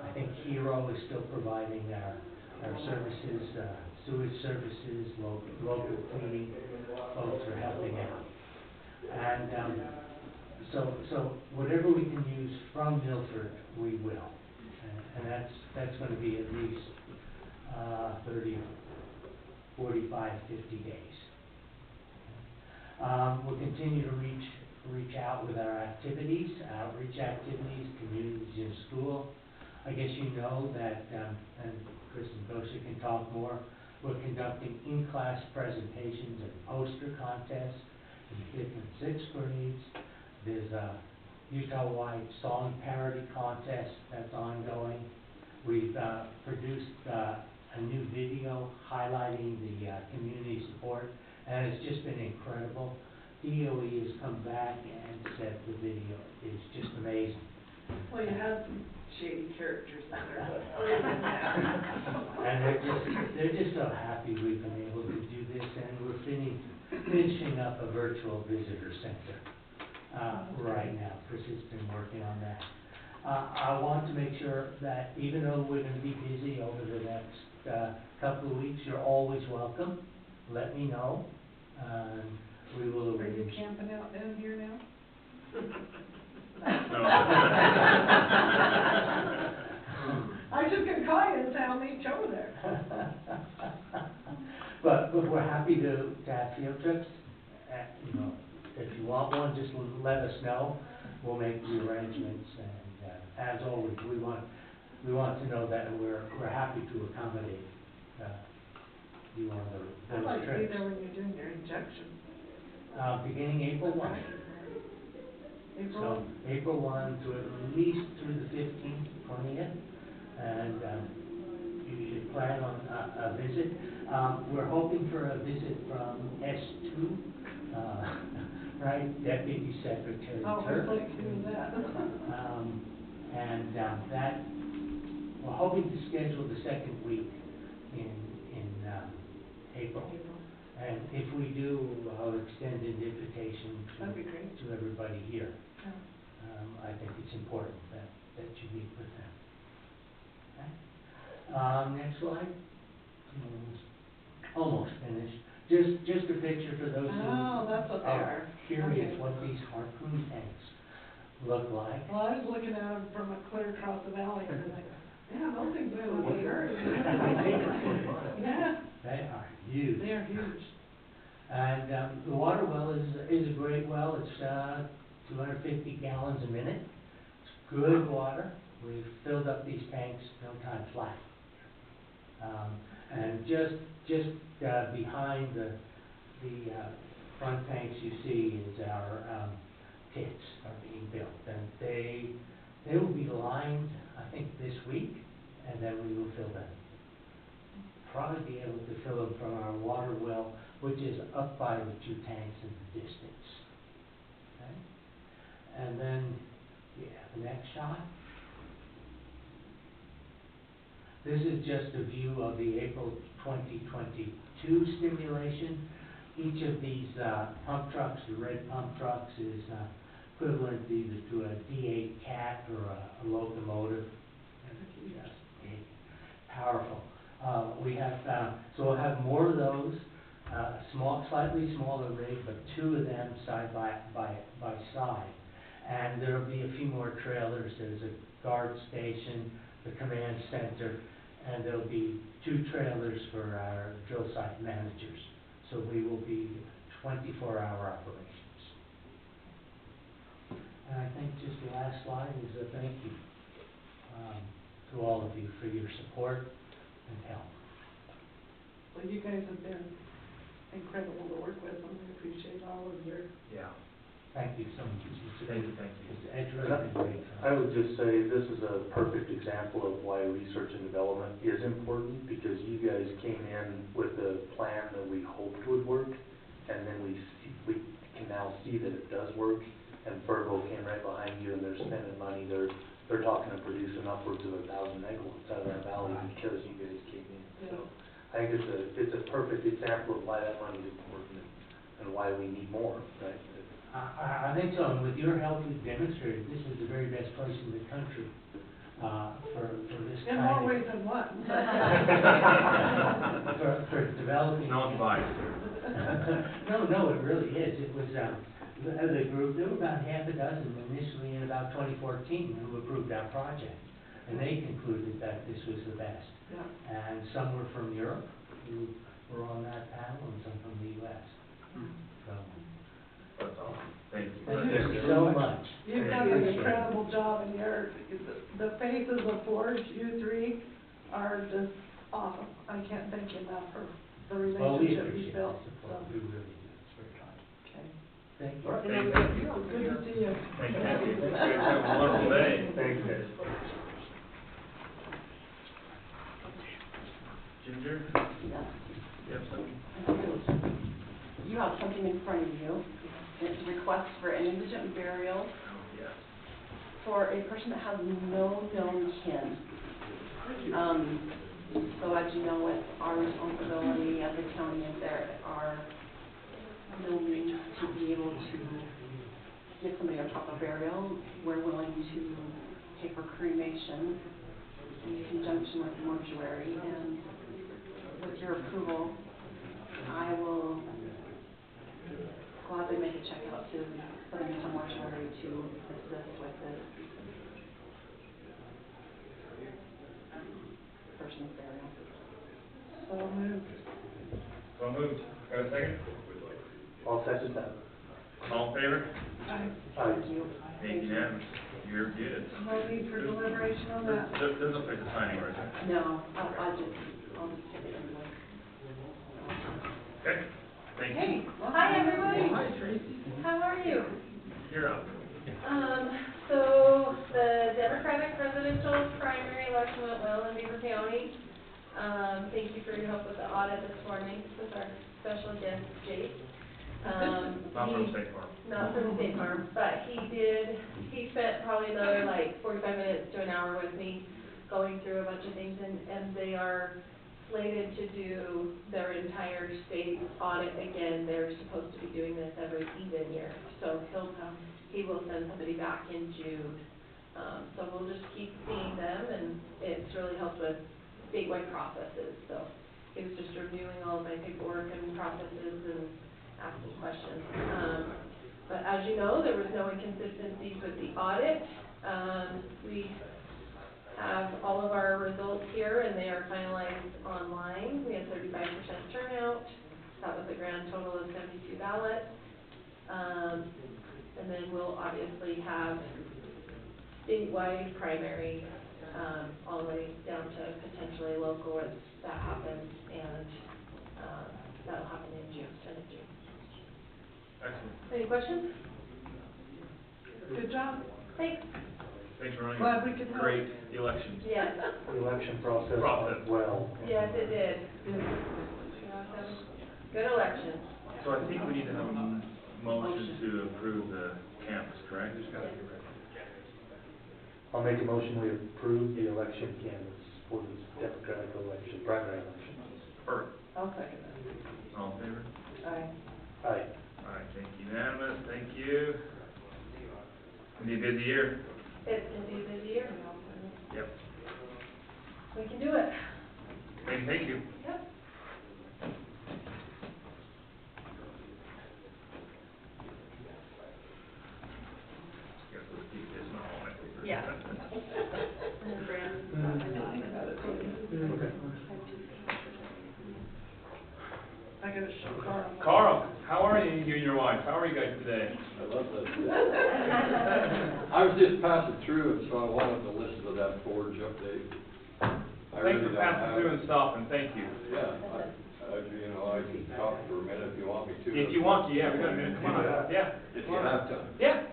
I think Hero is still providing our services, sewage services, local cleaning folks are helping out. And so whatever we can use from Milford, we will. And that's going to be at least 30, 45, 50 days. We'll continue to reach out with our activities, outreach activities, communities in school. I guess you know that, and Kristen Gosha can talk more, We're conducting in-class presentations and poster contests in 5th and 6th grades. There's a Utah-wide song parody contest that's ongoing. We've produced a new video highlighting the community support, and it's just been incredible. DOE has come back and said the video is just amazing. Well, you had some shady characters in there, but other than that. And they're just so happy we've been able to do this, and we're finishing up a virtual visitor center right now. Chris has been working on that. I want to make sure that even though we're gonna be busy over the next couple of weeks, you're always welcome. Let me know, and we will Are you arrange. camping out down here now? I was just gonna call you and say I'll meet you over there. But we're happy to have field trips. You know, if you want one, just let us know. We'll make the arrangements, and as always, we want to know that we're happy to accommodate you on I'd those like to be trips. there when you're doing your injection. Beginning April 1. April? So, April 1 to at least through the 15th, 20th, and you should plan on a visit. We're hoping for a visit from S2, right, Deputy Secretary Oh, Turk. I'd like to do that. And that, we're hoping to schedule the second week in April. And if we do, I'll extend an invitation That'd be great. to everybody here. Yeah. I think it's important that you meet with them. Okay? Next slide. Almost finished. Just a picture for those who Oh, that's what they are. curious Okay. what these harpoon tanks look like. Well, I was looking at them from clear across the valley, and I'm like, yeah, those things are bigger. Yeah, They are huge. they are huge. And the water well is a great well. It's 250 gallons a minute. It's good water. We've filled up these tanks no time flat. And just behind the front tanks you see is our pits are being built. And they will be lined, I think, this week, and then we will fill them. Probably be able to fill them from our water well, which is up by the two tanks in the distance. Okay? And then, the next shot. This is just a view of the April 2022 stimulation. Each of these pump trucks, the red pump trucks, is equivalent either to a D8 cat or a locomotive. And it's just big, powerful. We have so we'll have more of those, slightly smaller rig, but two of them side by side. And there'll be a few more trailers. There's a guard station, the command center, and there'll be two trailers for our drill site managers. So we will be 24-hour operations. And I think just the last slide is a thank you to all of you for your support and help. Well, you guys have been incredible to work with, and we appreciate all of your. Yeah. Thank you so much. Thank you. It's really been great. I would just say this is a perfect example of why research and development is important, because you guys came in with a plan that we hoped would work, and then we can now see that it does work, and Fervo came right behind you, and they're spending money, they're talking to producing upwards of 1,000 megawatts out of our valley because you guys came in. So I think it's a perfect example of why that money is important and why we need more, right? I think so, and with your help, we've demonstrated this is the very best place in the country for this In kind more of. ways than one. For developing. No advice. No, it really is. It was, the group, there were about half a dozen initially in about 2014 who approved our project. And they concluded that this was the best. Yeah. And some were from Europe who were on that panel, and some from the US. So, That's awesome. Thank you. Thank you so much. You've done an incredible job, and the faces of Forge, you three, are just awesome. I can't thank you enough for the Well, we relationship appreciate he's the built, so. support, we really do, it's very kind. Okay. Thank you. Thank you. Good to see you. Thank you. You guys have a wonderful day. Thanks, guys. Ginger, Yes. you have something? You have something in front of you. It's a request for an indigent burial Oh, yes. for a person that has no known kin. So as you know, it's our responsibility as a county if there are no means to be able to give somebody a proper burial. We're willing to pay for cremation in conjunction with mortuary, and with your approval, I will gladly make a check out to Southern Mortuary to assist with this person's burial. So moved. So moved. Got a second? I'll second that. All in favor? Aye. Thank you. Thank you, ma'am. You're good. No need for deliberation on that. There's no place to sign anywhere, is there? No, I'll just take it anyway. Okay, thank you. Hey, hi, everybody. Hi, Tracy. How are you? You're up. So the Democratic presidential primary election went well in Beaver County. Thank you for your help with the audit this morning with our special guest, Jake. Not from State Farm. Not from State Farm, but he spent probably another like 45 minutes to an hour with me going through a bunch of things, and they are slated to do their entire state audit again. They're supposed to be doing this every even year. So he will send somebody back in June. So we'll just keep seeing them, and it's really helped with statewide processes. So he was just reviewing all of my paperwork and processes and asking questions. But as you know, there was no inconsistencies with the audit. We have all of our results here, and they are finalized online. We had 35% turnout. That was a grand total of 72 ballots. And then we'll obviously have statewide primary, all the way down to potentially local if that happens, and that'll happen in June, 10th of June. Excellent. Any questions? Good job. Thanks. Thanks for running Glad we a could help. great election. Yes. The election process went well. Yes, it did. Good election. So I think we need to have a motion to approve the camps, correct? I'll make a motion, we approve the election canvas for this Democratic election, primary election. Perfect. I'll second that. All in favor? Aye. Aye. All right, thank you, unanimous, thank you. Gonna be a busy year. It's gonna be a busy year. Yep. We can do it. Thank you. Yep. Guess we'll keep this on all my papers. Yeah. And Brandon. Okay. I gotta show Carl. Carl, how are you and your wife? How are you guys today? I love that. I was just passing through, and so I wanted to listen to that Forge update. Thanks for passing through and stopping, thank you. Yeah, I can talk for a minute if you want me to. If you want to, yeah, we got a minute, come on, yeah. If you have time. Yeah.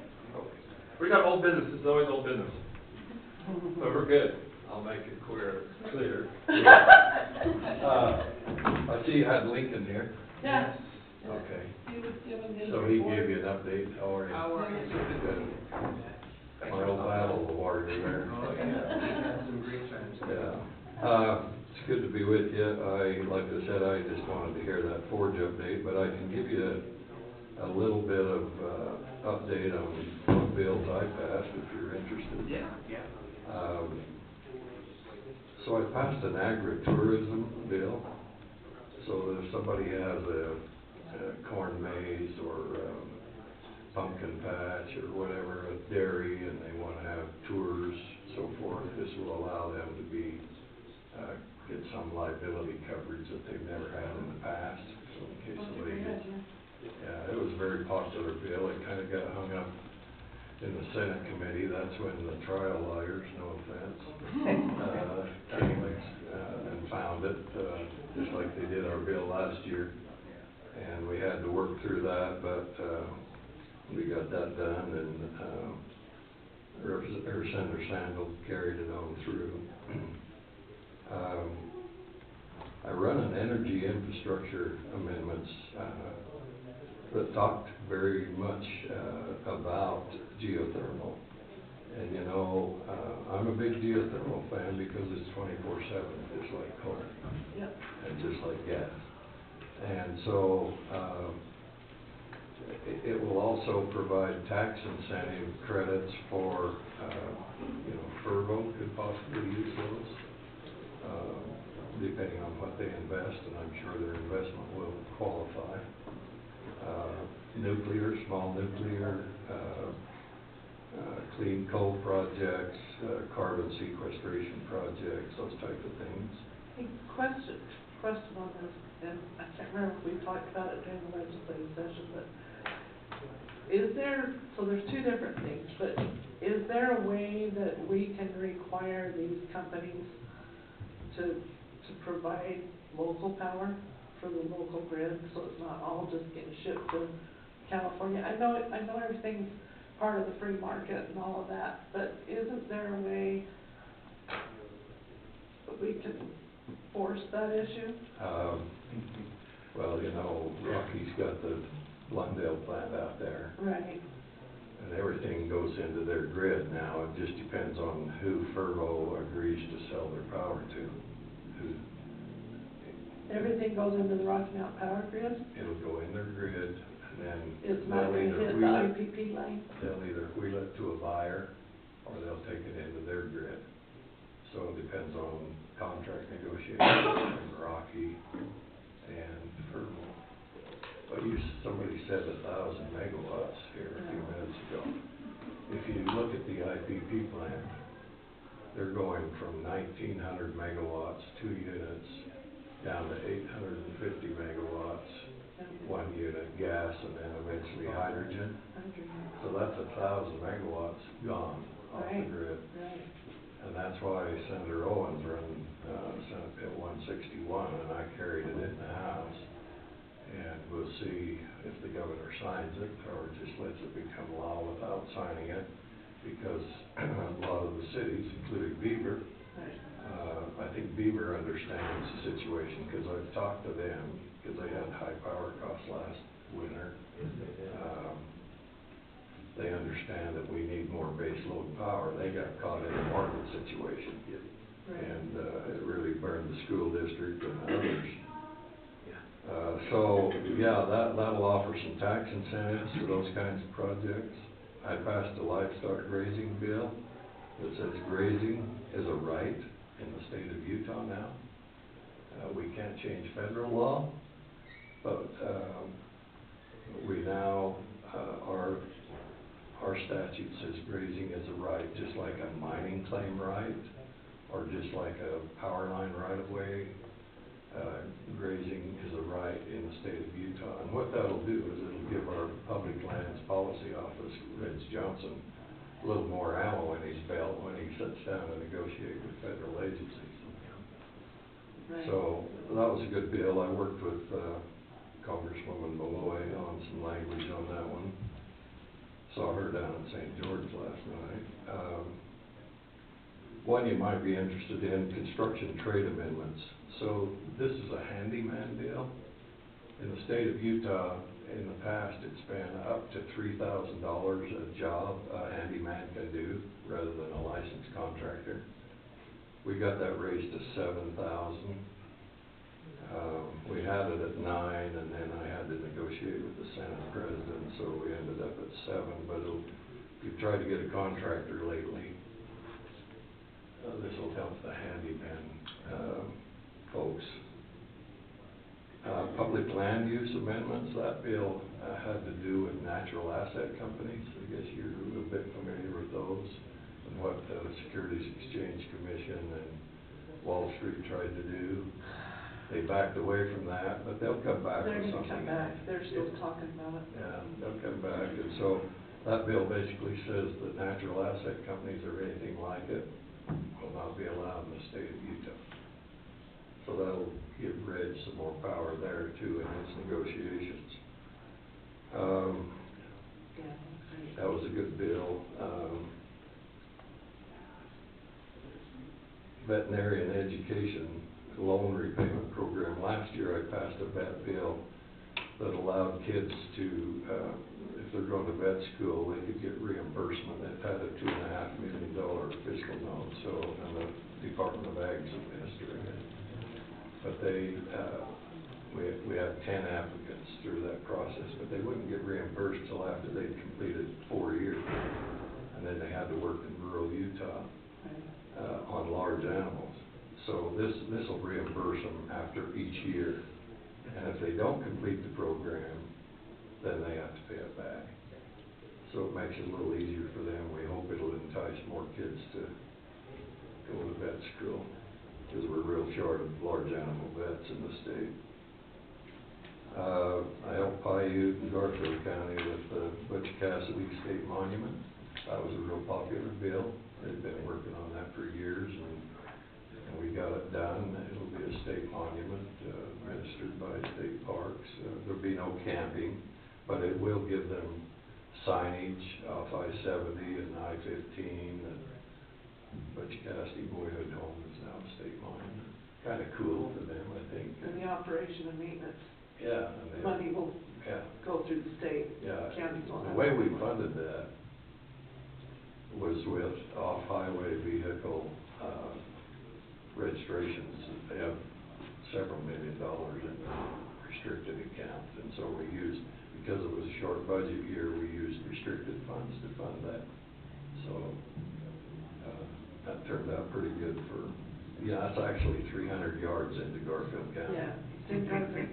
We got old business, this is always old business. So we're good. I'll make it clear. I see you had Lincoln here. Yeah. Okay. He was given his So he report. gave you an update, how are you? How are you? Good. My old battle warrior there. Oh, yeah, had some great times. Yeah. It's good to be with you. Like I said, I just wanted to hear that Forge update, but I can give you a little bit of, update on what bills I passed, if you're interested. Yeah. So I passed an agritourism bill, so that if somebody has a corn maze or pumpkin patch or whatever, a dairy, and they want to have tours, so forth, this will allow them to be, get some liability coverage that they've never had in the past, so in case somebody gets. Yeah, it was a very popular bill. It kind of got hung up in the Senate committee. That's when the trial lawyers, no offense, came and found it, just like they did our bill last year. And we had to work through that, but, we got that done, and, Senator Sandel carried it on through. I run an energy infrastructure amendments, that talked very much, about geothermal. And you know, I'm a big geothermal fan because it's 24/7, just like coal. Yep. And just like gas. And so, it will also provide tax incentive credits for, you know, Furbo could possibly use those, depending on what they invest, and I'm sure their investment will qualify. Nuclear, small nuclear, clean coal projects, carbon sequestration projects, those types of things. Hey, question on this, and I can't remember if we talked about it during the legislative session, but is there, so there's two different things, but is there a way that we can require these companies to provide local power for the local grid, so it's not all just getting shipped to California? I know everything's part of the free market and all of that, but isn't there a way that we can force that issue? Well, you know, Rocky's got the Glendale plant out there. Right. And everything goes into their grid now. It just depends on who Furbo agrees to sell their power to. Everything goes into the Rocky Mountain Power Grid? It'll go in their grid, and then It's not they'll gonna either hit the wheel it, IPP line? they'll either wheel it to a buyer, or they'll take it into their grid. So it depends on contract negotiations between Rocky and Furbo. But somebody said 1,000 megawatts here a few minutes ago. If you look at the IPP plant, they're going from 1,900 megawatts, 2 units, down to 850 megawatts, 1 unit gas, and then eventually hydrogen. So that's 1,000 megawatts gone off the grid. Right. And that's why Senator Owens run Senate Bill 161, and I carried it in the House. And we'll see if the governor signs it or just lets it become law without signing it, because a lot of the cities, including Beaver, I think Beaver understands the situation, because I've talked to them, because they had high power costs last winter. They understand that we need more base load power. They got caught in a market situation, and it really burned the school district and others. So, yeah, that'll offer some tax incentives to those kinds of projects. I passed a livestock grazing bill that says grazing is a right in the state of Utah now. We can't change federal law, but we now, our statute says grazing is a right, just like a mining claim right, or just like a power line right-of-way. Grazing is a right in the state of Utah. And what that'll do is it'll give our Public Lands Policy Office, Vince Johnson, a little more ammo in his belt when he sits down and negotiates with federal agencies. Right. So that was a good bill. I worked with Congresswoman Malloy on some language on that one. Saw her down in St. George last night. One you might be interested in, construction trade amendments. So this is a handyman deal. In the state of Utah, in the past, it's been up to $3,000 a job a handyman can do, rather than a licensed contractor. We got that raised to $7,000. We had it at 9, and then I had to negotiate with the Senate president, so we ended up at 7. But if you've tried to get a contractor lately, this will help the handyman folks. Public land use amendments, that bill had to do with natural asset companies. I guess you're a bit familiar with those, and what the Securities Exchange Commission and Wall Street tried to do. They backed away from that, but they'll come back with something. They're gonna come back, they're still talking about it. Yeah, they'll come back, and so that bill basically says that natural asset companies or anything like it will not be allowed in the state of Utah. So that'll give Reg some more power there too in its negotiations. Yeah, that's great. That was a good bill. Veterinarian education loan repayment program. Last year I passed a vet bill that allowed kids to, if they're going to vet school, they could get reimbursement. It had a $2.5 million fiscal note, so, and the Department of Ag's administering it. But they, we had 10 applicants through that process, but they wouldn't get reimbursed till after they'd completed 4 years. And then they had to work in rural Utah, on large animals. So this will reimburse them after each year. And if they don't complete the program, then they have to pay it back. So it makes it a little easier for them. We hope it'll entice more kids to go to vet school, because we're real short of large animal vets in the state. I helped Paiute and Garfield County with the Butch Cassidy State Monument. That was a real popular bill. They've been working on that for years, and we got it done. It'll be a state monument, administered by state parks. There'll be no camping, but it will give them signage off I-70 and I-15. And Butch Cassidy Boyhood Home is now a state monument. Kind of cool for them, I think. And the operation and maintenance. Yeah. And money will go through the state. Yeah. Counties will have. The way we funded that was with off-highway vehicle registrations. They have several $1 million in restricted accounts, and so we used, because it was a short budget year, we used restricted funds to fund that. So that turned out pretty good for, that's actually 300 yards into Garfield County. Yeah, it's in Garfield.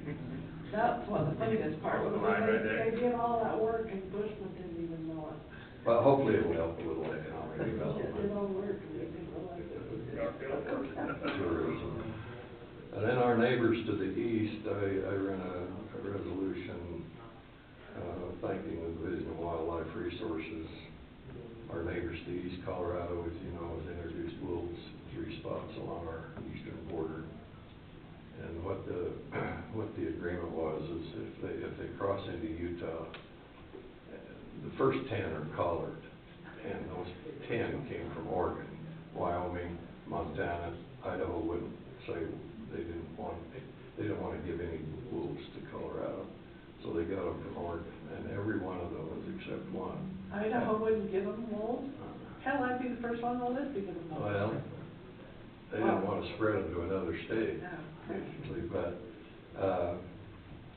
That's what the funniest part was, Line right there. they did all that work and Bushman didn't even know it. Well, hopefully it will help a little economic They just did development. all the work and they didn't realize it was. Tourism. And then our neighbors to the east, I ran a resolution thanking the Division of Wildlife Resources. Our neighbors to East Colorado, as you know, has introduced wolves 3 spots along our eastern border. And what the agreement was is if they cross into Utah, the first 10 are collared, and those 10 came from Oregon, Wyoming, Montana, Idaho wouldn't say they didn't want to give any wolves to Colorado, so they got them from Oregon, and every one of those except one. Idaho wouldn't give them wolves? Hell, I'd be the first one on the list to give them wolves. Well, they didn't want to spread them to another state, Yeah. usually, but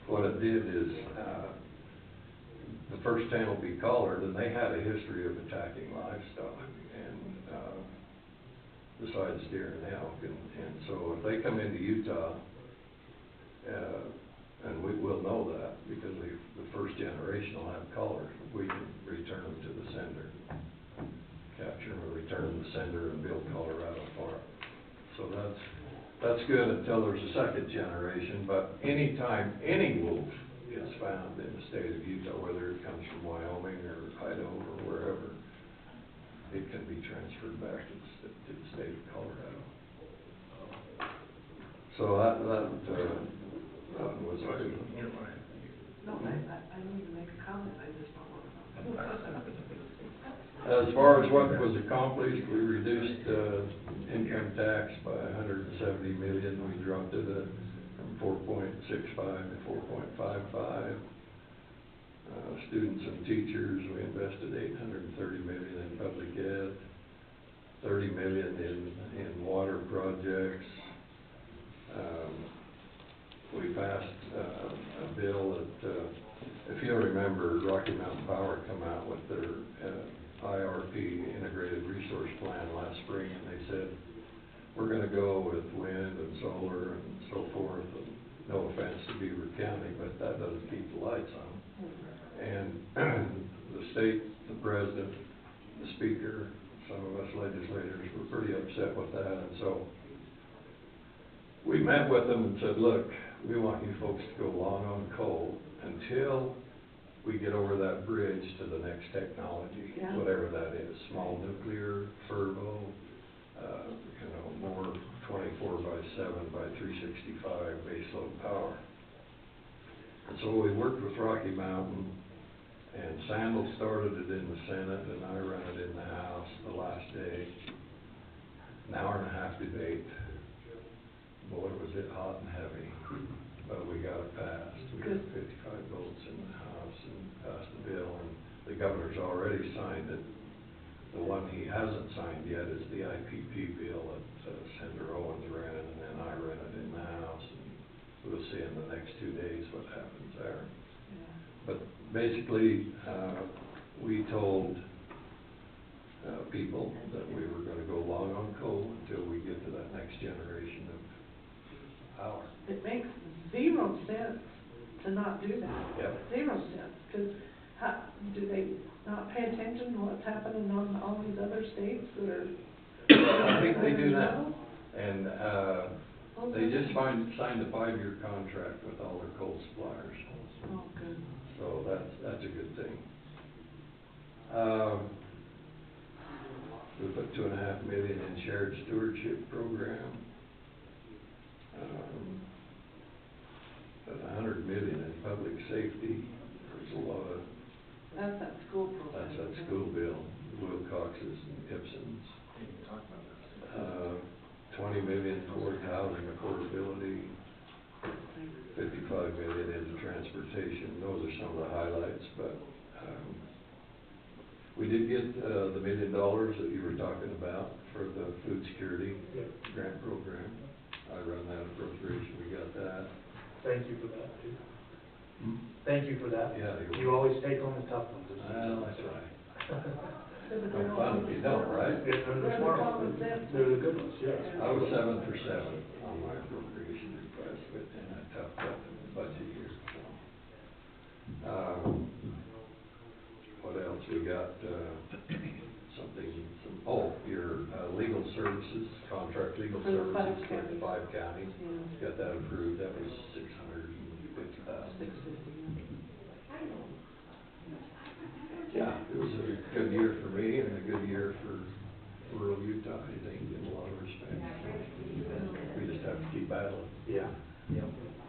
what it did is the first 10 will be collared, and they had a history of attacking livestock, and besides deer and elk, and so if they come into Utah, and we will know that because the first generation will have collars, we can return them to the sender, capture them, or return them to the sender and build Colorado for it. So that's good until there's a second generation, but anytime any wolf is found in the state of Utah, whether it comes from Wyoming or Idaho or wherever, it can be transferred back to the state of Colorado. So that was good. No, I need to make a comment, I just don't want to. As far as what was accomplished, we reduced income tax by $170 million. We dropped it from 4.65 to 4.55. Students and teachers, we invested $830 million in public ed, $30 million in water projects. We passed a bill that, if you'll remember, Rocky Mountain Power come out with their IRP, Integrated Resource Plan, last spring, and they said, we're going to go with wind and solar and so forth, and no offense to Beaver County, but that doesn't keep the lights on. And the state, the president, the speaker, some of us legislators were pretty upset with that, and so we met with them and said, look, we want you folks to go long on coal until we get over that bridge to the next technology, whatever that is, small nuclear, fervo, more 24/7 by 365 baseload power. And so we worked with Rocky Mountain, and Sandal started it in the Senate, and I ran it in the House the last day. An hour and a half debate. Boy, was it hot and heavy, but we got it passed. We got 55 votes in the House and passed the bill, and the governor's already signed it. The one he hasn't signed yet is the IPP bill that Senator Owens ran, and then I ran it in the House, and we'll see in the next 2 days what happens there. But basically, we told people that we were gonna go long on coal until we get to that next generation of power. It makes 0 sense to not do that. Yep. 0 sense, because do they not pay attention to what's happening on all these other states that are? I think they do now, and they just signed a 5-year contract with all their coal suppliers. Oh, good. So that's a good thing. We put $2.5 million in shared stewardship program. But $100 million in public safety. There's a lot of. That's that school program. That's that school bill, Wilcox's and Gibson's. 20 million toward housing affordability. 55 million into transportation. Those are some of the highlights, but we did get the $1 million that you were talking about for the food security grant program. I run that appropriation, we got that. Thank you for that, too. Thank you for that. Yeah, You always take on the tough ones. Well, that's right. They're No fun if you don't, right? They're the smart ones. They're the good ones, yes. I was 7 for 7 on my appropriation request, but in a tough budget year, so. What else? We got, your legal services, contract legal For the services 5 for the counties. 5 counties. Yeah. Got that approved, that was $650,000. 650. Yeah, it was a good year for me and a good year for rural Utah, I think, in a lot of respects. We just have to keep battling. Yeah.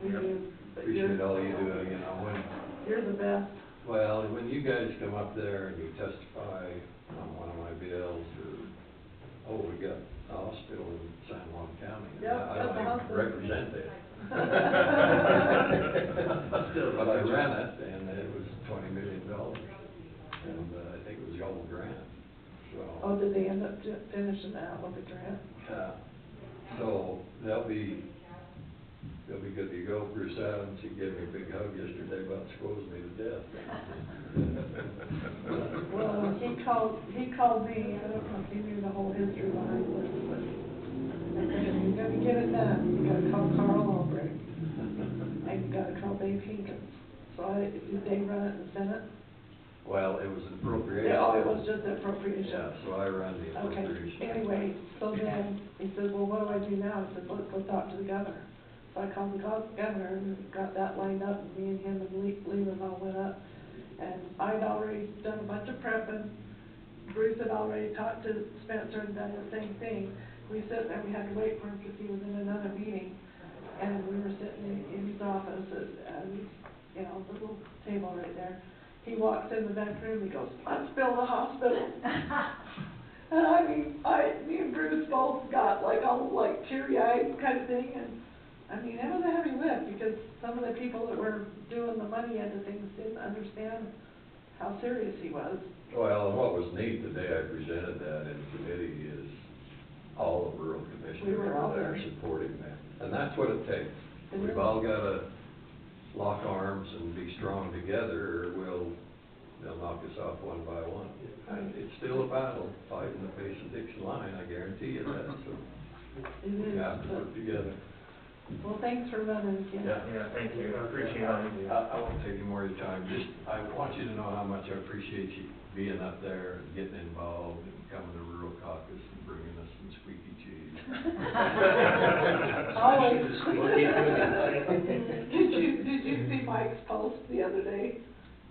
We do, but Appreciate all you do, you know, when. You're the best. Well, when you guys come up there and you testify on one of my bills, or, we got a hospital in San Juan County. Yep, I that's don't the even hospital. represent it. But I ran it, and it was $20 million, and I think it was all grant, so. Oh, did they end up finishing that with the grant? Yeah, so they'll be good to go. Bruce Adams, he gave me a big hug yesterday, about squoze me to death. Well, he called me, I don't know if he knew the whole history behind this, but I said, if you're gonna get it done, you gotta call Carl Albrecht, and you gotta call Dave Hinkins. So did they run it in the Senate? Well, it was an appropriation. Oh, it was just an appropriation? Yeah, so I ran the appropriation. Okay, anyway, so then, he said, well, what do I do now? I said, let's go talk to the governor. So I called the governor and got that lined up, and me and him and Leland all went up. And I'd already done a bunch of prepping. Bruce had already talked to Spencer and done the same thing. We sat there, we had to wait for him because he was in another meeting. And we were sitting in his office at his, the little table right there. He walks in the back room, he goes, let's build a hospital. And I mean, me and Bruce both got all teary-eyed kind of thing, and I mean, it was a heavy lift because some of the people that were doing the money end of things didn't understand how serious he was. Well, and what was neat the day I presented that in committee is all the rural commissioners We were all were there there. supporting that. And that's what it takes. It We've is. all got to lock arms and be strong together, or they'll knock us off one by one. And it's still a battle, fighting the face of Dixon line, I guarantee you that, so It is, we have to work together. well, thanks for running, Ken. Yeah, thank you, I appreciate all you do. I won't take any more of your time, I want you to know how much I appreciate you being up there and getting involved and coming to rural caucus and bringing us some squeaky cheese. Always. Especially Did you see Mike's post the other day?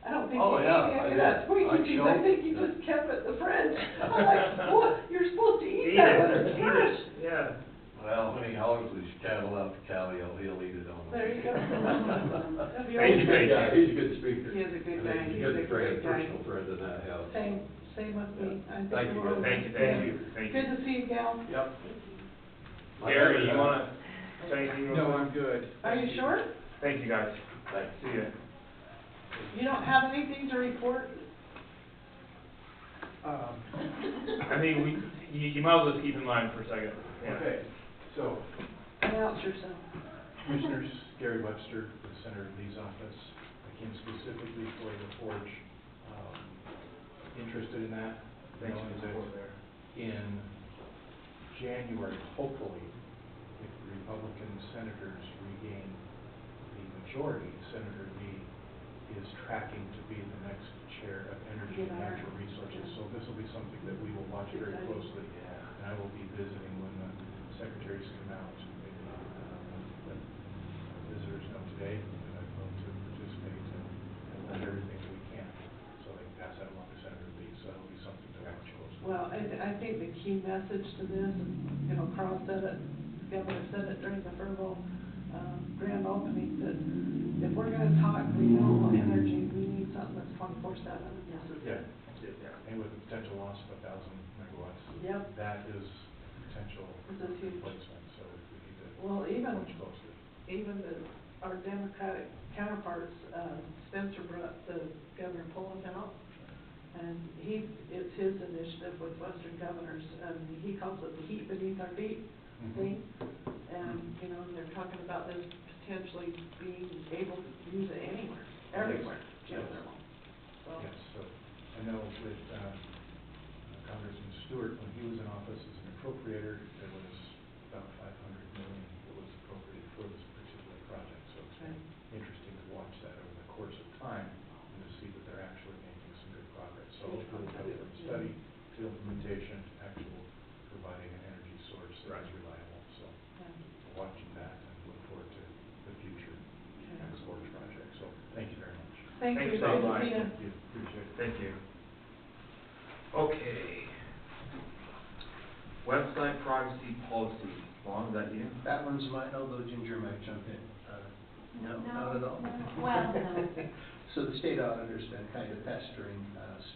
I don't think Oh, he yeah, ate I any of did. that squeaky cheese, I think he just kept it in the fridge. I'm like, what, you're supposed to eat that when it's fresh. Yeah. Well, when he haulers his cattle out to Cali, he'll eat it on the. There you go. That'd be He's a good okay. guy, he's a good speaker. He is a good And guy. he's He's a a good great friend, guy. personal friend in that house. Same with me. I think Thank you, we're guys. all- Thank you, thank you. Good to see you, Gal. Yep. Gary, you wanna say anything? real No, quick? I'm good. Are you sure? Thank you, guys. Thanks. See ya. You don't have anything to report? I mean, you might as well just keep in mind for a second. Yeah. Okay, so, Announce yourself. Commissioners, Gary Webster with Senator Lee's office. I came specifically for the Forge, interested in that. Thanks knowing for the support there. in January, hopefully, if the Republican senators regain the majority, Senator Lee is tracking to be the next chair of Energy and Natural Resources. So this will be something that we will watch very closely. And I will be visiting when the secretaries come out. Let visitors know today that I'd love to participate and learn everything that we can. So I can pass that along to Senator Lee, so that'll be something to watch closely. Well, I think the key message to this, and, Carl said it, the governor said it during the verbal, grand opening, that if we're gonna talk renewable energy, we need something that's 24/7. Yeah, and with the potential loss of 1,000 megawatts. Yep. That is potential This is huge. replacement, so we need to Well, even, watch closely. our Democratic counterparts, Spencer brought the Governor Poland out, and it's his initiative with Western governors, and he calls it the heat beneath our feet thing. And, they're talking about this potentially being able to use it anywhere, everywhere, geothermal. So, Yes, so I know with Congressman Stewart, when he was in office as an appropriator, there was about 500 million that was appropriated for this particular project. So it's been interesting to watch that over the course of time and to see that they're actually making some good progress. So hopefully we'll go from study to implementation, to actual providing an energy source that is reliable. So we're watching that and look forward to the future next Forge project. So thank you very much. Thank you, Thanks so good to much. see you. Thank you, appreciate it. Thank you. Okay. Website privacy policy, Lon, is that you? That one's mine, although Ginger might jump in. No, not at all. Well, no. So the state auditor's been kind of pestering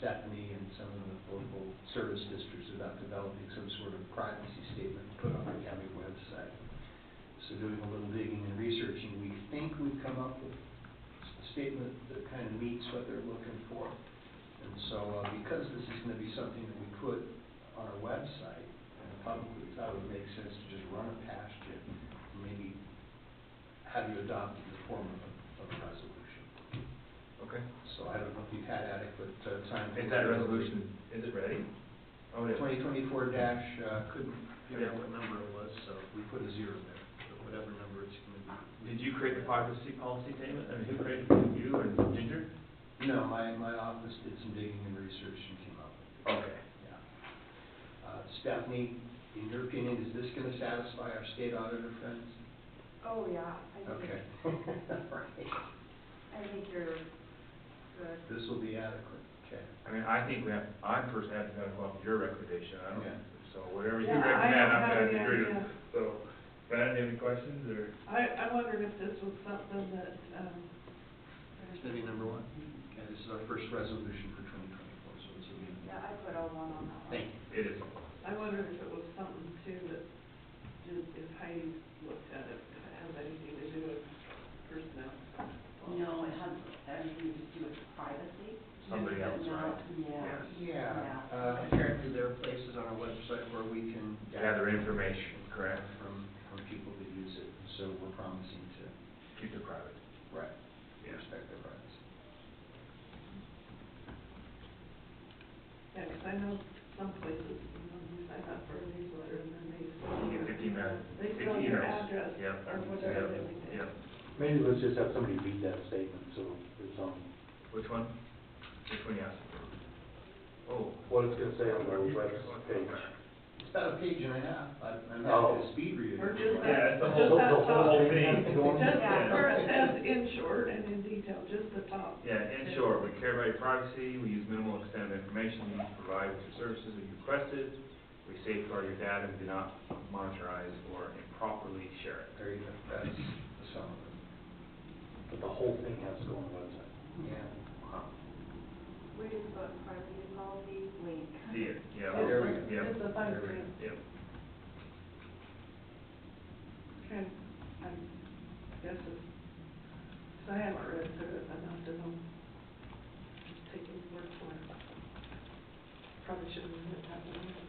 Stephanie and some of the local service districts about developing some sort of privacy statement to put on the county website. So doing a little digging and researching, we think we've come up with a statement that kind of meets what they're looking for. And so because this is going to be something that we put on our website and publicly, we thought it would make sense to just run it past you, and maybe have you adopt it in the form of a resolution. Okay. So I don't know if you've had adequate time. Is that resolution, is it ready? Oh, it is. 2024 dash, couldn't figure out what number it was, so we put a 0 there, but whatever number it's going to be. Did you create the privacy policy statement? I mean, who created it, you or Ginger? No, my office did some digging and research and came up with it. Okay. Yeah. Stephanie, in your opinion, is this going to satisfy our state auditor friends? Oh, yeah, I think, Okay. Right. I think you're good. This will be adequate, okay. I mean, I think I personally have to go off your recommendation, I don't, Yeah. so whatever you Yeah, I recommend, don't I'm have gonna any agree with. idea. So, Brandon, any questions, or? I wondered if this was something that, It's going to be number 1. Okay, this is our first resolution for 2024, so this will be. Yeah, I put a 1 on that one. Thank you. It is. I wondered if it was something too that, if Heidi looked at it, if it has anything to do with personnel. No, it has everything to do with privacy. Somebody else, right? Yeah. Yeah, apparently there are places on our website where we can Gather information, correct? from people that use it, so we're promising to. Keep it private. Right. Yeah. Respect their privacy. Yeah, 'cause I know some places, you sign up for a newsletter and then they send you. Get email. They Get fill your emails. address Yep. or whatever Yep. they would do. Yep. Maybe let's just have somebody read that statement, so it's on Which one? Which one you asking for? Oh. what it's gonna say on the web page. It's about a page and a half. I'm Oh. happy to speed read it. Or just Yeah, that, it's the just whole- that the whole top. thing. Just where it says in short and in detail, just the top. Yeah, in short, we care about your privacy, we use minimal extent of information you provide with your services that you requested. We We safeguard your data and do not monetize or improperly share it. Very good, that's the sum of it. But the whole thing has to go on the website. Yeah. Wow. We just put privacy policy link. See it, yeah. There we go. Yeah. It's a fine There we print. Yep. Okay, I guess it's, 'cause I haven't read through it enough to know. Just take his word for it. Probably shouldn't have written that one.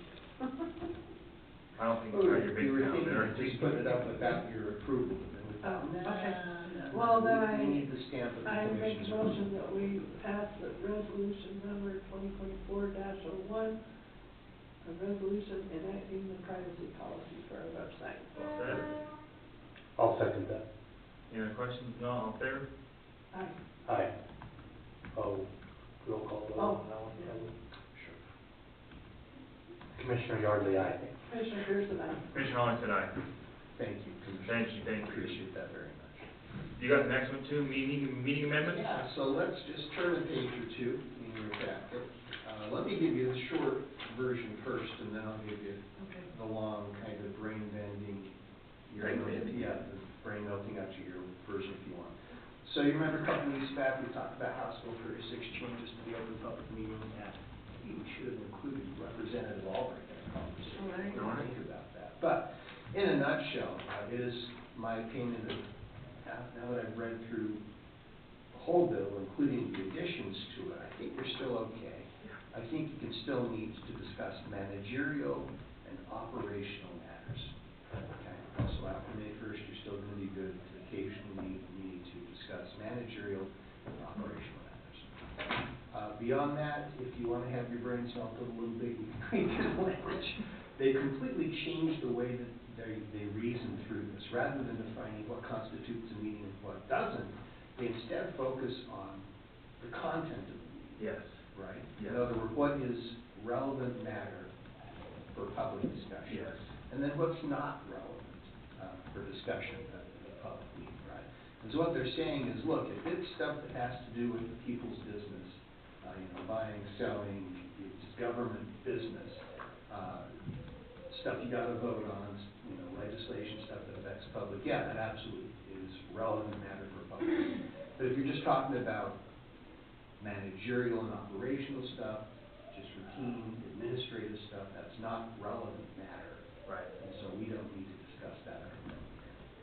I don't think it's how your big You were town thinking there. of just put it up without your approval, and then we thought, Oh, nah, okay. nah, Well, then we need the stamp of the I make a commissioners. motion that we pass the resolution number 2024-01, a resolution enacting the privacy policy for our website. Well said. I'll second that. Any other questions? No, all in favor? Aye. Aye. Oh, roll call vote Oh, on that one, yeah. probably? Sure. Commissioner Yardley, aye. Commissioner Pearson, aye. Commissioner Holly said aye. Thank you, Commissioner. Thank you. Appreciate that very much. You got the next one too, meeting amendments? Yeah, so let's just turn a page or two in your packet. Let me give you the short version first, and then I'll give you Okay. the long, kind of brain bending. Brain bending. Yeah, the brain melting out to your version if you want. So you remember a couple weeks back, we talked about House Bill 36 changes to the Open Public Meeting Act. We should have included Representative Albright in our conversation. Right. Don't think about that. But in a nutshell, it is my opinion that now that I've read through the whole bill, including the additions to it, I think we're still okay. I think you can still need to discuss managerial and operational matters. Okay, so after May 1st, you're still going to be good to occasionally need to discuss managerial and operational matters. Beyond that, if you want to have your brains melted a little bit, you can read through the language. They completely changed the way that they reason through this. Rather than defining what constitutes a meeting and what doesn't, they instead focus on the content of the meeting. Yes. Right? Yes. In other words, what is relevant matter for public discussion? Yes. And then what's not relevant for discussion at the public meeting, right? And so what they're saying is, look, if it's stuff that has to do with the people's business, buying, selling, it's government business, stuff you gotta vote on, legislation, stuff that affects the public, yeah, that absolutely is relevant matter for public meeting. But if you're just talking about managerial and operational stuff, just routine administrative stuff, that's not relevant matter. Right. And so we don't need to discuss that.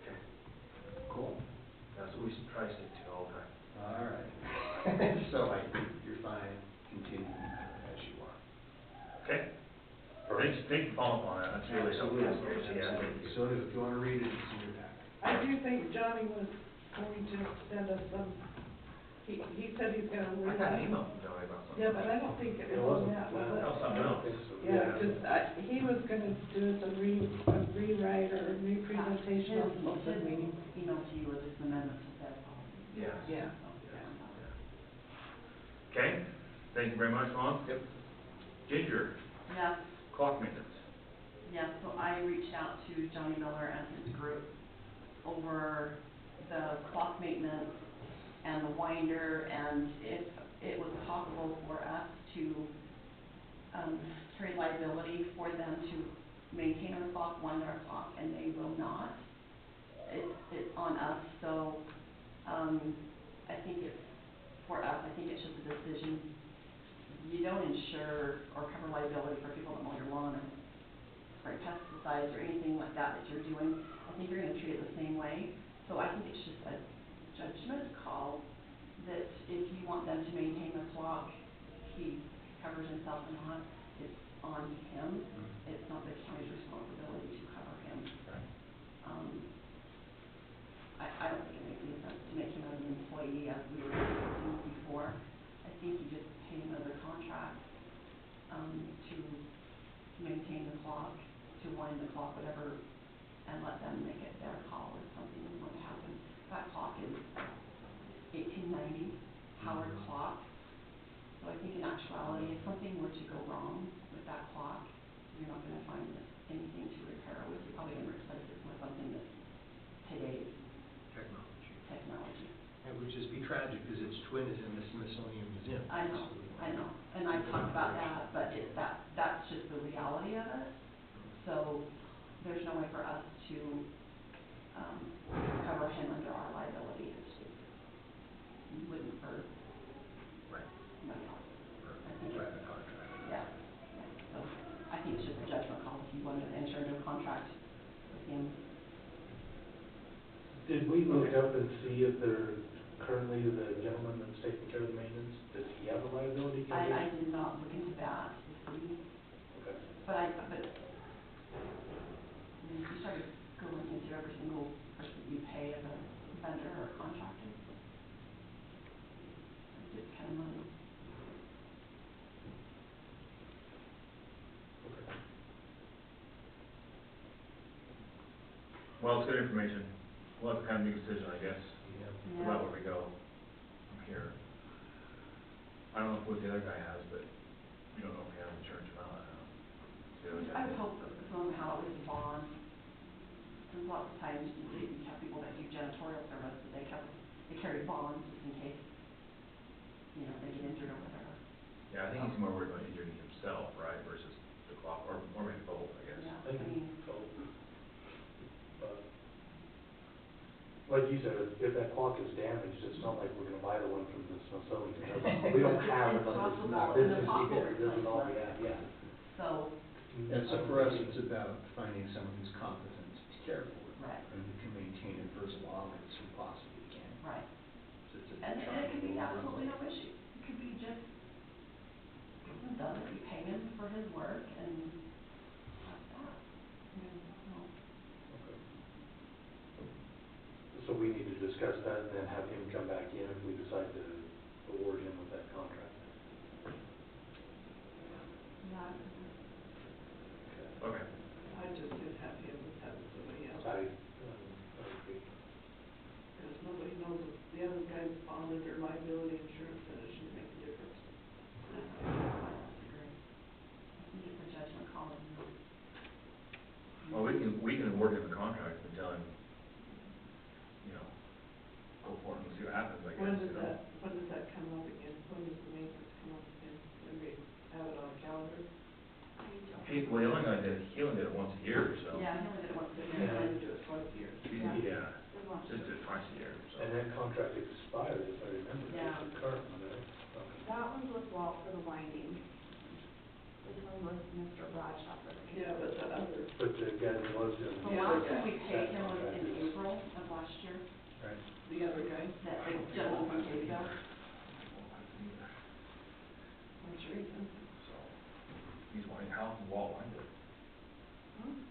Okay. Cool. That's what we should try to stick to all the time. All right. So I think you're fine, continue as you are. Okay? Thanks for following up on that, that's really helpful. Absolutely. Yeah, thank you. So if you wanna read it, it's in your packet. I do think Johnny was going to send us some, he said he's gonna I read got an that. email from Joey about something. Yeah, but I don't think it was on that, was it? That was something else. Yeah, 'cause he was gonna do us a rewrite or a new presentation on the open meeting. Email to you with this amendment to that policy. Yes. Yeah. Okay, thank you very much, Ron. Yep. Yes, Ginger, clock maintenance. yes, so I reached out to Johnny Miller and his group over the clock maintenance and the winder, and if it was possible for us to, carry liability for them to maintain our clock, wind our clock, and they will not. It's on us, so, I think it's, for us, I think it's just a decision. You don't insure or cover liability for people that mow your lawn or spray pesticides or anything like that you're doing. I think you're gonna treat it the same way. So I think it's just a judgment call that if you want them to maintain the clock, he covers himself or not, it's on him. It's not the county's responsibility to cover him. I don't think it makes any sense to make him an employee as we were discussing before. I think you just pay him another contract, to maintain the clock, to wind the clock, whatever, and let them make it their call if something is going to happen. That clock is 1890 Howard clock. So I think in actuality, if something were to go wrong with that clock, you're not gonna find anything to repair with. You're probably gonna replace it with something that's today's technology. It would just be tragic, because it's twin is in the Smithsonian Museum. I know, and I talked about that, but that's just the reality of it. So there's no way for us to, cover him under our liability. We wouldn't for, Right. no, I think Right, it's, the contract. yeah, so I think it's just a judgment call if you want to enter into a contract with him. Did we look up and see if they're currently the gentleman that's taking care of the maintenance, does he have a liability company? I did not look into that to see, Okay. but I mean, if you started going into every single person you pay as a vendor or contractor, it's kind of money. Well, it's good information. We'll have to kind of make a decision, I guess, Yeah. about where we go from here. I don't know what the other guy has, but we don't know if he has insurance or not. The other I guy. would hope that somehow it was a bond. There's lots of times you have people that do janitorial service, that they carry bonds just in case, you know, they get injured or whatever. Yeah, I think he's more worried about injuring himself, right, versus the clock, or maybe both, I guess. Yeah, I I mean, think so. But, like you said, if that clock is damaged, it's not like we're gonna buy the one from the Smithsonian. We don't have it, Impossible, this an is, impossible this is all we replacement. have, yeah. so, And so for us, it's about finding someone who's competent to care for it. Right. And who can maintain it for as long as we possibly can. right. So it's a And it could be triangle. absolutely no issue. It could be just, done, you pay him for his work and that's that. So, So we need to discuss that and then have him come back in if we decide to award him with that contract. yeah, Okay. I just did have him have somebody else, I agree. because nobody knows if the other guy's bonded or liability insurance, and it shouldn't make a difference. I agree. I think it's a judgment call. Well, we can award him the contract and tell him, you know, go for it and see what happens, I guess. When does you know. when does that come up again? When does the maintenance come up again? When we have it on a calendar? Well, he only did it once a year, so. Yeah, he only did it once a We year. plan to do it twice a year. Yeah, just do it twice a year, so. And that contract expired, if I remember, Yeah. it's the current one, right? Okay. That one's with Walt for the winding. This one was Mr. Bradshaw for the. Yeah, but the other, But the guy that was doing. The last time we paid him was in April of last year, Right. the other guy, that big gentleman from Beaver. that's recent. So, he's wanting, how often Walt wind it?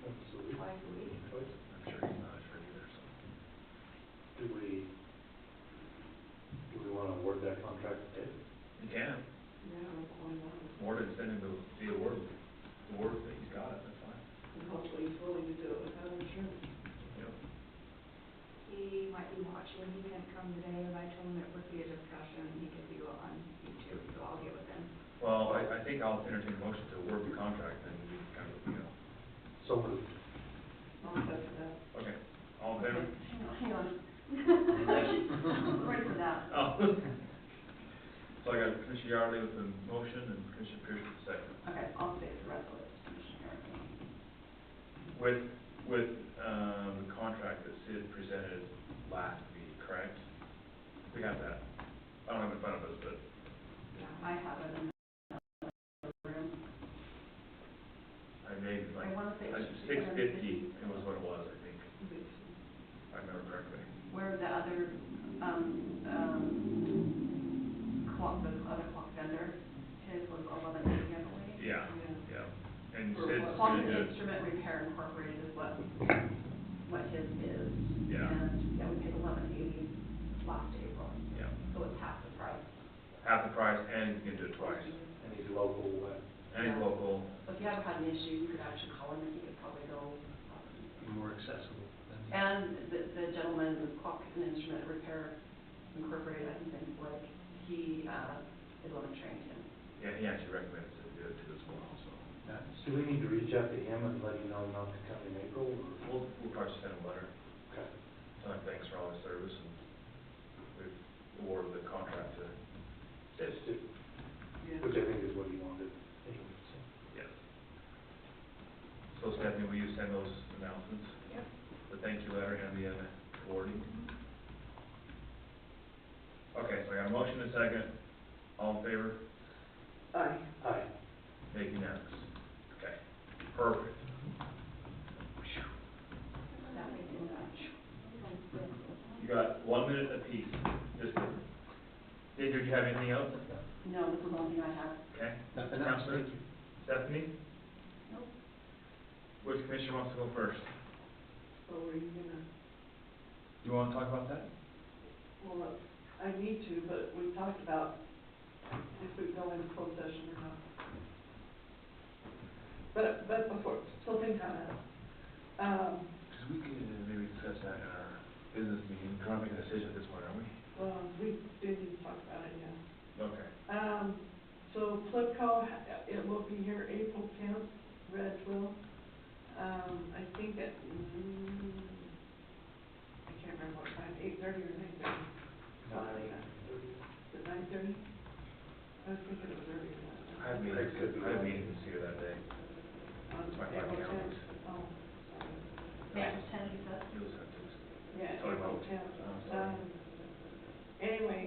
Absolutely. Twice a week. Twice. I'm sure he's not sure either, so. Do we wanna award that contract today? You can, Yeah, why not? more than sending the award that he's got it, that's fine. And hopefully he's willing to do it without insurance. Yep. He might be watching, he couldn't come today, but I told him it would be a discussion, he could do it on YouTube, so I'll get with him. Well, I think I'll entertain a motion to award the contract, and we can kind of, you know, So moved. I'll second that. okay, all in favor? Hang on. I'm ready for that. Oh. So I got Commissioner Yardley with the motion and Commissioner Pierce with the second. Okay, I'll fix the rest of it, Commissioner Harrison. With, the contract that Sid presented last week, correct? We have that. I don't have it in front of us, but I have it in the room. I made I wanna say it was $650, it was what it was, I think, I think so. if I remember correctly. Where the other, clock, the other clock vendor, his was 1180, I believe. Yeah, Yeah. yeah. And For Sid's what? Clock gonna and do it. Instrument Repair Incorporated is what his is. Yeah. And, yeah, we paid 1180 last April, Yeah, so it's half the price. half the price, and you can do it twice. And he's local, And he's local, So if you ever had an issue, you could actually call him and he could probably go. More accessible than. And the gentleman with Clock and Instrument Repair Incorporated, I think in Blake, he, is the one that trained him. yeah, he actually recommended to do it too as well, so. Do we need to reach out to him and let him know not to come in April, or? We'll probably just send him a letter, Okay. telling him thanks for all his service, and we've awarded the contract to Sid. Yeah. Which I think is what he wanted. Yes. So Stephanie, we I got a motion and a second, all in favor? Aye. Aye. Make unanimous. Okay, perfect. You got 1 minute apiece, just, did you have anything else? No, this is the only thing I have. Okay. Nothing else, Counselor? thank you. Stephanie? Nope. Which commissioner wants to go first? So are you gonna, Do you wanna talk about that? well, I need to, but we talked about if we go into closed session or not. But before, so think on it. Cause we could maybe discuss that in our business meeting, trying to make a decision at this point, aren't we? Well, we didn't talk about it yet. Okay. So Flipco, it will be here April 10th, Redville. I think at, I can't remember what time, 8:30 or 9:30. Something like that. Is it 9:30? I was thinking it was earlier than that. I have meetings here that day. On My April calendar. 10th. Oh, sorry. Yeah, 10, you said? You'll just have to. Yeah, Sorry, April Mike. 10th. Sorry. Anyway,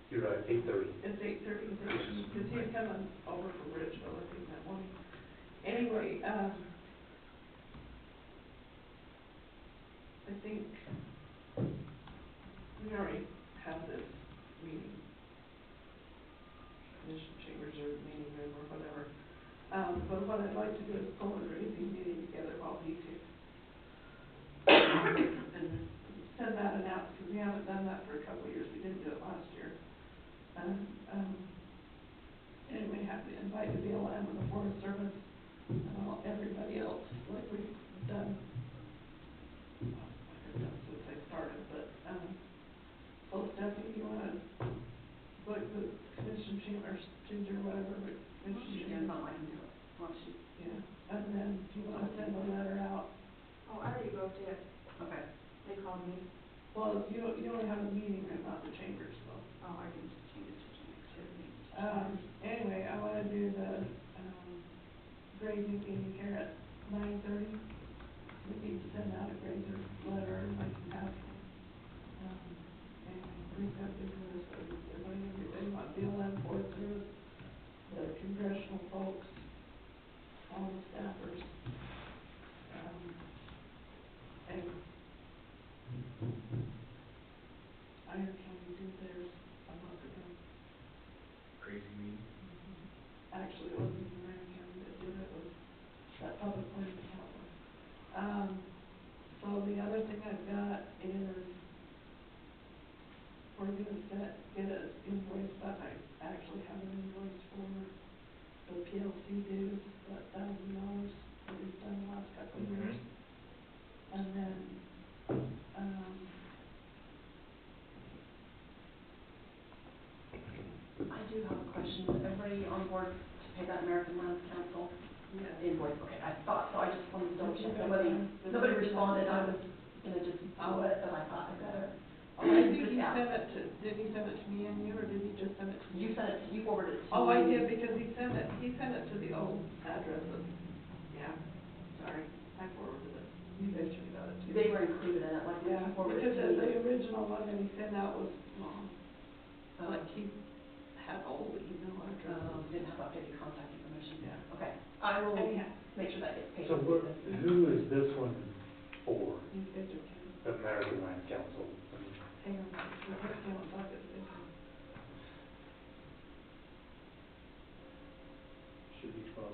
You're right, 8:30. it's 8:30, because he's coming over from Ridgeville, I think, that morning. Anyway, I think we already have this meeting, commission chambers or meeting room or whatever. But what I'd like to do is pull a raising meeting together while he's here. And send that out, because we haven't done that for a couple of years, we didn't do it last year. Anyway, have to invite the BLM and the Forest Service and everybody else, like we've done, since I started, but, so Stephanie, you wanna book the commission chambers, ginger, whatever, but commission She chambers? can, I can do it. Well, she, Yeah, and then do you wanna send a letter out? Oh, I already wrote it, okay. they called me. Well, you only have a meeting room, not the chambers, so. Oh, I can just change it to next year. Anyway, I wanna do the, grazing meeting here at 9:30. We need to send out a grazer letter, and I can have, anyway, we've got business, everybody want BLM, Forest Service, the congressional folks, all the staffers. And Iron County did theirs a month ago. Crazy meeting. Actually, it wasn't even Iron County that did it, it was that public works council. So the other thing I've got is, we're gonna get an invoice, but I actually have an invoice for the PLC dues, that $1,000 that we've done the last couple of years. And then, I do have a question. Is everybody on board to pay that American Lands Council invoice? Okay, I thought so. I just wanted to double check. Nobody responded. I was gonna just do it, but I thought I better. Oh, I think he sent it to, did he send it to me and you, or did he just send it to me? You sent it, you forwarded it to me. Oh, I did, because he sent it to the old addresses. Yeah, sorry, I forwarded it. You guys should have got it too. They were included in it, like, when Yeah, you forwarded because it to the me. original one that he sent out was wrong. Oh. Like, he had old email addresses. Didn't have updated contact information. Yeah. Okay, I will Anyhow. make sure that gets paid. So who is this one for? You guys are kidding. The American Land Council? Hang on, we're just going to talk at the same time. Should be 12.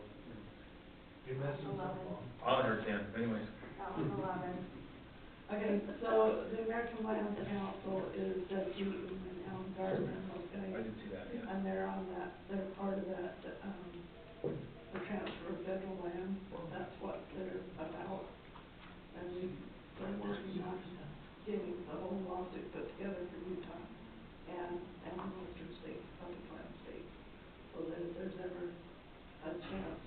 You're messing something up. I'll understand, anyways. That was 11. Okay, so the American Lands Council is Doug Eaton and Alan Gardner and those guys. I did see that, yeah. And they're on that, they're part of that, the transfer of federal land, that's what they're about. And they're working on getting the whole lawsuit put together for Utah and the Western States, Public Land States. So that if there's ever a chance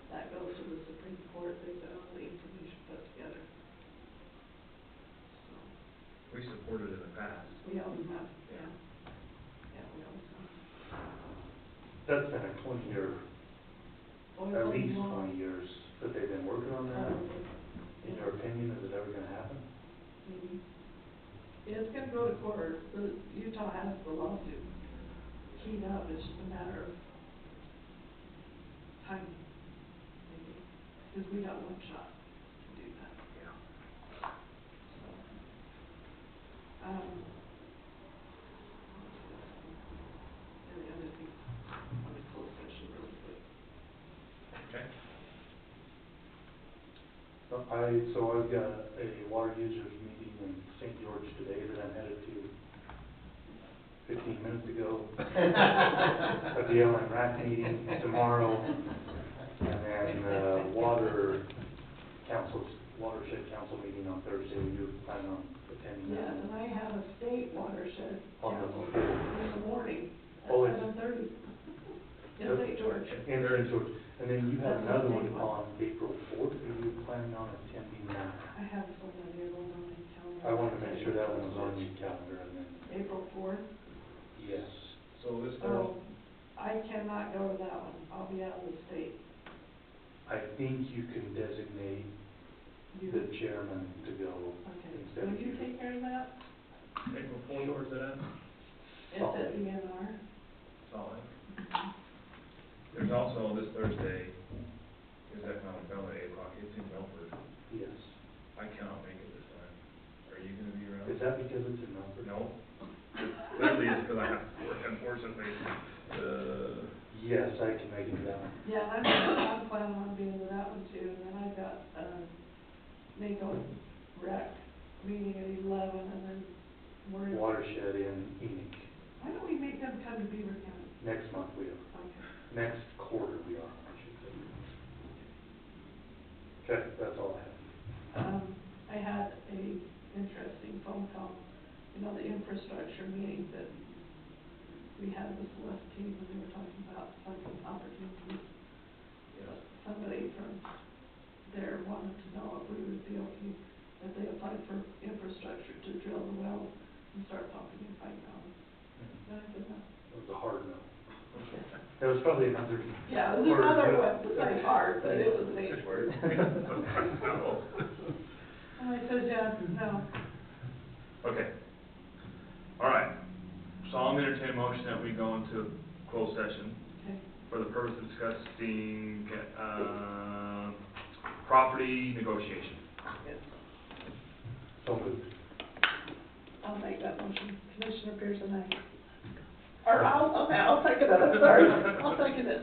that goes to the Supreme Court, they've got all the information put together. So, We supported it in the past. we always have, yeah. Yeah, we always have. That's been a 20-year, at Oil least law, 20 years that they've been working on that. probably, In your opinion, is it ever gonna happen? maybe. It's gonna go to court, Utah has the lawsuit keyed up, it's just a matter of time, maybe, because we got one shot to do that. Any other things on the closed session really quick? Okay. So I've got a water users meeting in St. George today that I'm headed to 15 minutes ago. A BLM RAC meeting tomorrow, and then, watershed council meeting on Thursday. You plan on attending Yes, that? and I have a state watershed On the council fourth. in the morning at Oh, it's- 7:30 in St. George. In St. George. And then you have another one on April 4th. Are you planning on attending that? I have so many of them on my calendar. I wanted to make sure that one was on your calendar, and then, April 4th. yes. So this Oh, I cannot go to that one. I'll be out of the state. I think you can designate You, the chairman to go okay. instead Will of you you. take care of that? April 4th, where's that at? It's at DNR. Salt Lake. There's also this Thursday, is economic development at 8 o'clock, it's in Milford. Yes. I cannot make it this time. Are you gonna be around? Is that because it's in Milford? No. Literally, it's because I have to work, unfortunately. Yes, I can make it to that one. Yeah, and I'm planning on being to that one too. And then I've got, NACO rec meeting at 11, and then we're, Watershed in Enoch. why don't we make them come to Beaver County? Next month we are. Okay. Next quarter we are, I should say. Okay, that's all I have. I had a interesting phone call, you know, the infrastructure meeting that we had with Celeste team, and they were talking about funding opportunities. Somebody from there wanted to know if we would be okay if they applied for infrastructure to drill the well and start pumping in Pine Mountain. And I said, no. It was a hard no. That was probably another. Yeah, it was another one, besides hard, but it was an H word. No. And I said, yeah, no. Okay. All right. So I'll entertain a motion that we go into closed session Okay. for the purpose of discussing, property negotiation. Yes. So moved. I'll make that motion. Commissioner Pearson, aye. Or I'll second it, I'm sorry. I'll second it.